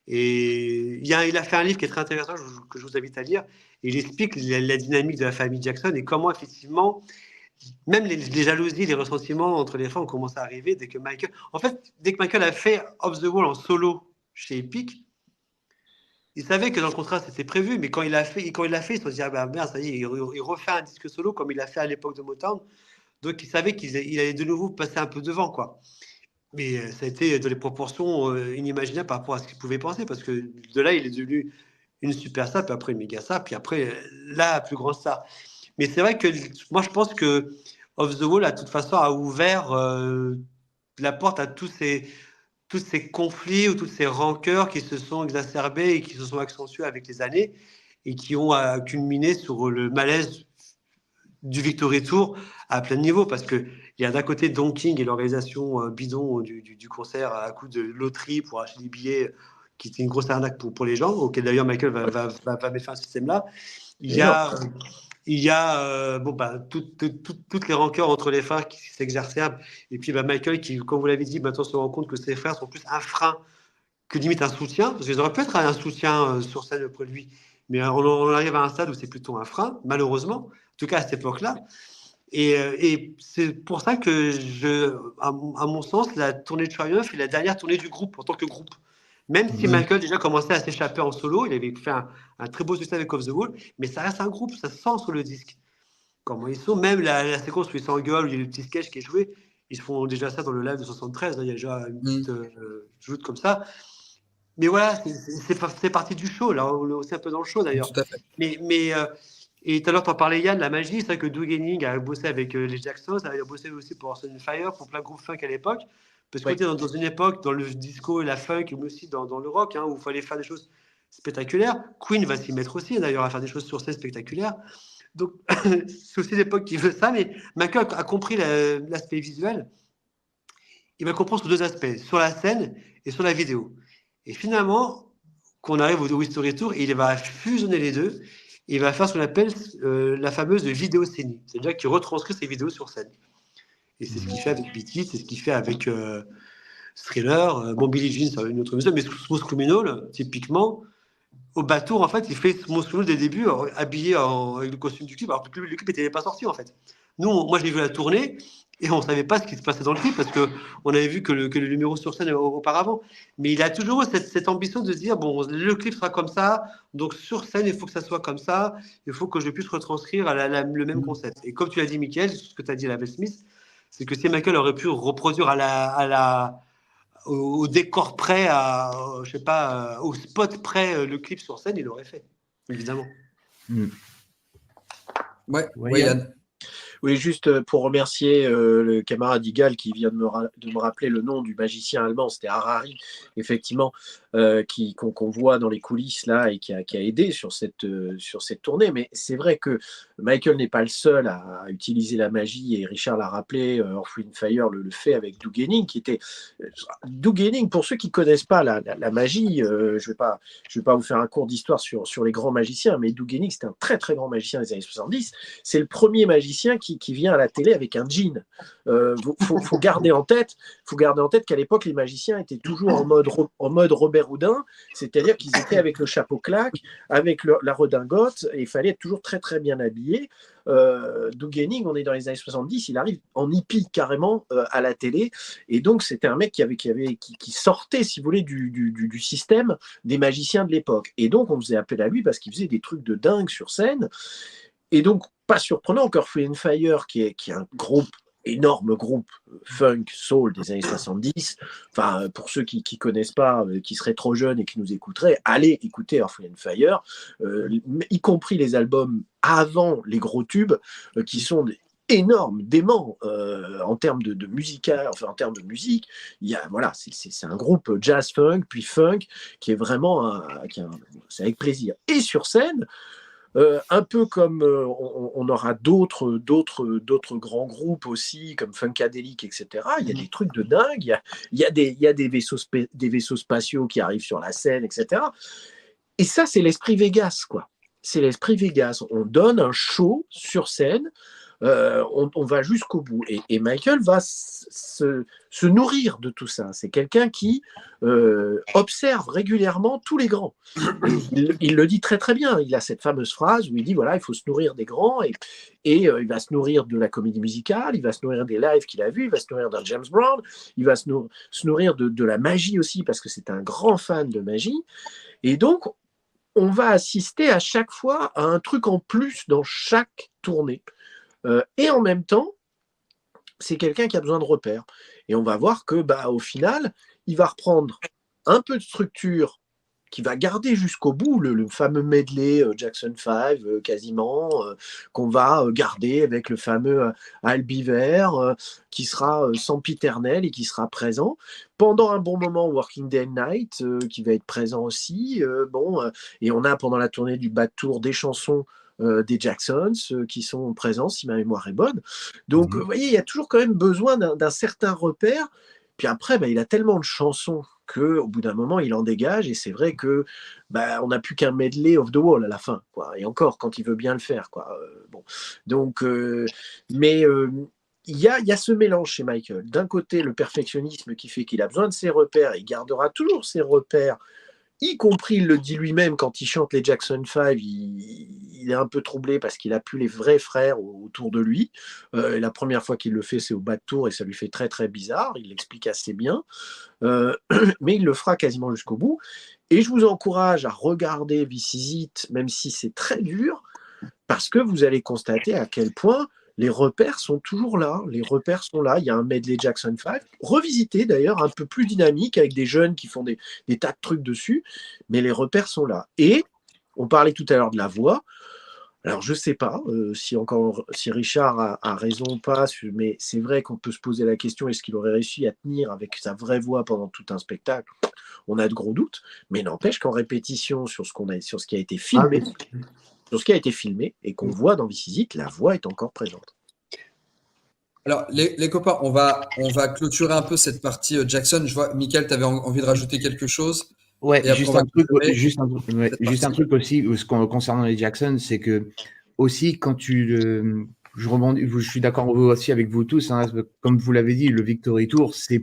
Et il a fait un livre qui est très intéressant, que je vous invite à lire. Il explique la dynamique de la famille Jackson et comment, effectivement, même les jalousies, les ressentiments entre les frères ont commencé à arriver dès que Michael a fait Off the Wall en solo chez Epic. Il savait que dans le contrat c'était prévu, mais quand il l'a fait, il se dit merde, ça y est, il refait un disque solo comme il a fait à l'époque de Motown. Donc il savait qu'il allait de nouveau passer un peu devant, quoi. Mais ça a été dans les proportions inimaginables par rapport à ce qu'il pouvait penser, parce que de là, il est devenu une superstar, puis après une méga star, puis après la plus grande star. Mais c'est vrai que moi, je pense que Off the Wall, de toute façon, a ouvert la porte à tous ces conflits ou toutes ces rancœurs qui se sont exacerbés et qui se sont accentués avec les années et qui ont culminé sur le malaise du Victory Tour à plein niveau, parce que il y a d'un côté Don King et l'organisation bidon du concert à coup de loterie pour acheter des billets, qui était une grosse arnaque pour les gens, auquel d'ailleurs Michael va mettre fin à ce système-là. Il y a toutes les rancœurs entre les frères qui s'exacerbent, et puis Michael qui, comme vous l'avez dit, maintenant se rend compte que ses frères sont plus un frein que limite un soutien, parce qu'ils auraient pu être un soutien sur scène auprès de lui, mais on arrive à un stade où c'est plutôt un frein, malheureusement, en tout cas à cette époque-là. Et c'est pour ça que, à mon sens, la tournée de Triumph est la dernière tournée du groupe, en tant que groupe. Même si Michael déjà commençait à s'échapper en solo, il avait fait un très beau succès avec Off the Wall, mais ça reste un groupe, ça se sent sur le disque. Comment ils sont, même la séquence où ils s'engueulent, où il y a le petit sketch qui est joué, ils font déjà ça dans le live de 73, il y a déjà une petite joute comme ça. Mais voilà, c'est parti du show, là, on est aussi un peu dans le show d'ailleurs. Tout à fait. Et tout à l'heure, tu en parlais, Yann, la magie, c'est vrai que Doug Henning a bossé avec les Jacksons, il a bossé aussi pour Orson Fire, pour plein de groupes funk à l'époque. Parce que tu es dans une époque, dans le disco et la funk, mais aussi dans le rock, où il fallait faire des choses spectaculaires. Queen va s'y mettre aussi, d'ailleurs, à faire des choses sur scène spectaculaires. Donc, c'est aussi l'époque qui veut ça, mais Michael a compris l'aspect visuel. il va comprendre sur deux aspects, sur la scène et sur la vidéo. Et finalement, qu'on arrive au History Tour, il va fusionner les deux. Il va faire ce qu'on appelle la fameuse vidéocénie. C'est-à-dire qu'il retranscrit ses vidéos sur scène. Et c'est ce qu'il fait avec Beat It, c'est ce qu'il fait avec Thriller. Bon, Billie Jean, c'est une autre musique, mais Smooth Criminal, typiquement, au Batour, en fait, il fait Smooth Criminal dès le début, habillé avec le costume du clip, alors que le clip n'était pas sorti, en fait. Nous, moi, j'ai vu la tournée, et on ne savait pas ce qui se passait dans le clip, parce qu'on avait vu que le numéro sur scène auparavant. Mais il a toujours eu cette ambition de se dire, bon, le clip sera comme ça, donc sur scène, il faut que ça soit comme ça, il faut que je puisse retranscrire le même concept. Et comme tu l'as dit, Mickaël, ce que tu as dit à la Belle Smith, c'est que si Michael aurait pu reproduire au décor près, je sais pas, au spot près, le clip sur scène, il l'aurait fait, évidemment. Ouais, Yann. Oui, juste pour remercier le camarade Igal qui vient de me rappeler le nom du magicien allemand, c'était Harari, effectivement, qu'on voit dans les coulisses là et qui a aidé sur cette tournée. Mais c'est vrai que Michael n'est pas le seul à utiliser la magie, et Richard l'a rappelé, Earth, Wind, Fire le fait avec Doug Henning, qui était Doug Henning, pour ceux qui ne connaissent pas la magie, je vais pas vous faire un cours d'histoire sur les grands magiciens, mais Doug Henning, c'était un très très grand magicien des années 70. C'est le premier magicien qui vient à la télé avec un jean. Faut garder en tête qu'à l'époque, les magiciens étaent toujours en mode Robert Houdin, c'est-à-dire qu'ils étaient avec le chapeau claque, avec la redingote, et il fallait être toujours très très bien habillé. Doug Henning, on est dans les années 70, il arrive en hippie carrément à la télé, et donc c'était un mec qui sortait, si vous voulez, du système des magiciens de l'époque. Et donc on faisait appel à lui parce qu'il faisait des trucs de dingue sur scène. Et donc, pas surprenant, Earth, Wind & Fire, qui est un énorme groupe funk, soul des années 70. Enfin, pour ceux qui ne connaissent pas, qui seraient trop jeunes et qui nous écouteraient, allez écouter Earth, Wind & Fire, y compris les albums avant les gros tubes, qui sont énormes, déments en termes de musical, enfin en termes de musique. C'est un groupe jazz funk, puis funk, qui est vraiment c'est avec plaisir. Et sur scène, un peu comme on aura d'autres grands groupes aussi, comme Funkadelic, etc. Il y a des trucs de dingue, il y a des vaisseaux spatiaux qui arrivent sur la scène, etc. Et ça, c'est l'esprit Vegas, quoi. C'est l'esprit Vegas. On donne un show sur scène, on va jusqu'au bout. Et Michael va se nourrir de tout ça. C'est quelqu'un qui observe régulièrement tous les grands. Il le dit très très bien. Il a cette fameuse phrase où il dit, voilà, il faut se nourrir des grands, et il va se nourrir de la comédie musicale, il va se nourrir des lives qu'il a vus, il va se nourrir d'un James Brown, il va se nourrir de la magie aussi, parce que c'est un grand fan de magie. Et donc, on va assister à chaque fois à un truc en plus dans chaque tournée. Et en même temps, c'est quelqu'un qui a besoin de repères. Et on va voir que, au final, il va reprendre un peu de structure qui va garder jusqu'au bout le fameux medley Jackson 5, quasiment, qu'on va garder avec le fameux I'll Be There, qui sera sempiternel et qui sera présent. Pendant un bon moment, Working Day and Night, qui va être présent aussi. Et on a, pendant la tournée du Bad Tour, des chansons des Jacksons qui sont présents, si ma mémoire est bonne. Donc, vous voyez, il y a toujours quand même besoin d'un certain repère. Puis après, il a tellement de chansons qu'au bout d'un moment, il en dégage. Et c'est vrai que on n'a plus qu'un medley off the wall à la fin, quoi. Et encore, quand il veut bien le faire, quoi. Donc, il y a ce mélange chez Michael. D'un côté, le perfectionnisme qui fait qu'il a besoin de ses repères. Il gardera toujours ses repères, y compris, il le dit lui-même, quand il chante les Jackson 5, il est un peu troublé parce qu'il n'a plus les vrais frères autour de lui. La première fois qu'il le fait, c'est au Bad Tour, et ça lui fait très très bizarre. Il l'explique assez bien. Mais il le fera quasiment jusqu'au bout. Et je vous encourage à regarder This Is It, même si c'est très dur, parce que vous allez constater à quel point les repères sont toujours là. Les repères sont là. Il y a un medley Jackson 5, revisité d'ailleurs, un peu plus dynamique, avec des jeunes qui font des tas de trucs dessus, mais les repères sont là. Et on parlait tout à l'heure de la voix. Alors, je ne sais pas si Richard a raison ou pas, mais c'est vrai qu'on peut se poser la question, est-ce qu'il aurait réussi à tenir avec sa vraie voix pendant tout un spectacle? On a de gros doutes, mais n'empêche qu'en répétition sur ce qui a été filmé, sur ce qui a été filmé et qu'on voit dans This Is It, la voix est encore présente. Alors, les copains, on va clôturer un peu cette partie Jackson. Je vois, Michael, tu avais envie de rajouter quelque chose Ouais, et après, on va clôturer cette juste un partie. truc aussi concernant les Jackson, c'est que aussi quand je rebondis, je suis d'accord aussi avec vous tous, hein, comme vous l'avez dit, le Victory Tour, c'est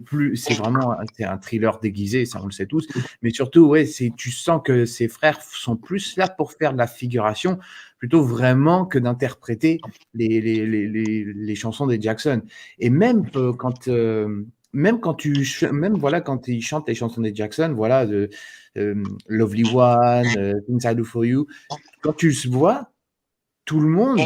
vraiment c'est un thriller déguisé, ça on le sait tous, mais surtout, ouais, tu sens que ses frères sont plus là pour faire de la figuration, plutôt vraiment que d'interpréter les chansons des Jackson. Et même voilà, quand ils chantent les chansons des Jackson, voilà, Lovely One, Things I Do For You, quand tu le vois, tout le monde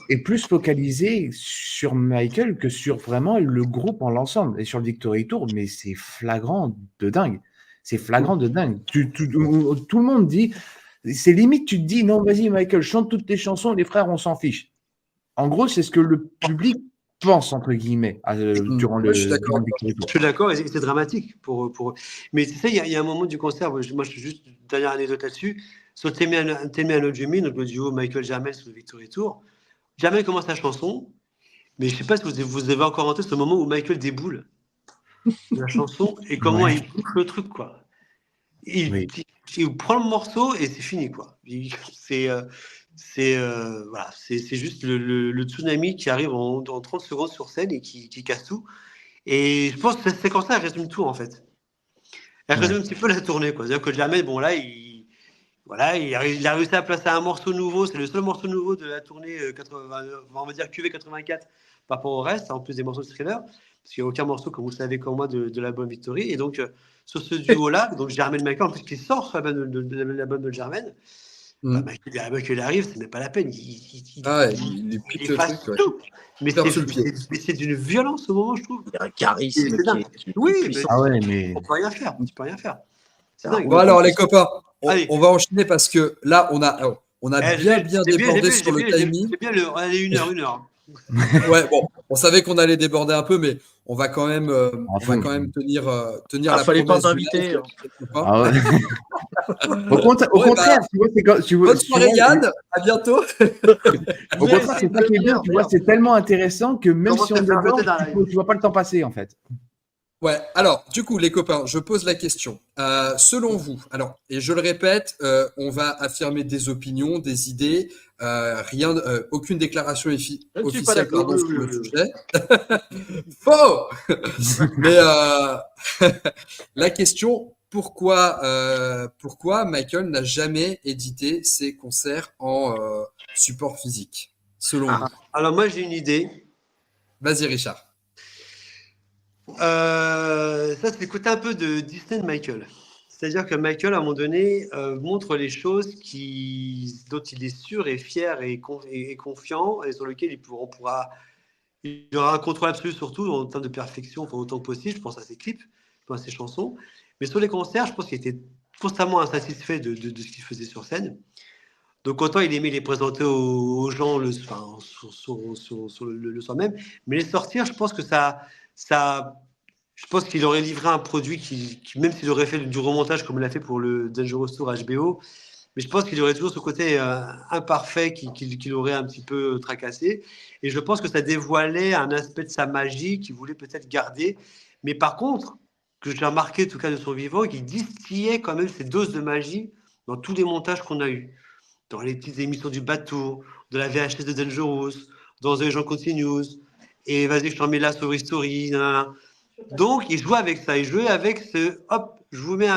est plus focalisé sur Michael que sur vraiment le groupe en l'ensemble et sur le Victory Tour, mais c'est flagrant de dingue. C'est flagrant de dingue. Tout le monde dit, c'est limite, tu te dis, non, vas-y, Michael, chante toutes tes chansons, les frères, on s'en fiche. En gros, c'est ce que le public pense, entre guillemets, durant Ouais, je suis d'accord le avec toi. Victory Tour. Je suis d'accord, et c'est dramatique pour. Mais tu sais, il y a un moment du concert, moi je suis juste une dernière anecdote là-dessus. Sur Tell Me I Know Jimmy, donc le duo Michael Jamel sur le Victory Tour, Jamel commence la chanson, mais je sais pas si vous avez encore en tête ce moment où Michael déboule de la chanson et comment Ouais. il boucle le truc, quoi. Oui. Il prend le morceau et c'est fini, quoi. Voilà, c'est juste le tsunami qui arrive en 30 secondes sur scène et qui casse tout. Et je pense que cette séquence-là, elle résume tout, en fait. Elle résume Ouais. un petit peu la tournée, quoi. C'est-à-dire que Jamel, bon, là, voilà, il a réussi à placer un morceau nouveau. C'est le seul morceau nouveau de la tournée 80, on va dire QV 84 par rapport au reste, en plus des morceaux de Thriller. Parce qu'il n'y a aucun morceau, comme vous le savez comme moi, de l'album Victory. Et donc, sur ce duo-là, donc Jermaine Michael, en plus, qui sort sur l'album de Jermaine, bah, Mm. Michael arrive, c'est même pas la peine. Ah, ouais, il Il pique le truc, efface ouais. tout. Mais Il perd sous le pied. c'est d'une violence au moment, je trouve. Il y a un C'est charisme qui dingue. est Oui, mais puissant. Ah ouais, mais on peut rien faire. Tu peux rien faire. C'est Ah dingue. Bon, ouais, alors, les copains, Allez. on va enchaîner parce que là, on a bien débordé sur le timing. J'ai bien le. Allez, une heure. Ouais, bon, on savait qu'on allait déborder un peu, mais on va quand même, à fond. tenir Ah, la fallait pas promesse du live, m'inviter, hein. les copains. Ah ouais. Au Bon, et bah, contraire, tu vois, c'est quand, bonne soirée, souvent, Yann. À bientôt. au contraire, c'est ça qui est bien, tu vois, c'est tellement intéressant que même Comment si te on faire jeter déborde, dans la tu vois pas le temps passer, en fait. Ouais, alors, du coup, les copains, je pose la question. Selon vous, alors, et je le répète, on va affirmer des opinions, des idées, aucune déclaration Je ne suis pas officielle, d'accord. pardon, sur le sujet. Faux! Mais la question, pourquoi Michael n'a jamais édité ses concerts en support physique, selon vous? Alors, moi, j'ai une idée. Vas-y, Richard. Ça, c'est le côté un peu de Disney de Michael. C'est-à-dire que Michael, à un moment donné, montre les choses dont il est sûr et fier et confiant et sur lesquelles il aura un contrôle absolu, surtout en termes de perfection, enfin, autant que possible. Je pense à ses clips, je pense à ses chansons. Mais sur les concerts, je pense qu'il était constamment insatisfait de ce qu'il faisait sur scène. Donc, autant il aimait les présenter aux gens sur le soir même, mais les sortir, je pense que je pense qu'il aurait livré un produit même s'il aurait fait du remontage comme il a fait pour le Dangerous Tour HBO, mais je pense qu'il aurait toujours ce côté imparfait qu'il aurait un petit peu tracassé. Et je pense que ça dévoilait un aspect de sa magie qu'il voulait peut-être garder. Mais par contre, que j'ai remarqué, en tout cas de son vivant, qu'il distillait quand même ses doses de magie dans tous les montages qu'on a eus. Dans les petites émissions du bateau, de la VHS de Dangerous, dans The Agent Continues, et vas-y, je t'en mets là sur History, nanana. Donc, il jouait avec ça. Il jouait avec hop, je vous mets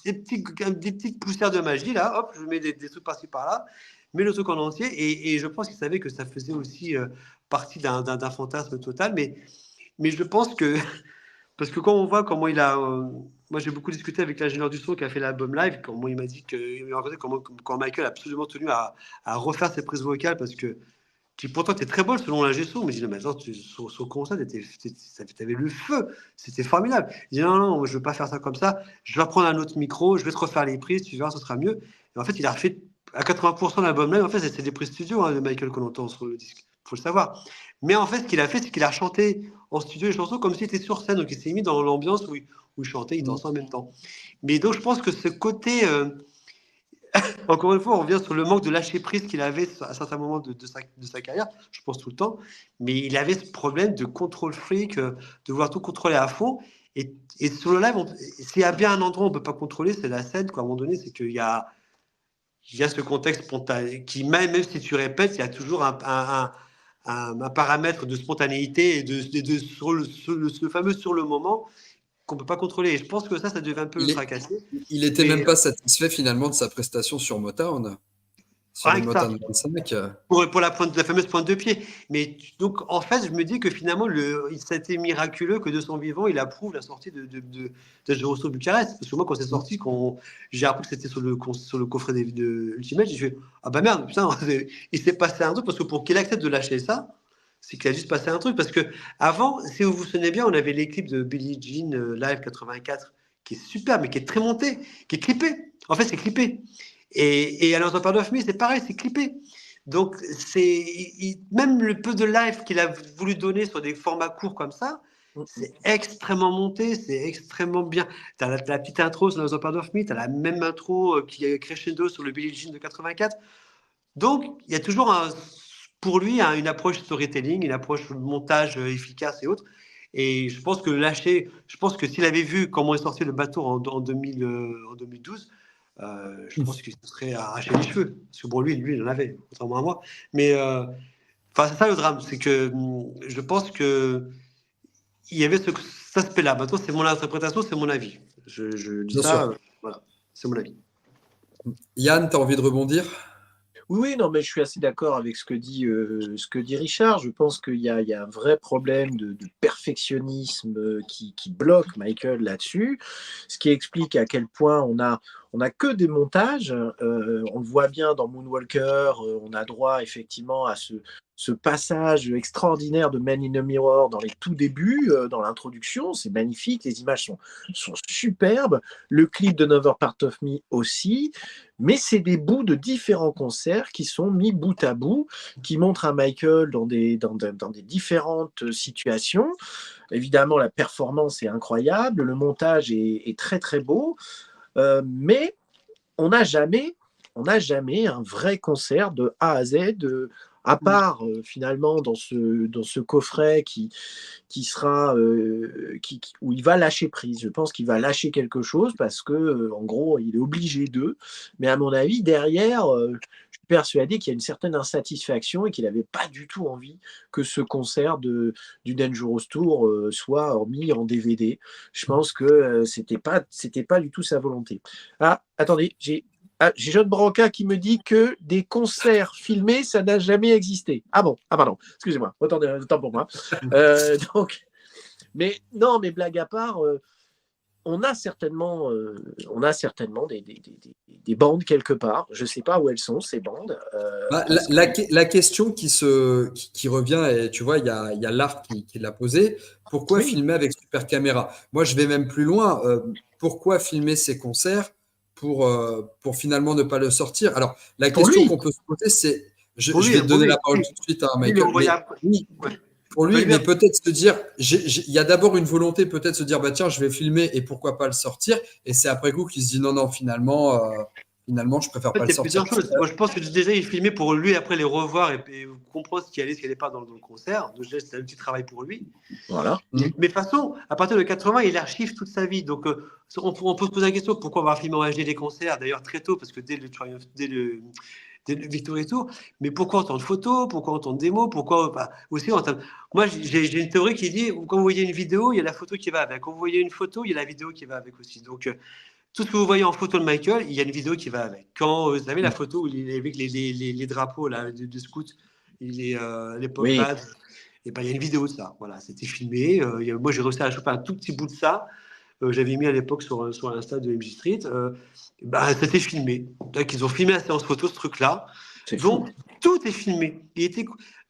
des petites poussières de magie, là, hop, je vous mets des trucs par-ci, par-là, mais le truc en entier. Et je pense qu'il savait que ça faisait aussi partie d'un fantasme total. Mais je pense que, parce que quand on voit comment il a. Moi, j'ai beaucoup discuté avec l'ingénieur du son qui a fait l'album live, comment il m'a dit quand Michael a absolument tenu à refaire ses prises vocales parce que qui pourtant était très bonne selon l'ingé son, mais je dis, mais attends, sur concert, t'avais le feu, c'était formidable. Il dit, non, non, je ne veux pas faire ça comme ça, je vais prendre un autre micro, je vais te refaire les prises, tu verras, ce sera mieux. Et en fait, il a refait à 80% l'album live, en fait, c'est des prises studio de Michael qu'on entend sur le disque, il faut le savoir. Mais en fait, ce qu'il a fait, c'est qu'il a chanté en studio les chansons comme s'il était sur scène, donc il s'est mis dans l'ambiance où il chantait, il dansait en même temps. Mais donc, je pense que ce côté encore une fois, on revient sur le manque de lâcher prise qu'il avait à certains moments de sa carrière, je pense tout le temps, mais il avait ce problème de contrôle freak, de vouloir tout contrôler à fond. Et sur le live, s'il y a bien un endroit où on ne peut pas contrôler, c'est la scène, quoi. À un moment donné, c'est qu'il y a ce contexte spontané qui, même si tu répètes, il y a toujours un paramètre de spontanéité et ce fameux sur le moment qu'on ne peut pas contrôler. Et je pense que ça devait un peu le tracasser. Il était même pas satisfait finalement de sa prestation sur Motown, sur les Rien que ça. Motown 25. Pour la fameuse pointe de pied. Mais donc, en fait, je me dis que finalement, ça a été miraculeux que de son vivant, il approuve la sortie de Jorosto Bucarest. Parce que moi, quand c'est sorti, j'ai appris que c'était sur le coffret de Ultimate, j'ai fait ah bah merde, putain, il s'est passé un truc. Parce que pour qu'il accepte de lâcher ça, c'est qu'il a juste passé un truc. Parce que avant, si vous vous souvenez bien, on avait les clips de Billie Jean Live 84 qui est super, mais qui est très monté, qui est clippé. En fait, c'est clippé. Et à l'Anthropard of Me, c'est pareil, c'est clippé. Donc, même le peu de live qu'il a voulu donner sur des formats courts comme ça, c'est extrêmement monté, c'est extrêmement bien. Tu as la petite intro sur Another Part of Me, tu as la même intro qui est crescendo sur le Billie Jean de 84. Donc, il y a toujours pour lui une approche storytelling, une approche montage efficace et autres. Et je pense que s'il avait vu comment est sorti le bateau en 2012, je pense qu'il se serait arraché les cheveux. Parce que bon, lui, il en avait, contrairement à moi. Mais c'est ça le drame, c'est que je pense que il y avait cet aspect-là. Maintenant, c'est mon interprétation, c'est mon avis. Je dis Bien ça, sûr. voilà, c'est mon avis. Yann, tu as envie de rebondir? Oui, non, mais je suis assez d'accord avec ce que dit Richard. Je pense qu'il y a un vrai problème de perfectionnisme qui bloque Michael là-dessus, ce qui explique à quel point on a que des montages. On le voit bien dans Moonwalker, on a droit effectivement à ce passage extraordinaire de Man in the Mirror dans les tout débuts, dans l'introduction. C'est magnifique, les images sont superbes. Le clip de Another Part of Me aussi. Mais c'est des bouts de différents concerts qui sont mis bout à bout, qui montrent un Michael dans des différentes situations. Évidemment, la performance est incroyable, le montage est très très beau, mais on n'a jamais un vrai concert de A à Z, à part finalement dans ce coffret qui sera où il va lâcher prise. Je pense qu'il va lâcher quelque chose parce que en gros il est obligé d'eux. Mais à mon avis derrière, je suis persuadé qu'il y a une certaine insatisfaction et qu'il n'avait pas du tout envie que ce concert du Dangerous Tour soit mis en DVD. Je pense que c'était pas du tout sa volonté. Ah, attendez, j'ai John Branca qui me dit que des concerts filmés, ça n'a jamais existé. Ah bon, ah pardon, excusez-moi, autant pour moi. Mais blague à part, on a certainement des bandes quelque part. Je ne sais pas où elles sont, ces bandes. La question qui revient, et tu vois, il y a Lars qui l'a posée, pourquoi filmer avec super caméra? Moi, je vais même plus loin. Pourquoi filmer ces concerts pour finalement ne pas le sortir? Alors, la question qu'on peut se poser, c'est, je vais te donner la parole tout de suite à Michael, pour lui, mais peut-être se dire, il y a d'abord une volonté, peut-être se dire, bah tiens, je vais filmer et pourquoi pas le sortir, et c'est après coup qu'il se dit non, finalement, je préfère pas le sortir. Moi, je pense que déjà, il filmait pour lui, après les revoir et comprendre ce qui allait, ce qui n'allait pas dans le concert. Donc, c'était un petit travail pour lui. Voilà. Mais de toute façon, à partir de 80, il archive toute sa vie. Donc, on peut se poser la question pourquoi avoir filmé en HD les concerts, d'ailleurs très tôt, parce que dès le Victory Tour, mais pourquoi autant de photos, pourquoi autant de démos, pourquoi aussi moi j'ai une théorie qui dit quand vous voyez une vidéo, il y a la photo qui va avec, quand vous voyez une photo, il y a la vidéo qui va avec aussi. Donc tout ce que vous voyez en photo de Michael, il y a une vidéo qui va avec. Quand vous savez la photo où il est avec les drapeaux là, de scout, il est les pop pads, et ben il y a une vidéo de ça. Voilà, c'était filmé. Moi j'ai réussi à choper un tout petit bout de ça. J'avais mis à l'époque sur l'Insta de MJ Street. C'était filmé. Donc, ils ont filmé la séance photo, ce truc-là. Donc, tout est filmé.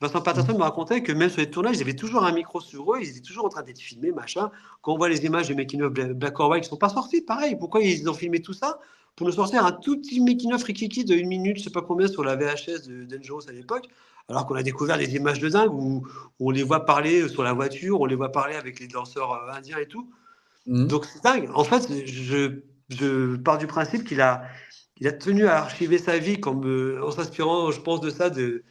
Vincent Patterson me racontait que même sur les tournages, ils avaient toujours un micro sur eux, ils étaient toujours en train d'être filmés, machin. Quand on voit les images de making-of Black or White qui ne sont pas sorties, pareil. Pourquoi ils ont filmé tout ça? Pour nous sortir un tout petit making-of rikiki de 1 minute, je ne sais pas combien, sur la VHS de Dangerous à l'époque, alors qu'on a découvert des images de dingue où on les voit parler sur la voiture, on les voit parler avec les danseurs indiens et tout. Donc c'est dingue. En fait, je pars du principe qu'il a il a tenu à archiver sa vie en s'inspirant, je pense, de ça, de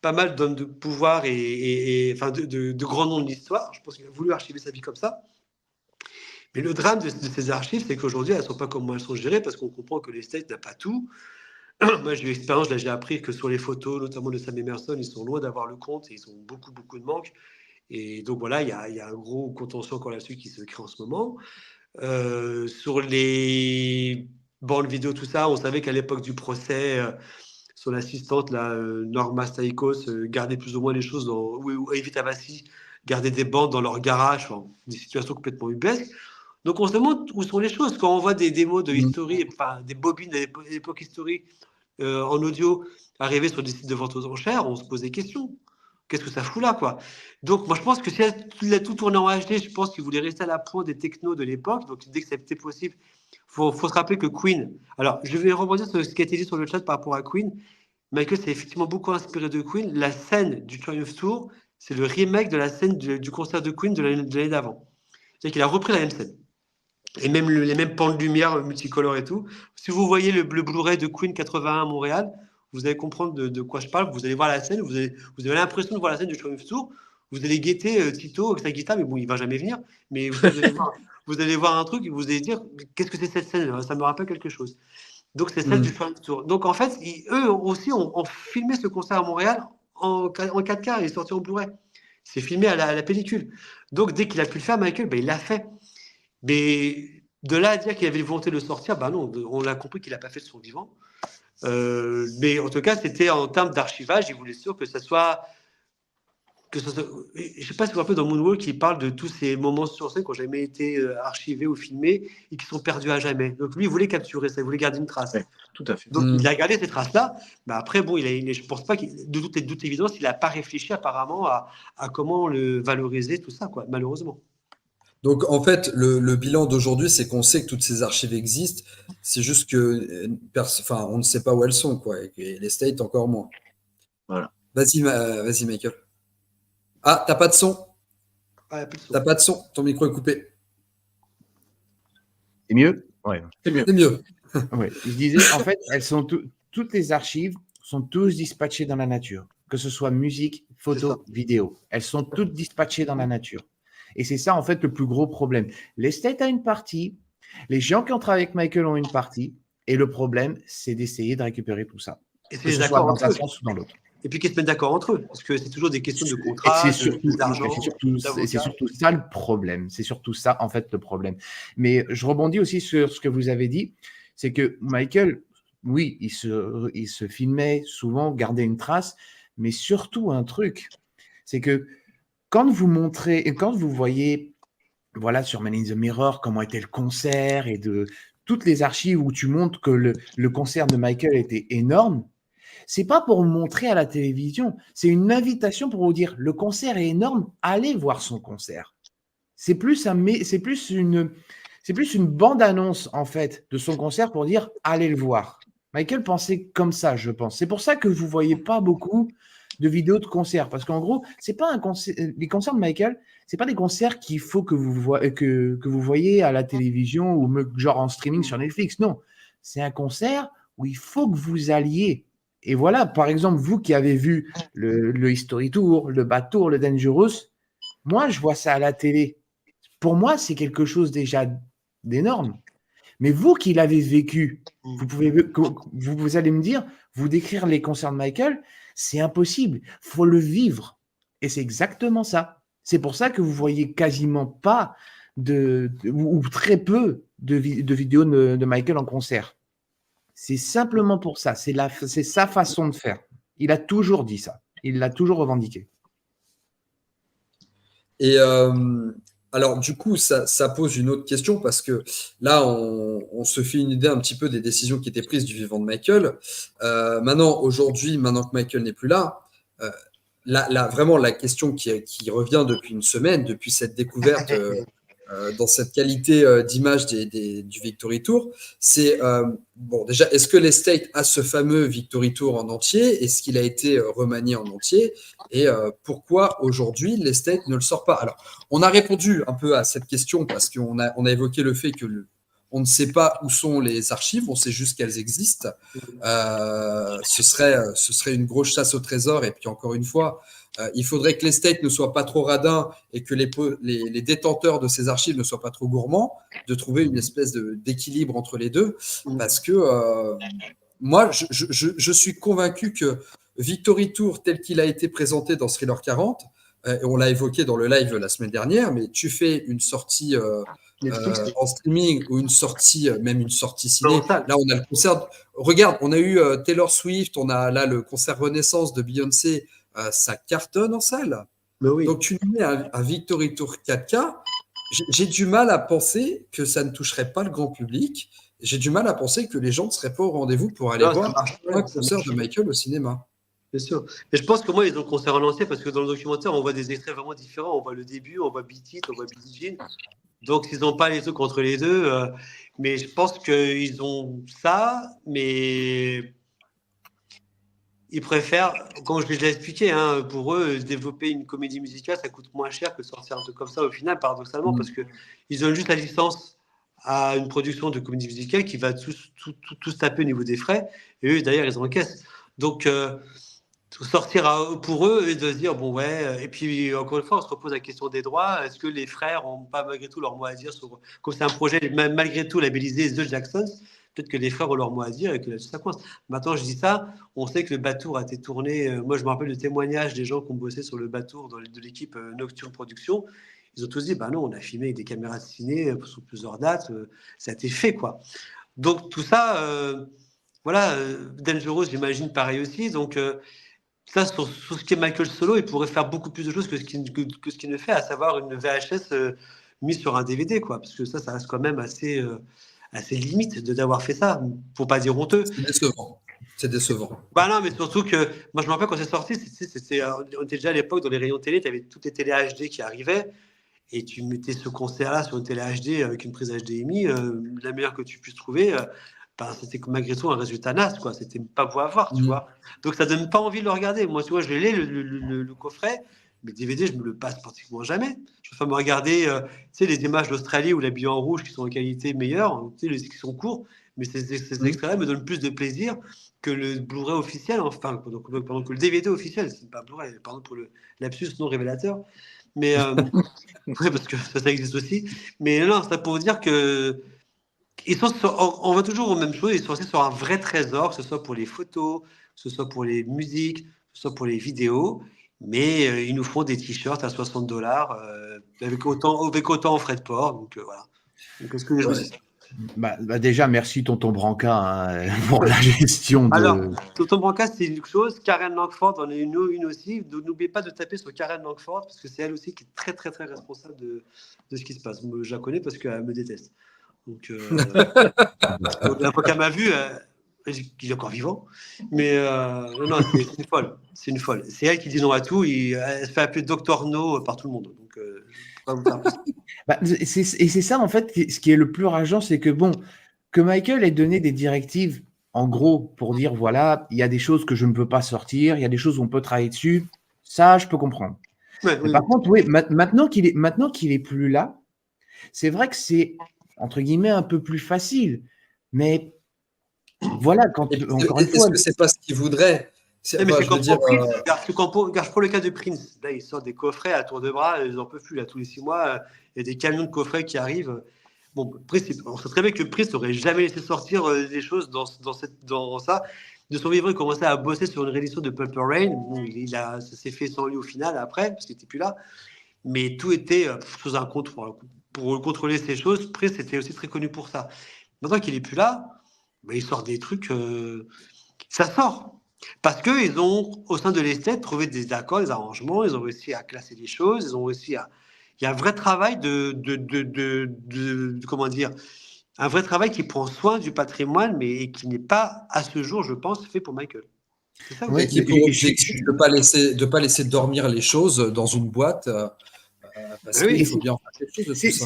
pas mal d'hommes de pouvoir enfin de grands noms de l'histoire. Je pense qu'il a voulu archiver sa vie comme ça. Mais le drame de ces archives, c'est qu'aujourd'hui, elles ne sont pas comment elles sont gérées, parce qu'on comprend que les States n'a pas tout. Moi, j'ai eu l'expérience, là, j'ai appris que sur les photos, notamment de Sam Emerson, ils sont loin d'avoir le compte et ils ont beaucoup, beaucoup de manques. Et donc voilà, il y a un gros contentieux encore là-dessus qui se crée en ce moment. Sur les bandes vidéo, tout ça, on savait qu'à l'époque du procès, son assistante, Norma Staikos, gardait plus ou moins les choses ou Evita Vassi gardait des bandes dans leur garage, enfin, des situations complètement ubuesques. Donc on se demande où sont les choses. Quand on voit des démos de history, enfin des bobines de l'époque history en audio arriver sur des sites de vente aux enchères, on se pose des questions. Qu'est-ce que ça fout là, quoi? Donc moi je pense que s'il a tout tourné en HD, je pense qu'il voulait rester à la pointe des technos de l'époque. Donc dès que c'était possible, faut se rappeler que Queen. Alors je vais rebondir sur ce qui a été dit sur le chat par rapport à Queen. Michael s'est effectivement beaucoup inspiré de Queen. La scène du Triumph Tour, c'est le remake de la scène du concert de Queen de l'année d'avant. C'est-à-dire qu'il a repris la même scène. Et même les mêmes pans de lumière multicolores et tout. Si vous voyez le Blu-ray de Queen 81 à Montréal, vous allez comprendre de quoi je parle. Vous allez voir la scène, vous avez l'impression de voir la scène du Triumph Tour. Vous allez guetter Tito avec sa guitare, mais bon, il ne va jamais venir. Mais vous allez voir un truc et vous allez dire qu'est-ce que c'est cette scène? Ça me rappelle quelque chose. Donc c'est celle du Triumph Tour. Donc en fait, eux aussi ont filmé ce concert à Montréal en 4K. Il est sorti en Blu-ray. C'est filmé à la pellicule. Donc dès qu'il a pu le faire, Michael, il l'a fait. Mais de là à dire qu'il avait une volonté de le sortir, non, on l'a compris qu'il n'a pas fait de son vivant. Mais en tout cas, c'était en termes d'archivage, il voulait sûr que ça soit. Je ne sais pas si vous vous rappelez dans Moonwalk, il parle de tous ces moments sur scène qui n'ont jamais été archivés ou filmés et qui sont perdus à jamais. Donc lui, il voulait capturer ça, il voulait garder une trace. Ouais, tout à fait. Donc il a gardé ces traces-là. Mais après, bon, je ne pense pas, de toute évidence, il n'a pas réfléchi apparemment à comment le valoriser, tout ça, quoi, malheureusement. Donc, en fait, le bilan d'aujourd'hui, c'est qu'on sait que toutes ces archives existent. C'est juste que, on ne sait pas où elles sont, quoi. Et les States encore moins. Voilà. Vas-y, Michael. Ah, t'as pas de son? T'as pas de son? Ton micro est coupé. C'est mieux? Ouais. C'est mieux. Ouais. Je disais, en fait, toutes les archives sont tous dispatchées dans la nature, que ce soit musique, photo, vidéo. Elles sont toutes dispatchées dans la nature. Et c'est ça, en fait, le plus gros problème. L'estate a une partie, les gens qui ont travaillé avec Michael ont une partie, et le problème, c'est d'essayer de récupérer tout ça. Et que ce soit dans un sens ou dans l'autre. Et puis qu'ils se mettent d'accord entre eux, parce que c'est toujours des questions de contrat, d'argent, c'est surtout ça le problème. C'est surtout ça, en fait, le problème. Mais je rebondis aussi sur ce que vous avez dit, c'est que Michael, oui, il se filmait souvent, gardait une trace, mais surtout un truc, c'est que quand vous voyez, voilà, sur Man in the Mirror, comment était le concert et de toutes les archives où tu montres que le concert de Michael était énorme, c'est pas pour montrer à la télévision, c'est une invitation pour vous dire le concert est énorme, allez voir son concert. C'est plus une bande-annonce en fait de son concert pour dire allez le voir. Michael pensait comme ça, je pense. C'est pour ça que vous voyez pas beaucoup de vidéos de concerts parce qu'en gros, c'est pas un concert. Les concerts de Michael, c'est pas des concerts qu'il faut que vous voyez à la télévision ou genre en streaming sur Netflix. Non, c'est un concert où il faut que vous alliez. Et voilà, par exemple, vous qui avez vu le History Tour, le Bad Tour, le Dangerous, moi, je vois ça à la télé. Pour moi, c'est quelque chose déjà d'énorme. Mais vous qui l'avez vécu, vous allez me dire, vous décrire les concerts de Michael, c'est impossible. Il faut le vivre. Et c'est exactement ça. C'est pour ça que vous voyez quasiment pas ou très peu de vidéos de Michael en concert. C'est simplement pour ça. C'est sa façon de faire. Il a toujours dit ça. Il l'a toujours revendiqué. Et alors, du coup, ça pose une autre question parce que là, on se fait une idée un petit peu des décisions qui étaient prises du vivant de Michael. Maintenant que Michael n'est plus là, vraiment la question qui revient depuis une semaine, depuis cette découverte dans cette qualité d'image du Victory Tour, c'est bon, déjà, est-ce que l'estate a ce fameux Victory Tour en entier? Est-ce qu'il a été remanié en entier? Et pourquoi aujourd'hui l'estate ne le sort pas? Alors, on a répondu un peu à cette question parce qu'on a évoqué le fait que on ne sait pas où sont les archives, on sait juste qu'elles existent. Ce serait une grosse chasse au trésor. Et puis encore une fois, il faudrait que l'estate ne soit pas trop radin et que les détenteurs de ces archives ne soient pas trop gourmands, de trouver une espèce d'équilibre entre les deux. Parce que moi, je suis convaincu que Victory Tour, tel qu'il a été présenté dans Thriller 40, on l'a évoqué dans le live la semaine dernière, mais tu fais une sortie en streaming ou une sortie, même une sortie ciné. Là, on a le concert. Regarde, on a eu Taylor Swift, on a là le concert Renaissance de Beyoncé. Ça cartonne en salle. Oui. Donc, tu mets un Victory Tour 4K. J'ai du mal à penser que ça ne toucherait pas le grand public. J'ai du mal à penser que les gens ne seraient pas au rendez-vous pour aller voir un concert de Michael au cinéma. Bien sûr. Et je pense que moi, ils ont le concert relancé parce que dans le documentaire, on voit des extraits vraiment différents. On voit le début, on voit Beat It, on voit Billie Jean. Donc, ils n'ont pas les trucs entre les deux. Mais je pense qu'ils ont ça, mais ils préfèrent, comme je l'ai expliqué, pour eux, développer une comédie musicale, ça coûte moins cher que sortir un truc comme ça au final, paradoxalement, parce qu'ils ont juste la licence à une production de comédie musicale qui va tous taper au niveau des frais. Et eux, d'ailleurs, ils encaissent. Donc, sortir pour eux et de se dire, bon, ouais. Et puis, encore une fois, on se repose la question des droits. Est-ce que les frères n'ont pas malgré tout leur mot à dire sur, comme c'est un projet malgré tout labellisé The Jacksons, peut-être que les frères ont leur mot à dire et que ça coince. Maintenant, je dis ça, on sait que le Batour a été tourné. Moi, je me rappelle le témoignage des gens qui ont bossé sur le Batour de l'équipe Nocturne Production. Ils ont tous dit, bah non, on a filmé avec des caméras de ciné sur plusieurs dates. Ça a été fait, quoi. Donc, tout ça, voilà, Dangerous, j'imagine pareil aussi. Donc, ça, sur ce qui est Michael Solo, il pourrait faire beaucoup plus de choses que ce qu'il ne fait, à savoir une VHS mise sur un DVD, quoi. Parce que ça reste quand même assez limite d'avoir fait ça. Faut pas dire honteux. C'est décevant. Bah non, mais surtout que moi je me rappelle quand c'est sorti, on était déjà à l'époque dans les rayons télé, tu avais toutes les télé HD qui arrivaient et tu mettais ce concert-là sur une télé HD avec une prise HDMI, la meilleure que tu puisses trouver. C'était malgré tout un résultat naze, quoi. C'était pas beau à voir, tu vois. Donc ça donne pas envie de le regarder. Moi, tu vois, je l'ai le coffret, mais DVD, je me le passe pratiquement jamais. Je préfère me regarder, tu sais, les images d'Australie ou l'habillé en rouge qui sont en qualité meilleure, tu sais, qui sont courts, mais ces extraits-là me donnent plus de plaisir que le Blu-ray officiel, enfin, pendant que le DVD officiel, c'est pas Blu-ray, pardon pour le lapsus non révélateur, mais parce que ça existe aussi. Mais non, c'est pour vous dire que on va toujours aux mêmes choses, ils sont aussi sur un vrai trésor, que ce soit pour les photos, que ce soit pour les musiques, que ce soit pour les vidéos, mais ils nous font des t-shirts à $60 avec autant en frais de port, donc voilà. Donc, est-ce que les gens... déjà, merci Tonton Branca pour la gestion de... Alors, Tonton Branca, c'est une chose. Karen Langford en est une aussi. N'oubliez pas de taper sur Karen Langford, parce que c'est elle aussi qui est très, très, très responsable de ce qui se passe. Moi, je la connais parce qu'elle me déteste. Donc, la fois qu'elle m'a vu, il est encore vivant. Mais non, c'est une folle. C'est une folle. C'est elle qui dit non à tout. Elle se fait appeler Dr No par tout le monde. Donc, je ne peux pas vous faire plus. Et c'est ça, en fait, ce qui est le plus rageant, c'est que, bon, que Michael ait donné des directives, en gros, pour dire, voilà, il y a des choses que je ne peux pas sortir, il y a des choses où on peut travailler dessus, ça, je peux comprendre. Ouais, oui. Par contre, oui, maintenant qu'il est plus là, c'est vrai que c'est, entre guillemets, un peu plus facile. Mais voilà, encore une fois... Est-ce que c'est pas ce qu'il voudrait? Mais c'est comme Prince. Je prends le cas de Prince. Là, ils sortent des coffrets à tour de bras. Ils n'en peuvent plus. Là, tous les 6 mois, il y a des camions de coffrets qui arrivent. Bon, on sait très bien que Prince n'aurait jamais laissé sortir des choses dans ça. De son vivant, il commençait à bosser sur une réédition de Purple Rain. Bon, ça s'est fait sans lui au final, après, parce qu'il n'était plus là. Mais tout était sous un contrôle. Pour contrôler ces choses, Prince était aussi très connu pour ça. Maintenant qu'il n'est plus là, il sort des trucs... ça sort. Parce qu'ils ont, au sein de l'esthète, trouvé des accords, des arrangements, ils ont réussi à classer les choses, ils ont réussi à... Il y a un vrai travail comment dire, un vrai travail qui prend soin du patrimoine, mais qui n'est pas, à ce jour, je pense, fait pour Michael. C'est ça, ouais, qui est pour objectif de pas laisser dormir les choses dans une boîte, parce qu'il faut bien faire quelque chose de tout ça.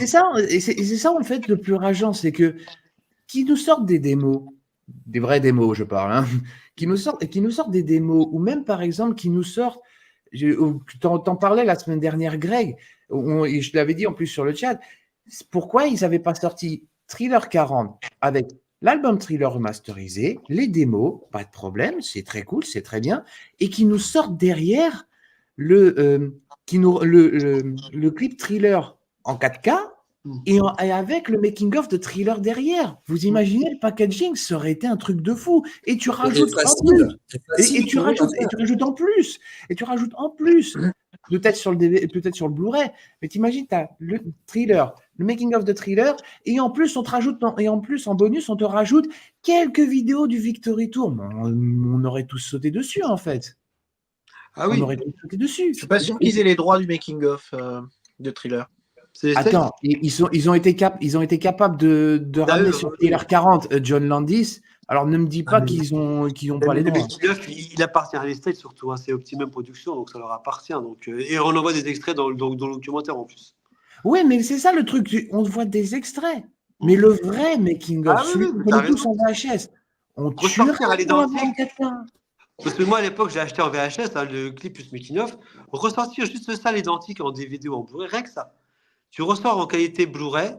C'est ça, en fait, le plus rageant, c'est que qui nous sortent des démos, des vrais démos, je parle, hein, qui nous sortent des démos, ou même, par exemple, qui nous sortent, t'en parlais la semaine dernière, Greg, et je l'avais dit en plus sur le chat, pourquoi ils n'avaient pas sorti Thriller 40 avec l'album Thriller remasterisé, les démos, pas de problème, c'est très cool, c'est très bien, et qui nous sortent derrière le clip Thriller en 4K et avec le making-of de Thriller derrière. Vous imaginez le packaging, ça aurait été un truc de fou. Et tu rajoutes en plus. Et tu rajoutes en plus. Peut-être sur le DVD, peut-être sur le Blu-ray. Mais t'imagines, tu as le Thriller, le making-of de Thriller, et en plus, en bonus, on te rajoute quelques vidéos du Victory Tour. On aurait tous sauté dessus, en fait. Ah oui. On aurait tous sauté dessus. Je suis pas sûr qu'ils aient les droits du making-of de Thriller. Attends, ils ont été capables de ramener sur Thriller 40 John Landis. Alors ne me dis pas qu'ils ont pas les droits. Le making-of, il appartient à l'Estate surtout. Hein, c'est Optimum Production, donc ça leur appartient. Donc, et on envoie des extraits dans le documentaire en plus. Oui, mais c'est ça le truc. On voit des extraits. Mais le vrai making-of, celui qu'on a tous en VHS, on tuerait à l'identique. Parce que moi, à l'époque, j'ai acheté en VHS le clip plus making-of. Ressortir juste ça, l'identique en DVD ou en Blu-ray, rien que ça. Tu ressors en qualité Blu-ray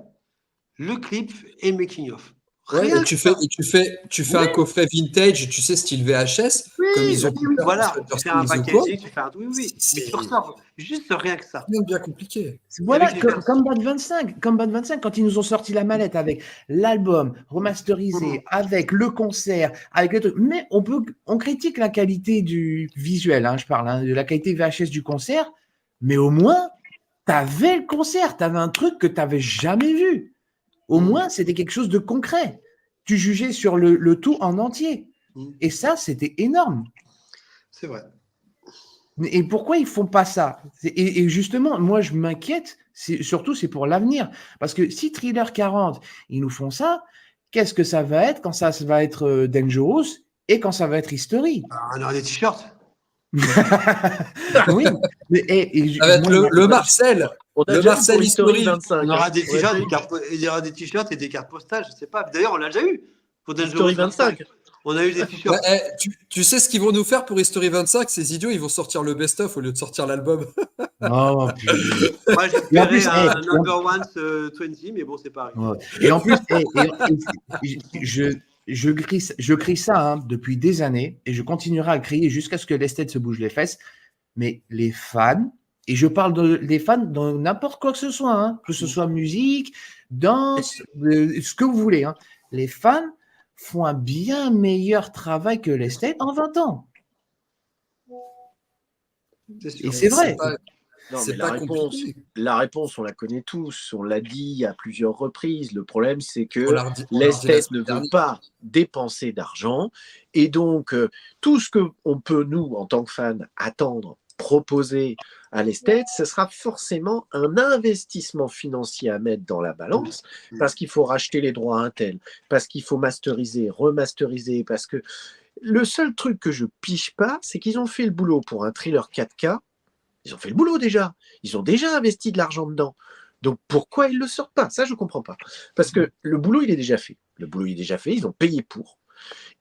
le clip et le making-of. Ouais, et tu fais un coffret vintage, tu sais, style VHS, comme ils ont pu faire. Voilà, tu fais un packaging, tu fais un... Oui. Mais tu ressors juste rien que ça. C'est bien compliqué. Voilà, comme Bad 25, quand ils nous ont sorti la mallette avec l'album remasterisé, avec le concert, avec le truc. Mais on critique la qualité du visuel, je parle, de la qualité VHS du concert, mais au moins, t'avais le concert, t'avais un truc que t'avais jamais vu. Au moins, c'était quelque chose de concret. Tu jugeais sur le tout en entier. Et ça, c'était énorme. C'est vrai. Et pourquoi ils font pas ça ? Et justement, moi, je m'inquiète, surtout, c'est pour l'avenir. Parce que si Thriller 40, ils nous font ça, qu'est-ce que ça va être quand ça va être Dangerous et quand ça va être History ? On aura des t-shirts. Oui. Ça va être le Marcel. Le Marcel History 25. On aura des t-shirts, il y aura des t-shirts et des cartes postales, je sais pas. D'ailleurs, on l'a déjà eu. Pour History 25. On a eu des t-shirts. Tu sais ce qu'ils vont nous faire pour History 25 ? Ces idiots, ils vont sortir le best-of au lieu de sortir l'album. Oh, moi, j'espérais un number one 20, mais bon, c'est pareil. Ouais. Et en plus, je crie ça depuis des années et je continuerai à le crier jusqu'à ce que l'esthète se bouge les fesses. Mais les fans, et je parle des fans dans n'importe quoi que ce soit, que ce soit musique, danse, ce que vous voulez. Les fans font un bien meilleur travail que l'esthète en 20 ans. Et c'est vrai. Non, mais la réponse, on la connaît tous, on l'a dit à plusieurs reprises. Le problème, c'est que l'esthète ne veut pas dépenser d'argent. Et donc, tout ce qu'on peut, nous, en tant que fans, attendre, proposer à l'esthète, ce sera forcément un investissement financier à mettre dans la balance, parce qu'il faut racheter les droits à un tel, parce qu'il faut masteriser, remasteriser, parce que le seul truc que je piche pas, c'est qu'ils ont fait le boulot pour un thriller 4K. Ils ont fait le boulot déjà. Ils ont déjà investi de l'argent dedans. Donc, pourquoi ils ne le sortent pas ? Ça, je ne comprends pas. Parce que le boulot, il est déjà fait. Ils ont payé pour.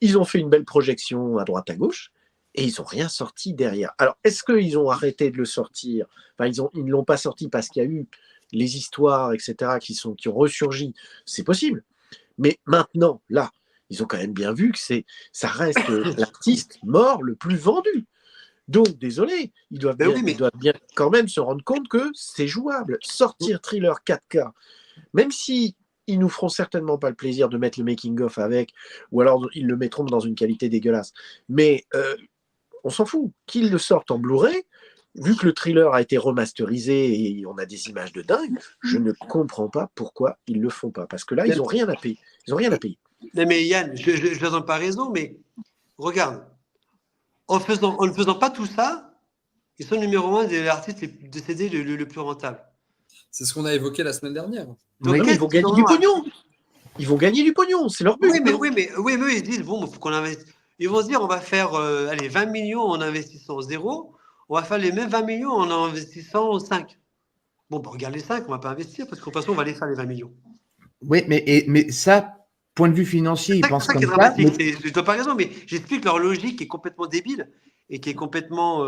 Ils ont fait une belle projection à droite, à gauche. Et ils n'ont rien sorti derrière. Alors, est-ce qu'ils ont arrêté de le sortir ? Enfin, ils ne l'ont pas sorti parce qu'il y a eu les histoires, etc., qui ont ressurgi. C'est possible. Mais maintenant, là, ils ont quand même bien vu que ça reste l'artiste mort le plus vendu. Donc, désolé, ils doivent bien quand même se rendre compte que c'est jouable. Sortir Thriller 4K, même si ils nous feront certainement pas le plaisir de mettre le making-of avec, ou alors ils le mettront dans une qualité dégueulasse. Mais on s'en fout. Qu'ils le sortent en Blu-ray, vu que le thriller a été remasterisé et on a des images de dingue, je ne comprends pas pourquoi ils le font pas. Parce que là, ils n'ont rien à payer. Non, mais Yann, je ne donne pas raison, mais regarde. En ne faisant pas tout ça, ils sont numéro 1 de l'artiste décédé le plus rentable. C'est ce qu'on a évoqué la semaine dernière. Donc, ils vont gagner du pognon. Ils vont gagner du pognon, c'est leur but. Oui, mais ils disent, bon, il faut qu'on investisse. Ils vont se dire, on va faire 20 millions en investissant 0, on va faire les mêmes 20 millions en investissant 5. Bon, regarde les 5, on ne va pas investir, parce qu'en toute façon, on va les faire les 20 millions. Oui, mais ça, point de vue financier, ils pensent comme ça. Je ne dois pas raison, mais j'explique leur logique qui est complètement débile et qui est complètement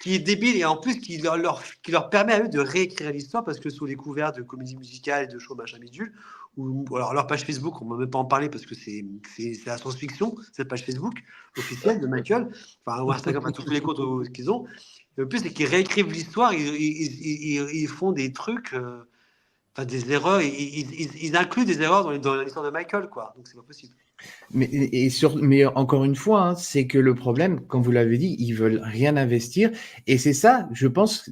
qui est débile et en plus qui leur permet à eux de réécrire l'histoire parce que sous les couverts de comédie musicale et de show machin bidule, ou alors leur page Facebook, on ne va même pas en parler parce que c'est la science-fiction, cette page Facebook officielle de Michael, enfin, ou Instagram, enfin, tous les comptes qu'ils ont. Et le plus, c'est qu'ils réécrivent l'histoire, ils font des trucs, des erreurs, ils incluent des erreurs dans l'histoire de Michael, quoi. Donc, c'est pas possible. Mais encore une fois, hein, c'est que le problème, comme vous l'avez dit, ils veulent rien investir. Et c'est ça, je pense,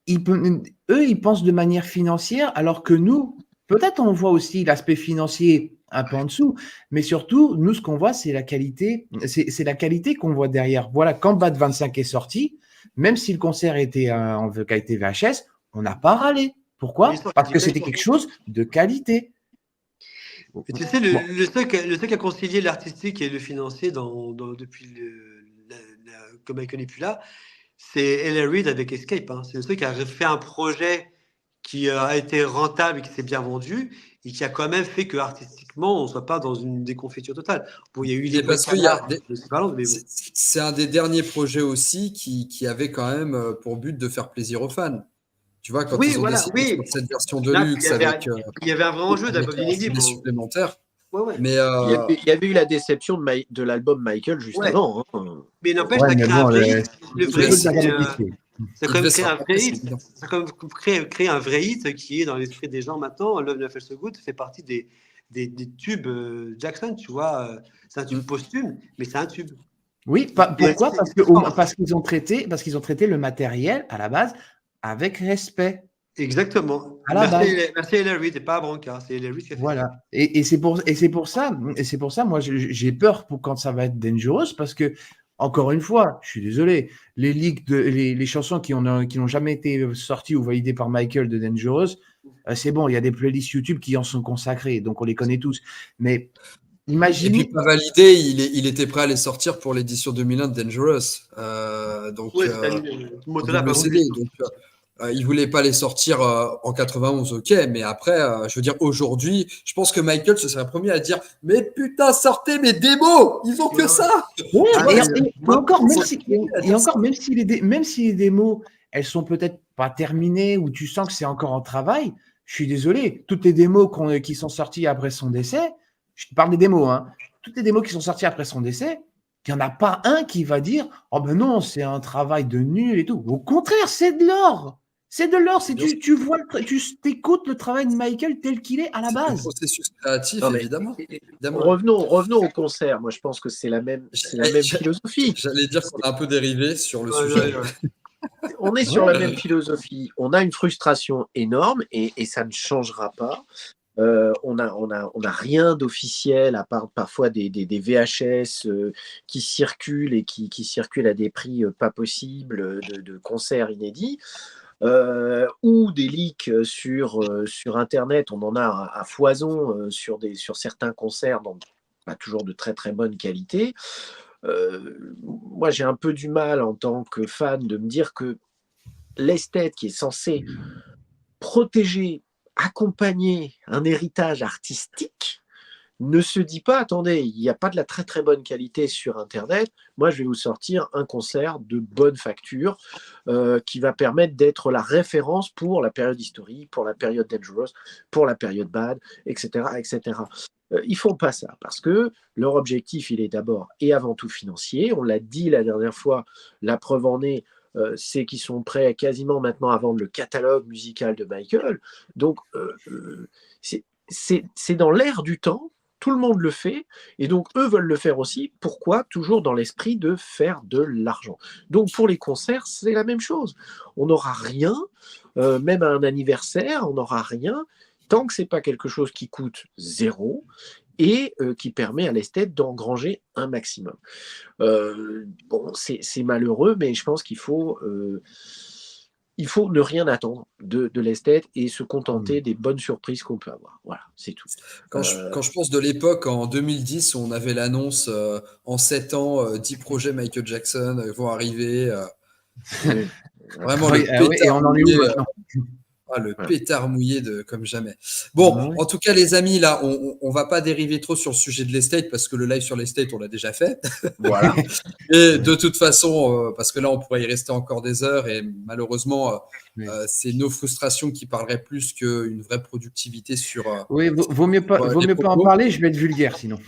eux, ils pensent de manière financière, alors que nous, peut-être on voit aussi l'aspect financier un peu en dessous, mais surtout, nous, ce qu'on voit, c'est la qualité, c'est la qualité qu'on voit derrière. Voilà, quand Bad 25 est sorti, même si le concert était en qualité VHS, on n'a pas râlé. Pourquoi? Parce que c'était quelque chose de qualité. Et tu sais, le seul qui a concilié l'artistique et le financier depuis que Michael n'est plus là, c'est L.A. Reid avec Escape. Hein. C'est le seul qui a fait un projet qui a été rentable et qui s'est bien vendu et qui a quand même fait que artistiquement, on ne soit pas dans une déconfiture totale. Bon, il y a eu des parce que c'est un des derniers projets aussi qui avait quand même pour but de faire plaisir aux fans. Tu vois, quand ils ont décidé de faire cette version de luxe il y avait un vrai enjeu d'Album inédit supplémentaire. Ouais. Mais il y avait eu la déception de l'album Michael juste avant. Hein. Mais n'empêche, ça crée un vrai hit. Le vrai hit, ça a quand même créé un vrai hit qui est dans l'esprit des gens maintenant. Love Never Felt So Good fait partie des tubes Jackson, tu vois. C'est un tube posthume, mais c'est un tube. Oui, pourquoi? Parce qu'ils ont traité le matériel à la base avec respect. Exactement. Merci L.A. Reid, et pas à Branca. C'est L.A. Reid qui a fait voilà. Ça. Et c'est pour ça, moi, j'ai peur pour quand ça va être Dangerous, parce que, encore une fois, je suis désolé, les chansons qui n'ont jamais été sorties ou validées par Michael de Dangerous, c'est bon, il y a des playlists YouTube qui en sont consacrées, donc on les connaît tous. Mais imaginez. Et puis pas validé, il était prêt à les sortir pour l'édition 2001 de Dangerous. Donc, il voulait pas les sortir en 91, ok, mais après, je veux dire, aujourd'hui, je pense que Michael se serait premier à dire « Mais putain, sortez mes démos, ils ont que ça !» Même si les démos, elles sont peut-être pas terminées ou tu sens que c'est encore en travail, je suis désolé, toutes les démos qui sont sorties après son décès, je te parle des démos, hein, toutes les démos qui sont sorties après son décès, il n'y en a pas un qui va dire « Oh ben non, c'est un travail de nul et tout ». Au contraire, c'est de l'or. C'est de l'or, tu écoutes le travail de Michael tel qu'il est à la base. C'est un processus créatif, évidemment. Revenons au concert. Moi, je pense que c'est la même philosophie. J'allais dire qu'on a un peu dérivé sur le sujet. On est sur la même philosophie. On a une frustration énorme et ça ne changera pas. On a rien d'officiel à part parfois des VHS qui circulent et qui circulent à des prix pas possibles de concerts inédits. Ou des leaks sur Internet, on en a à foison sur certains concerts, donc pas toujours de très très bonne qualité. Moi, j'ai un peu du mal en tant que fan de me dire que l'esthète qui est censé protéger, accompagner un héritage artistique ne se dit pas, attendez, il n'y a pas de la très très bonne qualité sur Internet, moi je vais vous sortir un concert de bonne facture qui va permettre d'être la référence pour la période historique, pour la période Dangerous, pour la période Bad, etc. etc. Ils font pas ça parce que leur objectif, il est d'abord et avant tout financier. On l'a dit la dernière fois, la preuve en est, c'est qu'ils sont prêts quasiment maintenant à vendre le catalogue musical de Michael. Donc, c'est dans l'air du temps. Tout le monde le fait, et donc eux veulent le faire aussi. Pourquoi? Toujours dans l'esprit de faire de l'argent. Donc pour les concerts, c'est la même chose. On n'aura rien, même à un anniversaire, on n'aura rien, tant que ce n'est pas quelque chose qui coûte zéro et qui permet à l'esthète d'engranger un maximum. Bon, c'est malheureux, mais je pense qu'il faut ne rien attendre de l'esthète et se contenter des bonnes surprises qu'on peut avoir. Voilà, c'est tout. Quand je pense de l'époque, en 2010, où on avait l'annonce en 7 ans, 10 projets Michael Jackson vont arriver. Vraiment, et on en est où maintenant ? Ah, le Voilà. pétard mouillé comme jamais. Bon, Ouais. en tout cas, les amis, là, on va pas dériver trop sur le sujet de l'estate parce que le live sur l'estate, on l'a déjà fait. Voilà. Et de toute façon, parce que là, on pourrait y rester encore des heures et malheureusement, Oui. c'est nos frustrations qui parleraient plus qu'une vraie productivité sur Oui, vaut mieux pas les en propos. parler, je vais être vulgaire sinon.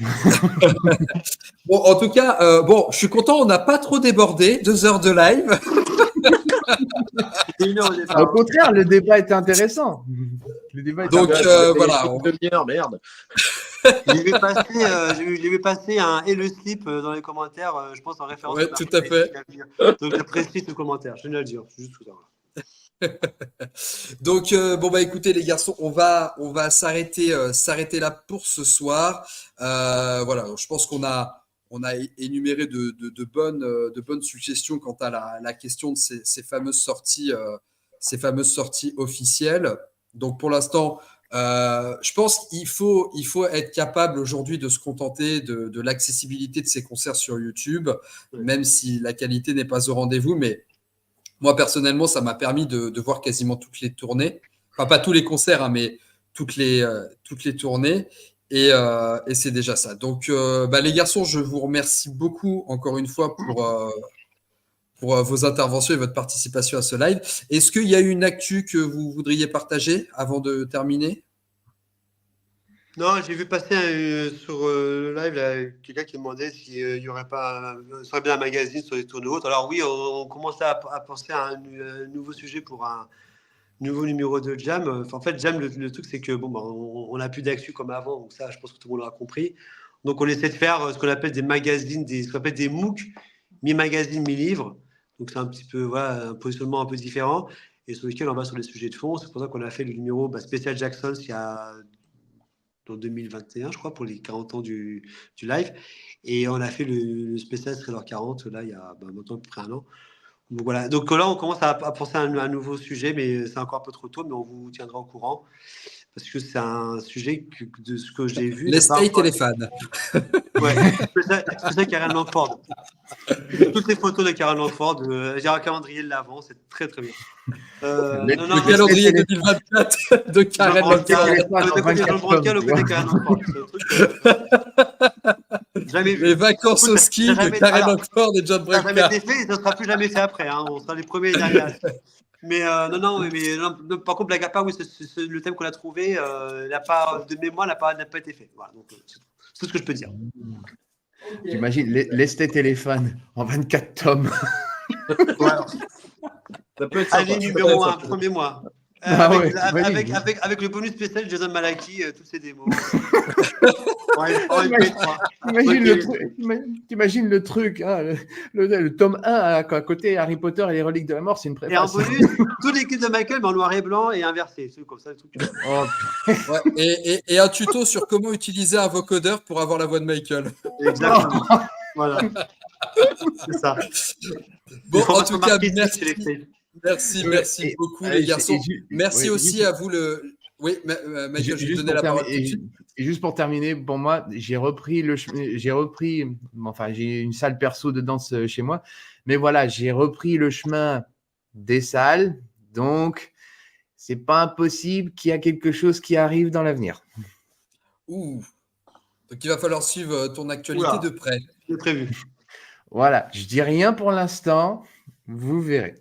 Bon, en tout cas, bon, je suis content, on n'a pas trop débordé, 2 heures de live. C'était 1 heure au Au départ. contraire, le débat était intéressant. Le débat était Donc, intéressant. voilà. Une demi-heure, merde. J'ai vu passer un et le slip dans les commentaires, je pense en référence Ouais, au marché tout à fait. d'avenir. Donc j'apprécie ce commentaire, je tenais à le dire, c'est juste tout ça. Donc, bon, bah, écoutez, les garçons, on va s'arrêter là pour ce soir. Voilà, je pense qu'on a énuméré de bonnes suggestions quant à la question de ces fameuses sorties officielles. Donc, pour l'instant, je pense qu'il faut être capable aujourd'hui de se contenter de l'accessibilité de ces concerts sur YouTube, même si la qualité n'est pas au rendez-vous, mais moi, personnellement, ça m'a permis de voir quasiment toutes les tournées. Enfin, pas tous les concerts, hein, mais toutes les tournées. Et c'est déjà ça. Donc, bah, les garçons, je vous remercie beaucoup, encore une fois, pour vos interventions et votre participation à ce live. Est-ce qu'il y a une actu que vous voudriez partager avant de terminer? Non, j'ai vu passer sur le live là, quelqu'un qui demandait s'il y aurait pas, serait bien un magazine sur les tournées hautes. Alors oui, on commençait à penser à un nouveau sujet pour un nouveau numéro de Jam. Enfin, en fait, Jam, le truc, c'est que bon, bah, on n'a plus d'actu comme avant, donc ça, je pense que tout le monde l'aura compris. Donc, on essaie de faire ce qu'on appelle des magazines, ce qu'on appelle des MOOC, mi-magazine, mi-livre. Donc, c'est un petit peu, voilà, un positionnement un peu différent et sur lequel on va sur les sujets de fond. C'est pour ça qu'on a fait le numéro spécial Jackson il y a en 2021, je crois, pour les 40 ans du live. Et on a fait le spécial Thriller 40, là, il y a maintenant à peu près un an. Donc voilà. Donc là, on commence à penser à un nouveau sujet, mais c'est encore un peu trop tôt, mais on vous tiendra au courant. Parce que c'est un sujet de ce que j'ai vu. L'estate et les fans. Ouais, c'est ça Karen Langford. Toutes les photos de Karen Langford, j'ai un calendrier de l'avant, c'est très très bien. Le calendrier 2024 de Karen Langford. Le côté Jean Brancal, le côté Karen Langford. C'est un truc jamais vu. Les vacances au ski de Karen Langford et John Ça n'a jamais Branca. été fait et ça ne sera plus jamais fait après. Hein. On sera les premiers et les derniers. Mais non, par contre, blague à part, oui, c'est le thème qu'on a trouvé, de mémoire, n'a pas été fait. Voilà, donc, c'est tout ce que je peux dire. T'imagines l'esthé téléphone en 24 tomes. Voilà. Ça peut être Allez, sympa. numéro 1, premier mois. Avec le bonus spécial Jason Malaki, toutes ces démos. T'imagines le truc, hein, le tome 1 à côté Harry Potter et les reliques de la mort, c'est une Et en préface. bonus, toute l'équipe de Michael, mais en noir et blanc et inversé. C'est comme ça, le truc. Oh, Ouais, et un tuto sur comment utiliser un vocodeur pour avoir la voix de Michael. Exactement. Voilà. C'est ça. Bon, en tout cas, merci Et- beaucoup, et- les garçons. et- Merci oui, aussi à vous. Oui, Michael, je vais te donner la parole tout de suite. Et juste pour terminer, pour moi, j'ai une salle perso de danse chez moi, mais voilà, j'ai repris le chemin des salles, donc c'est pas impossible qu'il y a quelque chose qui arrive dans l'avenir. Ouh. Donc il va falloir suivre ton actualité de près. C'est prévu. Voilà, je dis rien pour l'instant, vous verrez.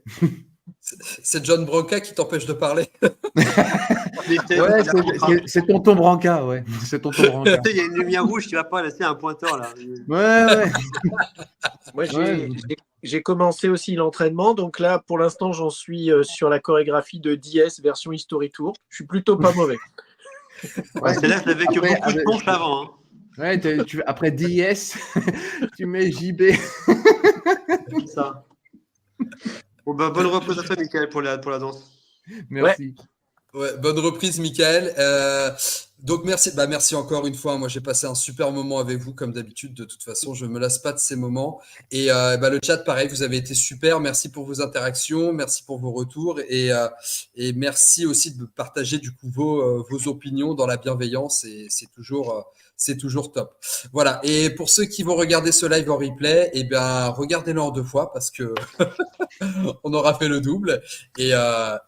C'est John Branca qui t'empêche de parler. Ouais, c'est tonton Branca, ouais. C'est tonton Branca. Il y a une lumière rouge qui va pas laisser un pointeur là. Ouais. Moi, j'ai commencé aussi l'entraînement. Donc là, pour l'instant, j'en suis sur la chorégraphie de DS version History Tour. Je suis plutôt pas mauvais. Ouais, c'est là que j'avais que beaucoup de ponches avant. Hein. Ouais, après DIS, tu mets JB. C'est ça. Bon, bonne reprise à toi, Michael, pour la danse. Merci. Ouais, bonne reprise, Michael. Donc merci encore une fois. Moi j'ai passé un super moment avec vous comme d'habitude. De toute façon, je me lasse pas de ces moments. Et le chat, pareil, vous avez été super. Merci pour vos interactions, merci pour vos retours et merci aussi de partager du coup vos opinions dans la bienveillance. Et c'est toujours top. Voilà. Et pour ceux qui vont regarder ce live en replay, regardez-le en 2 fois parce que on aura fait le double. Et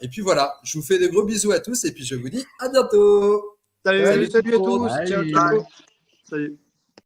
puis voilà. Je vous fais des gros bisous à tous et puis je vous dis à bientôt. Salut, Salut à tous. Salut. Ciao, ciao. Salut.